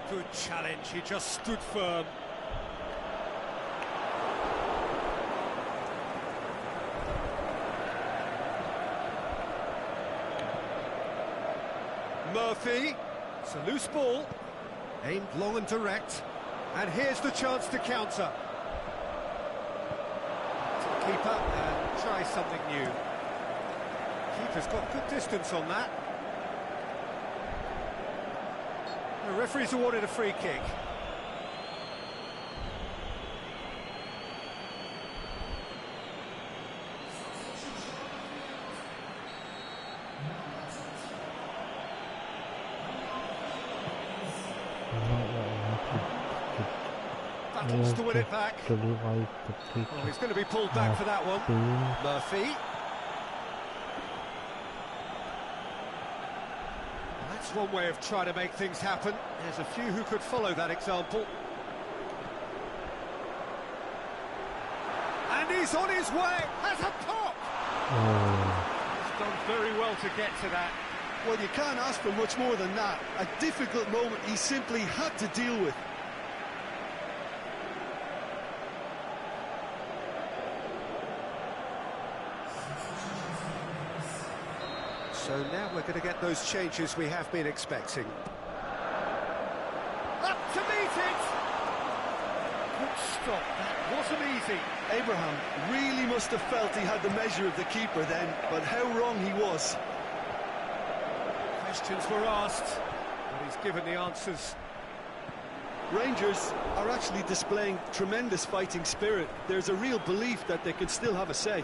Speaker 2: Good challenge, he just stood firm. Murphy, it's a loose ball, aimed long and direct, and here's the chance to counter. To keep up and try something new. Keeper's got good distance on that. The referee's awarded a free kick. battles to win it back. Oh, he's going to be pulled back for that one. Murphy. That's one way of trying to make things happen. There's a few who could follow that example. And he's on his way. Has a pop. He's done very well to get to that.
Speaker 3: Well, you can't ask for much more than that. A difficult moment he simply had to deal with.
Speaker 2: So now we're going to get those changes we have been expecting. Up to meet it! Good stop, that wasn't easy.
Speaker 3: Abraham really must have felt he had the measure of the keeper then, but how wrong he was.
Speaker 2: Questions were asked, but he's given the answers.
Speaker 3: Rangers are actually displaying tremendous fighting spirit. There's a real belief that they can still have a say.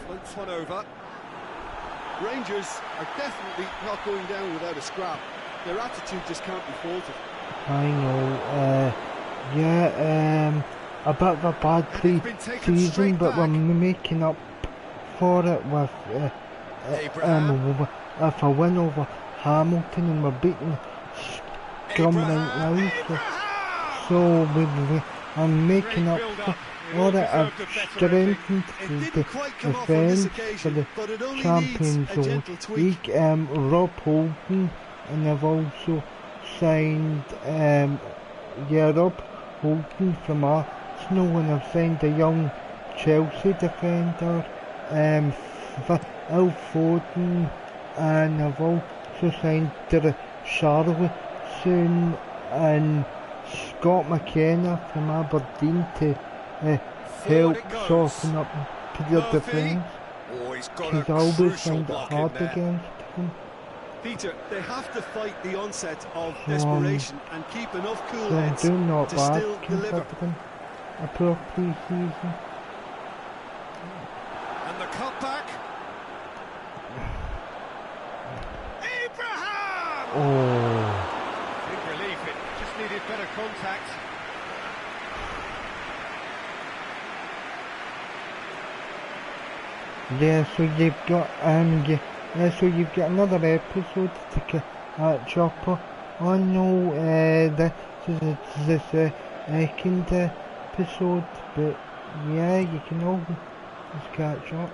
Speaker 2: Floats one over.
Speaker 3: Rangers are definitely not going down without a scrap. Their attitude just can't be faulted.
Speaker 1: I know, a bit of a bad pre-season, but we're making up for it with a win over Hamilton, and we're beating Scum right now, so I'm making up for it. I've strengthened the defence for the Champions League, Rob Holden, and I've also signed Rob Holden from Arsenal, and I've signed a young Chelsea defender, Phil Foden, and I've also signed Charlison and Scott McKenna from Aberdeen to help soften up their defence. He's always find it hard against them.
Speaker 3: Peter, they have to fight the onset of desperation and keep enough cool heads
Speaker 1: to
Speaker 3: still deliver.
Speaker 1: A poor pre-season.
Speaker 2: And the cutback. Abraham!
Speaker 1: Oh.
Speaker 2: Big relief, it just needed better contact.
Speaker 1: Yeah, so you've got another episode to catch up on. No, this is the second episode, but yeah, you can always catch up.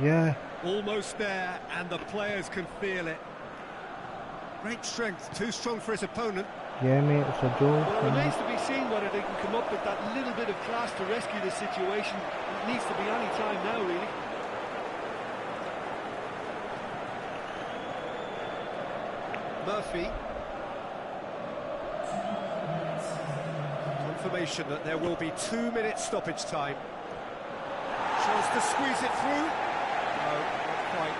Speaker 1: Yeah.
Speaker 2: Almost there, and the players can feel it. Great strength, too strong for his opponent.
Speaker 1: Yeah, mate, it's a joke.
Speaker 4: Well, it remains to be seen whether they can come up with that little bit of class to rescue the situation. It needs to be any time now, really.
Speaker 2: Murphy. Confirmation that there will be 2 minutes stoppage time. Chance to squeeze it through. No, not quite.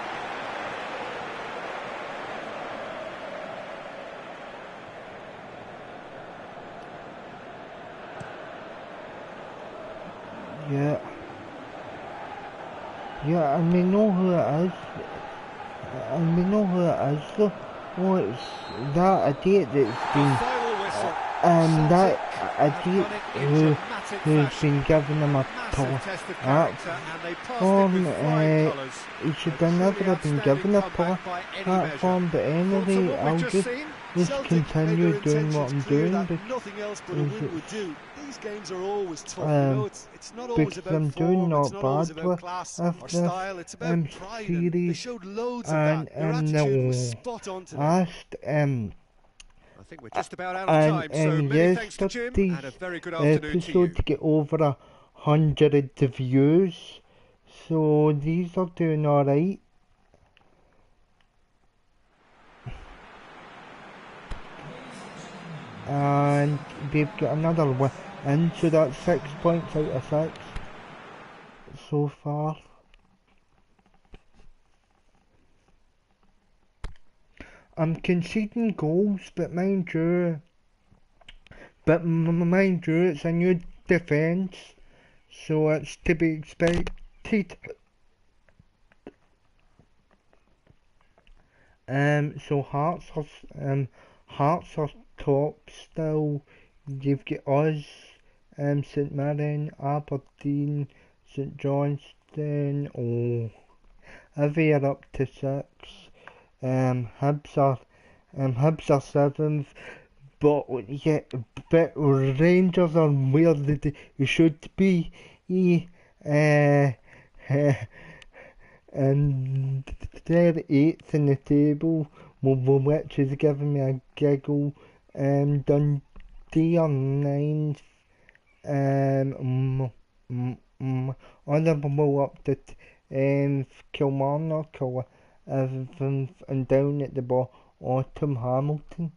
Speaker 1: Yeah. Yeah, and we know who it is. Though. Oh, it's that idiot that's been... that idiot who's been giving him a platform. He should have never have been given a platform, but anyway, I'll just continue doing what I'm doing
Speaker 3: These games are always tough, it's not always
Speaker 1: because
Speaker 3: about
Speaker 1: I'm
Speaker 3: form,
Speaker 1: doing not
Speaker 3: it's not always
Speaker 1: bad
Speaker 3: about
Speaker 1: with
Speaker 3: class or style, it's about pride, and they
Speaker 1: series
Speaker 3: showed loads of that. Their attitude was spot on today.
Speaker 2: I think we're just about out of time, so many thanks to Jim, and a very good afternoon to you.
Speaker 1: To get over 100 views, so these are doing alright. And we've got another win, so that's 6 points out of 6 so far. I'm conceding goals, but mind you, it's a new defence, so it's to be expected. So Hearts are top still. You've got us, St Mirren, Aberdeen, St Johnstone. Oh, Ivy are up to 6. Hibs are 7th. But yeah, but Rangers are where they should be. Uh, and they're 8th in the table, which is giving me a giggle. Dundee are 9th. Honourable up to Kilmarnock, 11th, and down at the bottom, Hamilton.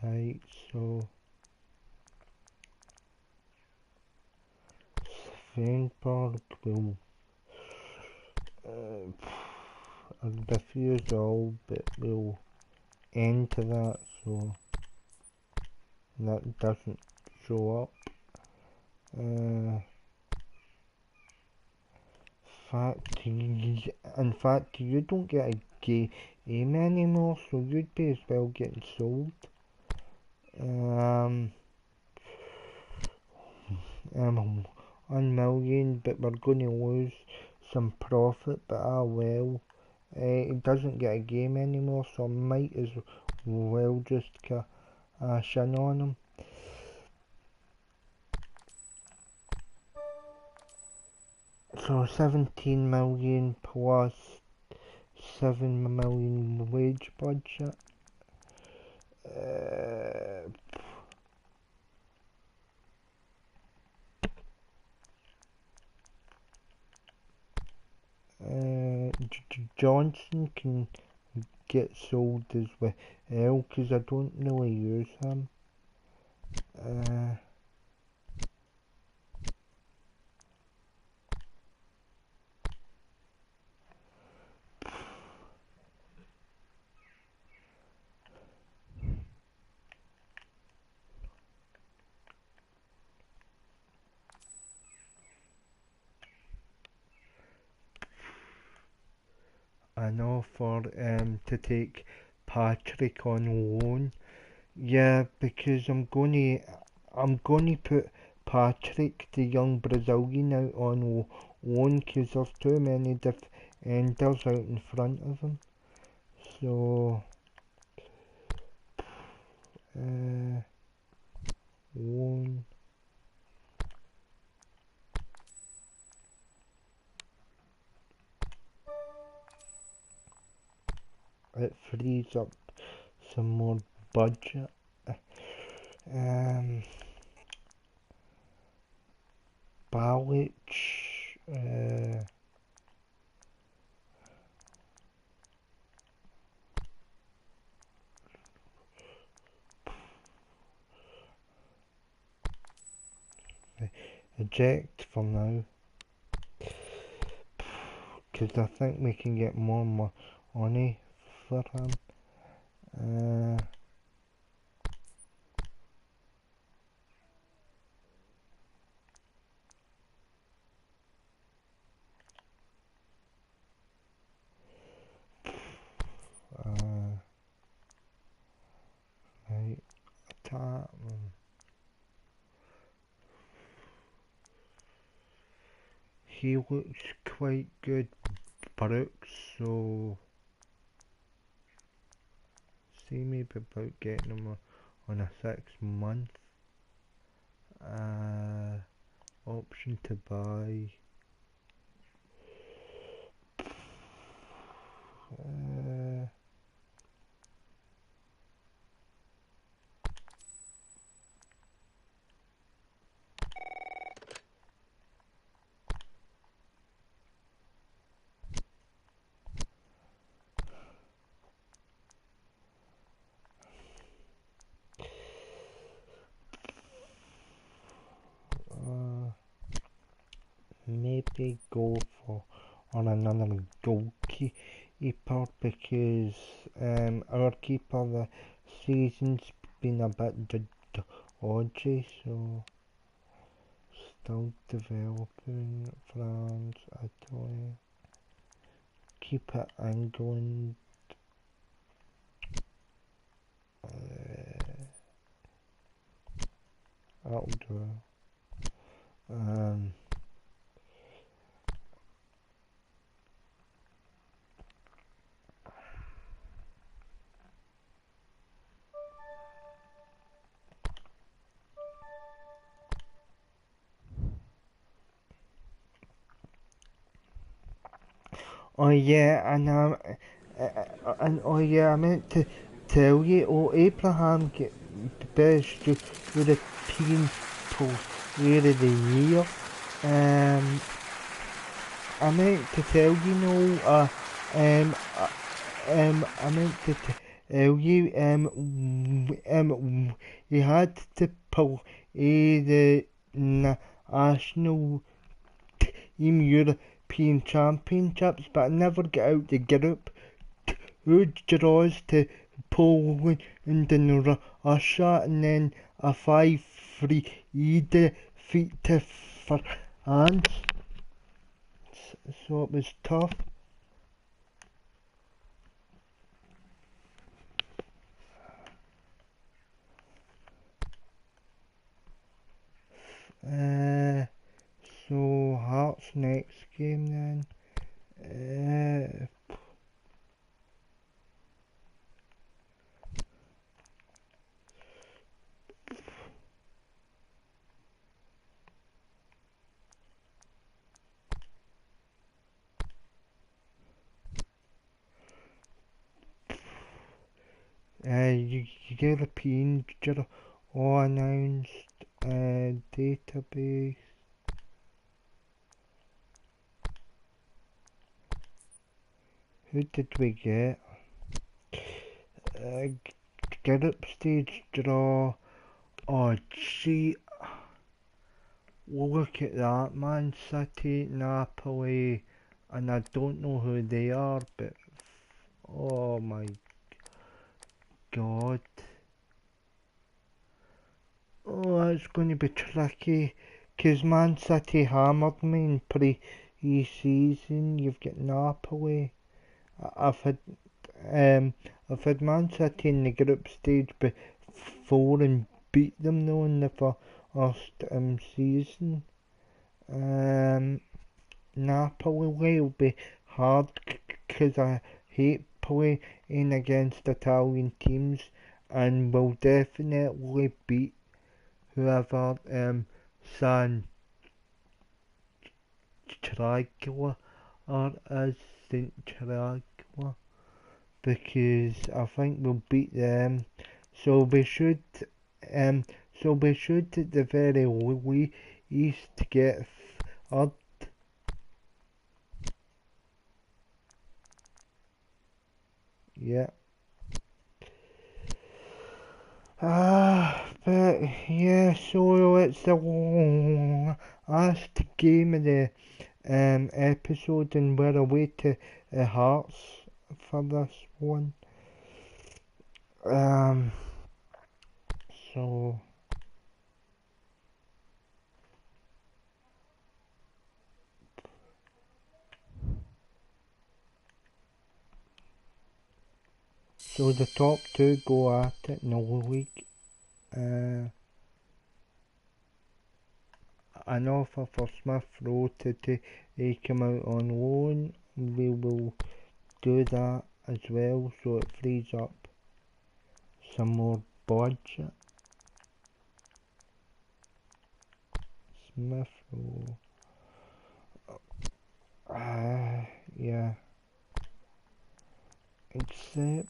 Speaker 1: Right, so Sveinborg will refuse all, but will enter that, so that doesn't show up. In fact, you don't get a game anymore, so you'd be as well getting sold. $1 million, but we're going to lose some profit, but well. It doesn't get a game anymore, so I might as well just cash in on him. So 17 million plus 7 million wage budget. Johnson can get sold as well, because I don't really use him. An offer to take Patrick on loan. Yeah, because I'm gonna put Patrick, the young Brazilian, out on loan, because there's too many defenders out in front of him. So loan. It frees up some more budget. Balic, eject for now, because I think we can get more money for him. Right, attack. He looks quite good, Brooks, so see maybe about getting him on a 6-month option to buy. say go for on another goalkeeper because our keeper the season's been a bit dodgy, so still developing. France, Italy, keep it England. That'll do. Oh yeah, and oh yeah, I meant to tell you. Oh, Abraham get best European player of the year. I meant to tell you, no. I meant to tell you. We had to pull the national team European Championships, but I never get out the group. Who draws to Poland and Russia, and then a 5-3 defeat to France. So it was tough. So Hearts next game then. European all announced database. Who did we get? Group stage draw. Oh gee, look at that, Man City, Napoli, and I don't know who they are, but oh my god. Oh, it's going to be tricky, because Man City hammered me in pre-season. You've got Napoli. I've had Man City in the group stage before and beat them though in the first season. Napoli will be hard because I hate playing against Italian teams and will definitely beat whoever San Tragua or is St. Tragua, because I think we'll beat them. So we should at the very least get third. Yeah. But yeah, so it's the last game of the episode, and we're away to Hearts for this one. So the top two go at it in the league. An offer for Smith Rowe to take him out on loan. We will do that as well, so it frees up some more budget. Smith Rowe. Yeah. Except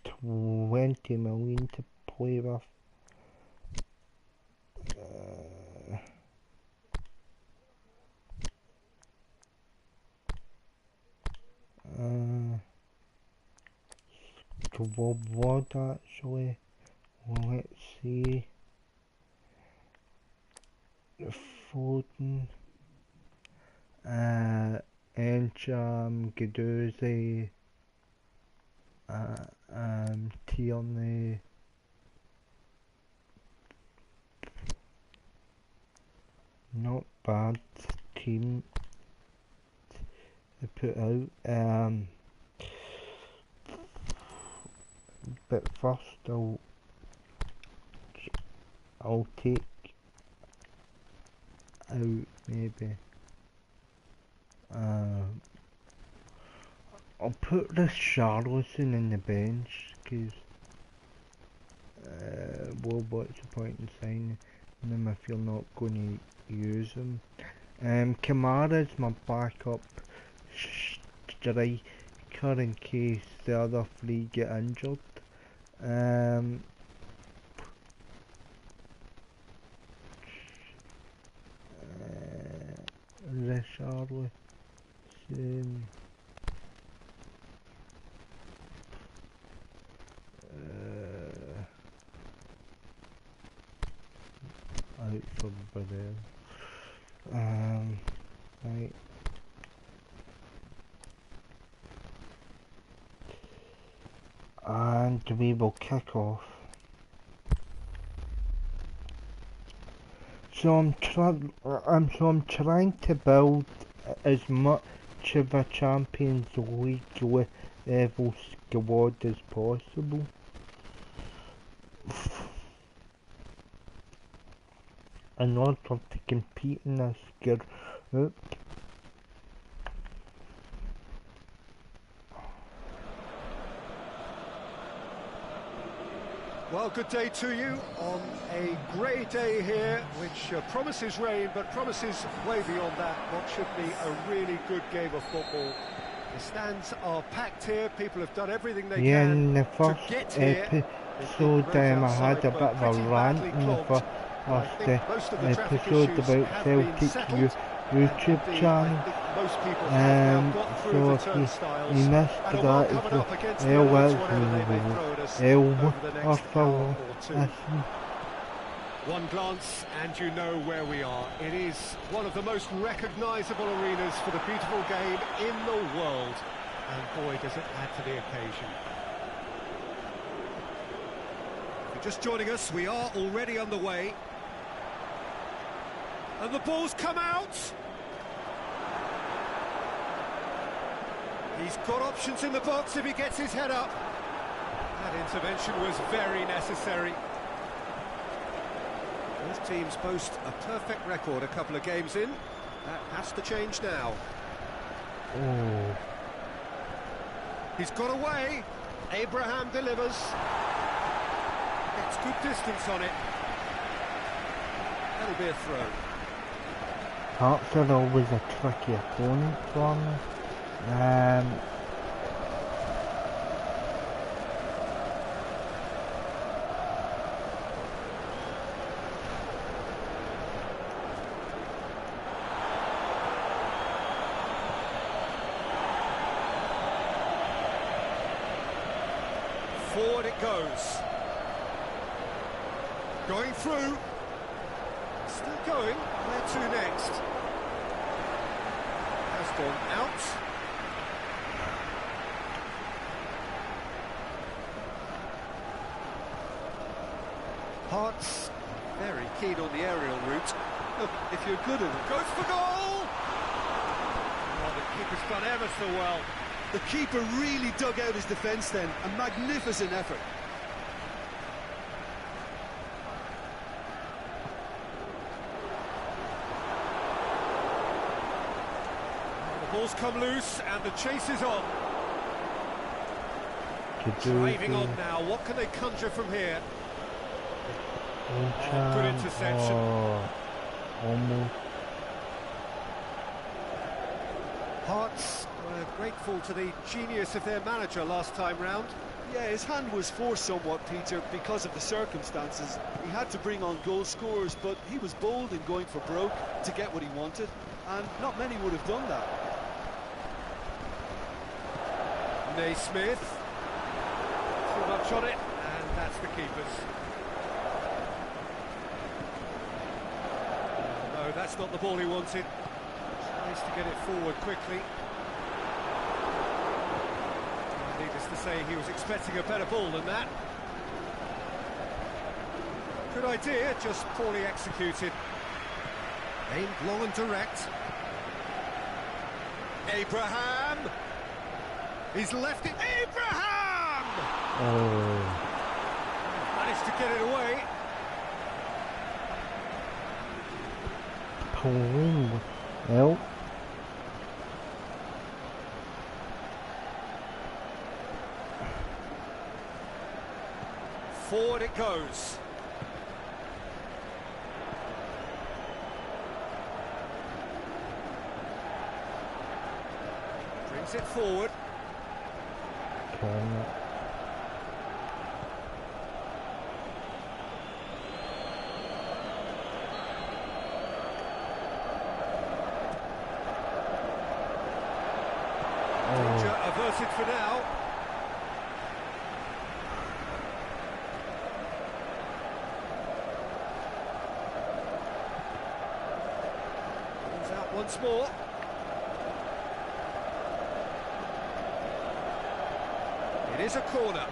Speaker 1: 20 million to play with. What actually? Well, let's see. Foden, Encham, Guendouzi, Tierney, not bad team to put out. But first I'll take out maybe. I'll put Richarlison in the bench because well, what's the point in signing him if you're not going to use him? Kamara's my backup striker in case the other three get injured. Richarlison. Out for Brazil. Right. And we will kick off. So I'm trying to build as much of a Champions League level squad as possible. In order to compete in this group.
Speaker 2: Well, good day to you on a grey day here, which promises rain, but promises way beyond that. What should be a really good game of football. The stands are packed here. People have done everything they can
Speaker 1: In the
Speaker 2: to
Speaker 1: first
Speaker 2: get here.
Speaker 1: episode, I had a bit of a rant in the first episode about Celtic's YouTube channel. So if you missed that, it's
Speaker 2: One glance and you know where we are. It is one of the most recognisable arenas for the beautiful game in the world. And boy, does it add to the occasion. If you're just joining us, we are already on the way. And the ball's come out. He's got options in the box if he gets his head up. That intervention was very necessary. Both teams boast a perfect record a couple of games in. That has to change now.
Speaker 1: Oh.
Speaker 2: He's got away. Abraham delivers. Gets good distance on it. That'll be a throw.
Speaker 1: Hearts are always a tricky opponent for me.
Speaker 2: Forward it goes. Going through. Still going. Where to next? Has gone out. Hearts very keen on the aerial route. Look, if you're good at it, goes for goal! Oh, the keeper's done ever so well.
Speaker 3: The keeper really dug out his defence then. A magnificent effort.
Speaker 2: The ball's come loose and the chase is on. Driving on now. What can they conjure from here? Oh, good interception.
Speaker 1: Almost.
Speaker 2: Hearts were grateful to the genius of their manager last time round.
Speaker 3: Yeah, his hand was forced somewhat, Peter, because of the circumstances. He had to bring on goal scorers, but he was bold in going for broke to get what he wanted, and not many would have done that.
Speaker 2: Naismith. Too much on it, and that's the keeper's. No No, that's not the ball he wanted. Tries to get it forward quickly. Needless to say, he was expecting a better ball than that. Good idea, just poorly executed. Aimed long and direct. Abraham! He's left it. Abraham!
Speaker 1: Oh.
Speaker 2: Managed to get it away.
Speaker 1: Oh. Well.
Speaker 2: Forward it goes. Brings it forward.
Speaker 1: Corner.
Speaker 2: Danger averted for now. Comes out once more. It is a corner.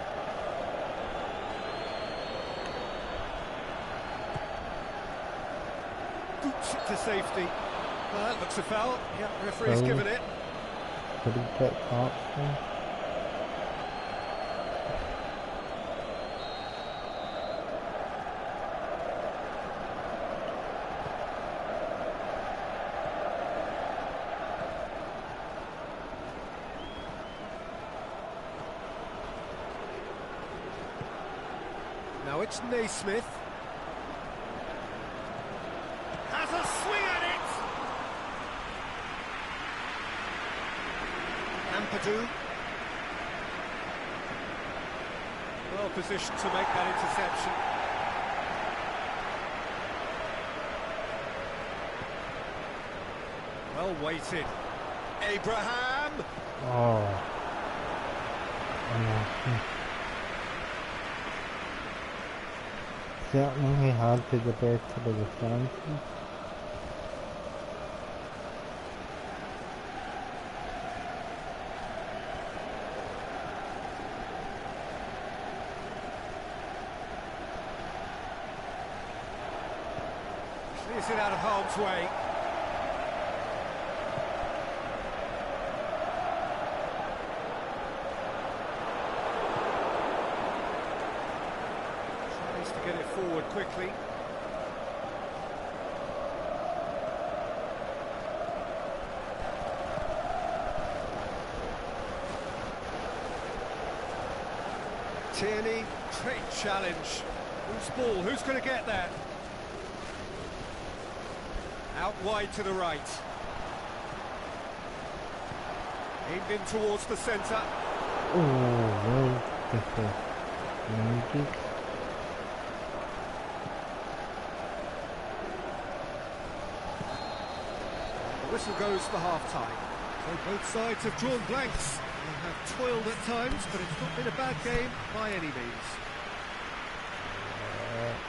Speaker 2: Boots it to safety. That looks a foul. Yeah, referee's
Speaker 1: Foul.
Speaker 2: given it.
Speaker 1: Could he get that one?
Speaker 2: Now it's Naismith. Has a swing at it! Ampadu. Well positioned to make that interception. Well weighted. Abraham!
Speaker 1: Oh. Unlucky. Certainly had to the better of the chances.
Speaker 2: Clears it out of harm's way. Tries to get it forward quickly. Tierney, great challenge. Whose ball? Who's going to get that? Out wide to the right. Aimed in towards the centre.
Speaker 1: Oh, well, different.
Speaker 2: The whistle goes for half-time. So both sides have drawn blanks. They have toiled at times, but it's not been a bad game by any means.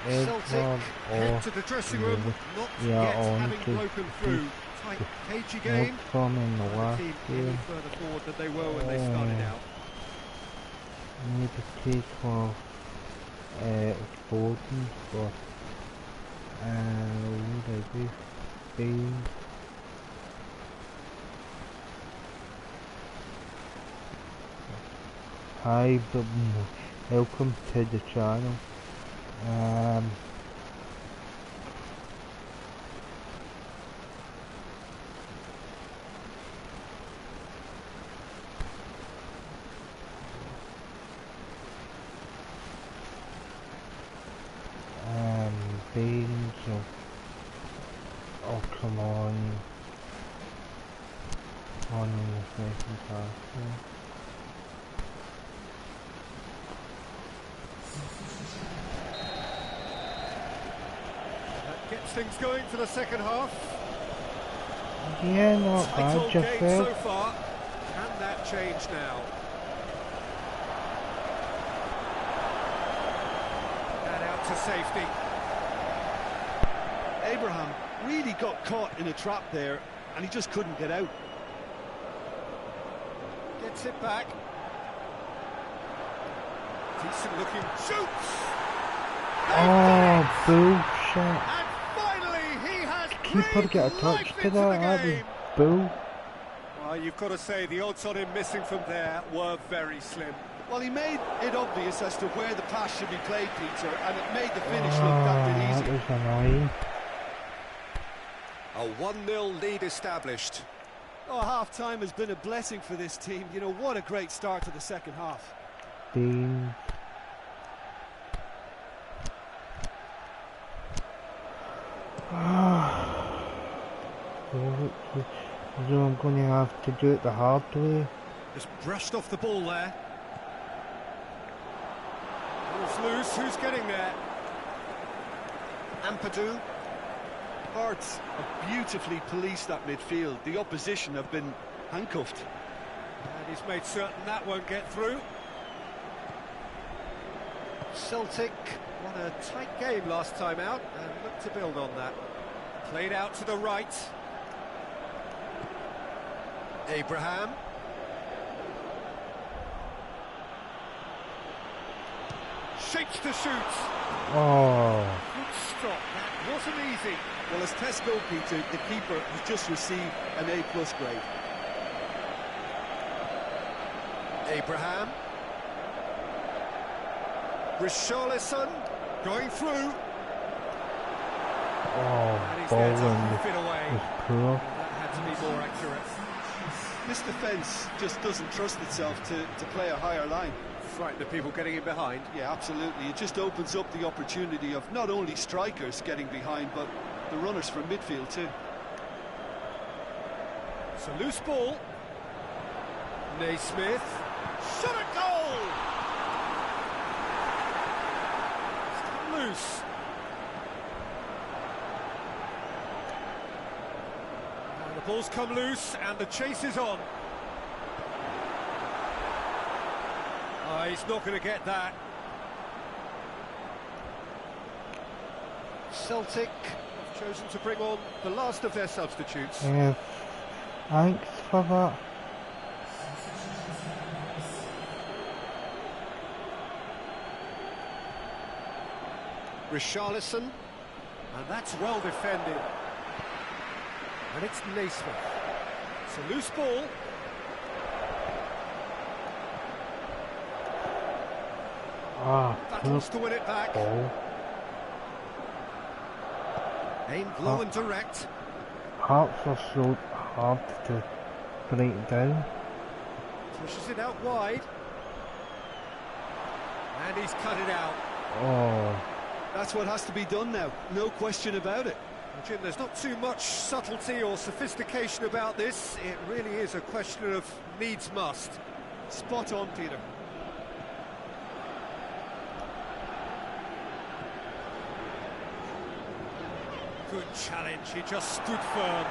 Speaker 2: Celtic head to the dressing room, not yet having broken through. Tight, cagey game.
Speaker 1: From in the
Speaker 2: The
Speaker 1: last
Speaker 2: team
Speaker 1: game.
Speaker 2: any further forward than they were when they started out.
Speaker 1: Need to take off Foden for what I do Spain. Hi, welcome to the channel. Baines, oh come on in the second half.
Speaker 2: That gets things going for the second half.
Speaker 1: Yeah, not
Speaker 2: Tight old
Speaker 1: bad,
Speaker 2: game
Speaker 1: Jeff.
Speaker 2: so far. Can that change now? That out to safety. Abraham.
Speaker 3: Really got caught in a trap there, and he just couldn't get out.
Speaker 2: Gets it back. Decent looking shoots.
Speaker 1: Oh, bullshit.
Speaker 2: And finally he has
Speaker 1: Keeper get a
Speaker 2: breathed
Speaker 1: touch
Speaker 2: life
Speaker 1: to
Speaker 2: into
Speaker 1: that.
Speaker 2: the
Speaker 1: That was
Speaker 2: game.
Speaker 1: bull.
Speaker 2: Well, you've got to say the odds on him missing from there were very slim.
Speaker 3: Well, he made it obvious as to where the pass should be played, Peter, and it made the finish look that bit
Speaker 1: That
Speaker 3: easy.
Speaker 1: was annoying.
Speaker 2: A 1-0 lead established.
Speaker 3: Oh, half-time has been a blessing for this team. You know, what a great start to the second half.
Speaker 1: Dean. So I'm going to have to do it the hard way.
Speaker 2: Just brushed off the ball there. Ball's loose, who's getting there? Ampadu.
Speaker 3: Hearts have beautifully policed that midfield. The opposition have been handcuffed.
Speaker 2: And he's made certain that won't get through. Celtic won a tight game last time out and look to build on that. Played out to the right. Abraham. Shapes to shoot.
Speaker 1: Oh,
Speaker 2: Good stop, that wasn't easy.
Speaker 3: Well, as Tesco, Peter, the keeper has just received an A+ grade.
Speaker 2: Abraham. Richarlison going through.
Speaker 1: oh,
Speaker 2: And he's there to
Speaker 1: Bowen
Speaker 2: hoof it away.
Speaker 1: was poor.
Speaker 2: That had to be more accurate.
Speaker 3: This defence just doesn't trust itself to play a higher line.
Speaker 2: Frightened of people getting in behind.
Speaker 3: Yeah, absolutely. It just opens up the opportunity of not only strikers getting behind, but the runners from midfield too.
Speaker 2: It's a loose ball. Naismith. Shot a goal! It's loose. Now the ball's come loose and the chase is on. Oh, he's not going to get that. Celtic have chosen to bring on the last of their substitutes.
Speaker 1: Yeah, thanks for that.
Speaker 2: Richarlison, and that's well defended. And it's Naismith. It's a loose ball.
Speaker 1: Ah,
Speaker 2: Battles
Speaker 1: good
Speaker 2: to win it back.
Speaker 1: ball.
Speaker 2: Aimed low and direct.
Speaker 1: Hearts are so hard to break down.
Speaker 2: Pushes it out wide. And he's cut it out.
Speaker 1: Oh,
Speaker 3: That's what has to be done now, no question about it.
Speaker 2: Jim, there's not too much subtlety or sophistication about this. It really is a question of needs must.
Speaker 3: Spot on, Peter.
Speaker 2: Good challenge, he just stood firm.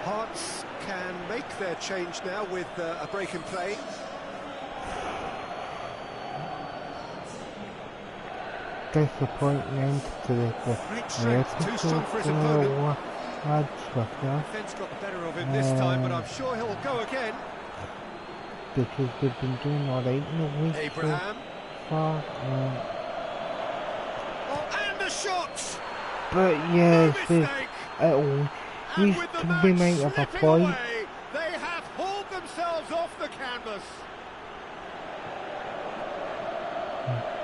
Speaker 2: Hearts can make their change now with a break in play.
Speaker 1: disappointment to the
Speaker 2: Great strength, too strong for his opponent.
Speaker 1: lads with that
Speaker 2: Defence got the better of him this time, but I'm sure he'll go again.
Speaker 1: because they've been doing alright in the week
Speaker 2: Abraham.
Speaker 1: so far.
Speaker 2: Oh, and the shot!
Speaker 1: But
Speaker 2: No
Speaker 1: yes,
Speaker 2: mistake!
Speaker 1: it'll
Speaker 2: And
Speaker 1: he's
Speaker 2: with the
Speaker 1: to
Speaker 2: match
Speaker 1: be made of a
Speaker 2: slipping
Speaker 1: point.
Speaker 2: away, they have hauled themselves off the canvas.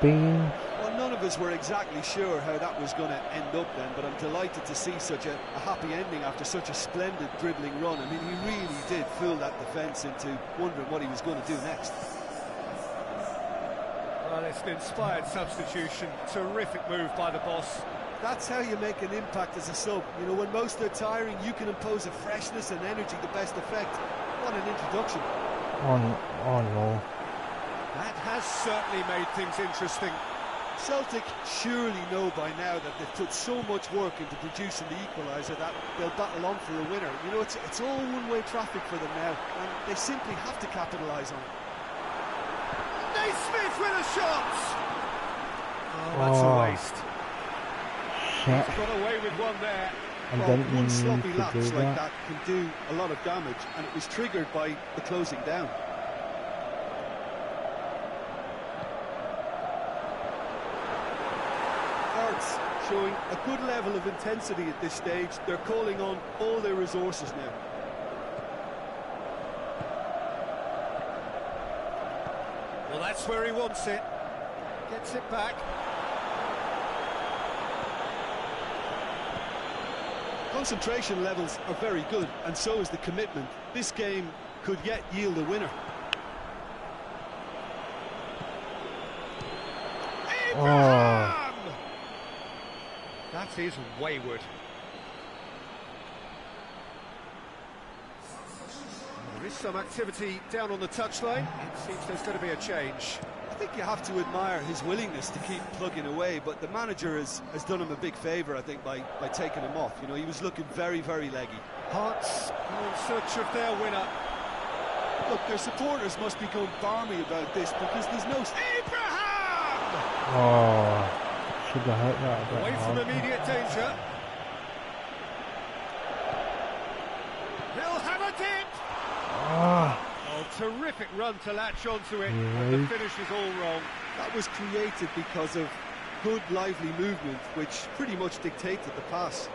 Speaker 1: Being
Speaker 3: Well, none of us were exactly sure how that was going to end up then, but I'm delighted to see such a happy ending after such a splendid dribbling run. I mean, he really did fool that defence into wondering what he was going to do next.
Speaker 2: Well, it's an inspired substitution. Terrific move by the boss.
Speaker 3: That's how you make an impact as a sub. You know, when most are tiring, you can impose a freshness and energy to best effect. What an introduction.
Speaker 1: oh no.
Speaker 2: That has certainly made things interesting.
Speaker 3: Celtic surely know by now that they've put so much work into producing the equaliser that they'll battle on for a winner. You know, it's all one-way traffic for them now, and they simply have to capitalise on it.
Speaker 2: Naismith with a shot! Oh, that's a waste.
Speaker 1: Shit.
Speaker 2: Got away with one there.
Speaker 1: I
Speaker 3: Well,
Speaker 1: didn't
Speaker 3: one
Speaker 1: mean
Speaker 3: sloppy
Speaker 1: to
Speaker 3: lapse
Speaker 1: do
Speaker 3: like
Speaker 1: that.
Speaker 3: that can do a lot of damage, and it was triggered by the closing down. Hearts showing a good level of intensity at this stage. They're calling on all their resources now.
Speaker 2: Well, that's where he wants it. Gets it back.
Speaker 3: Concentration levels are very good, and so is the commitment. This game could yet yield a winner.
Speaker 1: Oh,
Speaker 2: That is wayward. There is some activity down on the touchline. It seems there's going to be a change.
Speaker 3: I think you have to admire his willingness to keep plugging away, but the manager has done him a big favour, I think, by taking him off. You know, he was looking very, very leggy.
Speaker 2: Hearts are in search of their winner.
Speaker 3: Look, their supporters must be going barmy about this because there's no...
Speaker 2: Abraham!
Speaker 1: oh, should have hit that a bit
Speaker 2: Away from
Speaker 1: harder.
Speaker 2: immediate danger. He'll have a dip!
Speaker 1: Ah,
Speaker 2: Oh, terrific run to latch onto it,
Speaker 1: Right.
Speaker 2: and the finish is all wrong.
Speaker 3: That was created because of good, lively movement, which pretty much dictated the pass.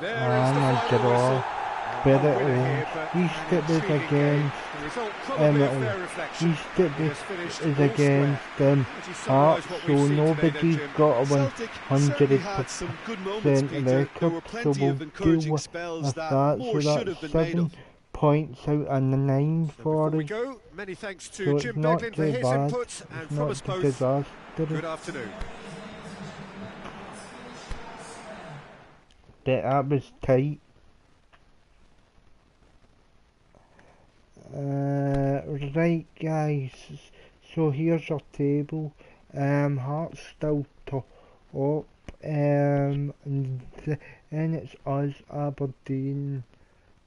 Speaker 2: There is
Speaker 1: I'm
Speaker 2: the
Speaker 1: not
Speaker 2: final
Speaker 1: at all.
Speaker 2: whistle.
Speaker 1: But
Speaker 2: One
Speaker 1: it
Speaker 2: winner
Speaker 1: will.
Speaker 2: here, but
Speaker 1: He
Speaker 2: an
Speaker 1: stood us
Speaker 2: intriguing
Speaker 1: against
Speaker 2: game. The result probably a fair reflection.
Speaker 1: he stood
Speaker 2: He has finished
Speaker 1: is
Speaker 2: all
Speaker 1: against
Speaker 2: square.
Speaker 1: them.
Speaker 2: Would you summarise
Speaker 1: Hearts,
Speaker 2: what
Speaker 1: so
Speaker 2: we've seen today then,
Speaker 1: nobody's
Speaker 2: Jim?
Speaker 1: got a
Speaker 3: Celtic certainly had
Speaker 1: 100%
Speaker 3: some good moments, Peter. There
Speaker 1: record,
Speaker 3: were
Speaker 1: so
Speaker 3: plenty
Speaker 1: we'll
Speaker 3: of
Speaker 1: deal
Speaker 3: encouraging
Speaker 1: with
Speaker 3: spells
Speaker 1: that.
Speaker 3: that
Speaker 1: So
Speaker 3: more should have
Speaker 1: that's
Speaker 3: been made
Speaker 1: 7
Speaker 3: of.
Speaker 1: points out and the 9
Speaker 2: So
Speaker 1: for
Speaker 2: before we
Speaker 1: us.
Speaker 2: go, many thanks to
Speaker 1: So it's
Speaker 2: Jim
Speaker 1: not
Speaker 2: Beglin for
Speaker 1: too
Speaker 2: his
Speaker 1: bad.
Speaker 2: input, and
Speaker 1: It's
Speaker 2: from
Speaker 1: not
Speaker 2: us
Speaker 1: too
Speaker 2: both,
Speaker 1: disastrous.
Speaker 2: good afternoon.
Speaker 1: That was tight. Right guys, so here's our table. Hearts still top, and then it's us, Aberdeen,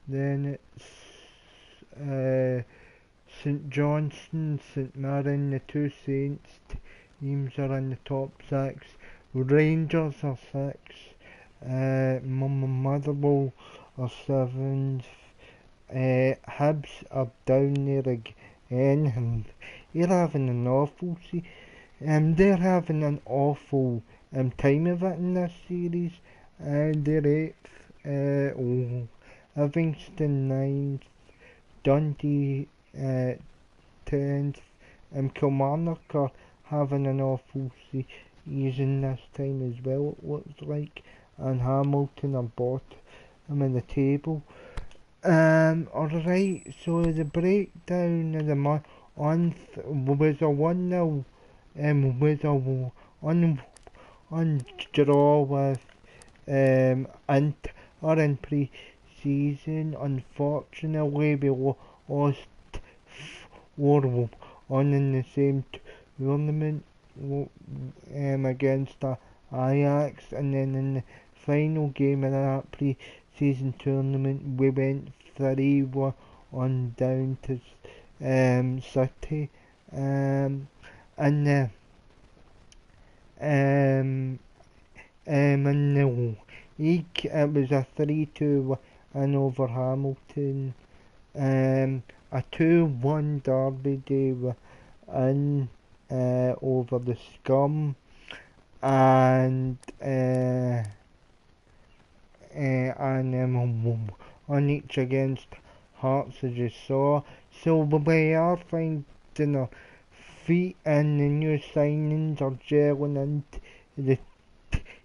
Speaker 1: then it's St Johnstone, St Mirren, the two Saints teams are in the top 6, Rangers are 6, Motherwell are 7th, Hibs are down there again, and they're having an awful they're having an awful time of it in this series. They're 8th, Livingston 9th, Dundee 10th, and Kilmarnock are having an awful season this time as well, it looks like, and Hamilton are bottom of the table. Alright, so the breakdown of the month was a 1-0, with a 1 draw with Inter in pre-season. Unfortunately, we lost 4-1 in the same tournament against Ajax, and then in the final game of that pre-season tournament we went 3-1 down to City, and in the league it was a 3-2 win over Hamilton, a 2-1 derby day win over the Scum, and on each against Hearts, as you saw. So we are finding our feet, and the new signings are gelling into the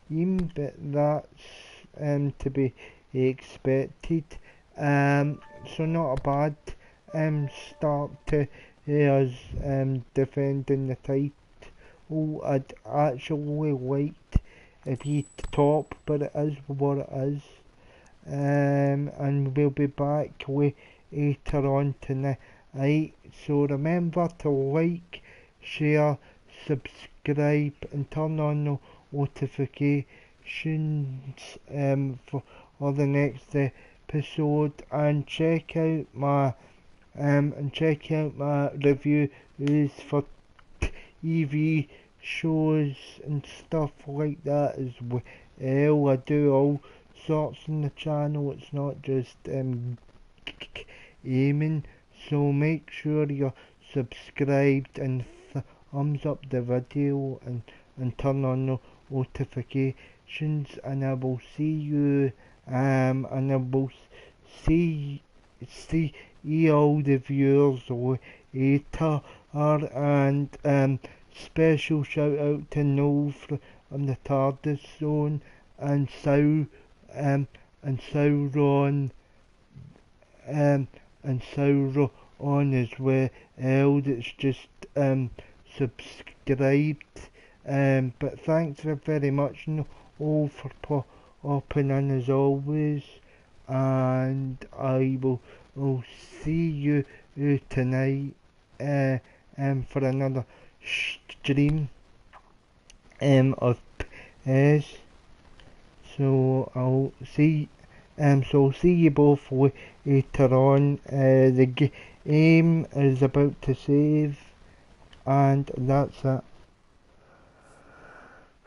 Speaker 1: team, but that's to be expected. So not a bad start to us defending the title. I'd actually liked if he'd top, but it is what it is. And we'll be back later on tonight. So remember to like, share, subscribe, and turn on the notifications for the next episode, and check out my reviews for TV shows and stuff like that as well. I do all sorts on the channel. It's not just gaming. So make sure you're subscribed and thumbs up the video and turn on the notifications, and I will see you and I will see all the viewers later, and special shout out to Noel from the TARDIS Zone, and Sauron and Sauron as well, that's just subscribed. But thanks very much all for popping in as always, and I will see you tonight for another stream of PES. So I'll see you both later on. The game is about to save, and that's it.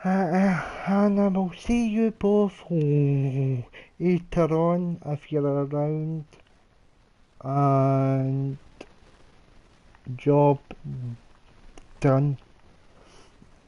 Speaker 1: And I will see you both later on if you're around. And job done.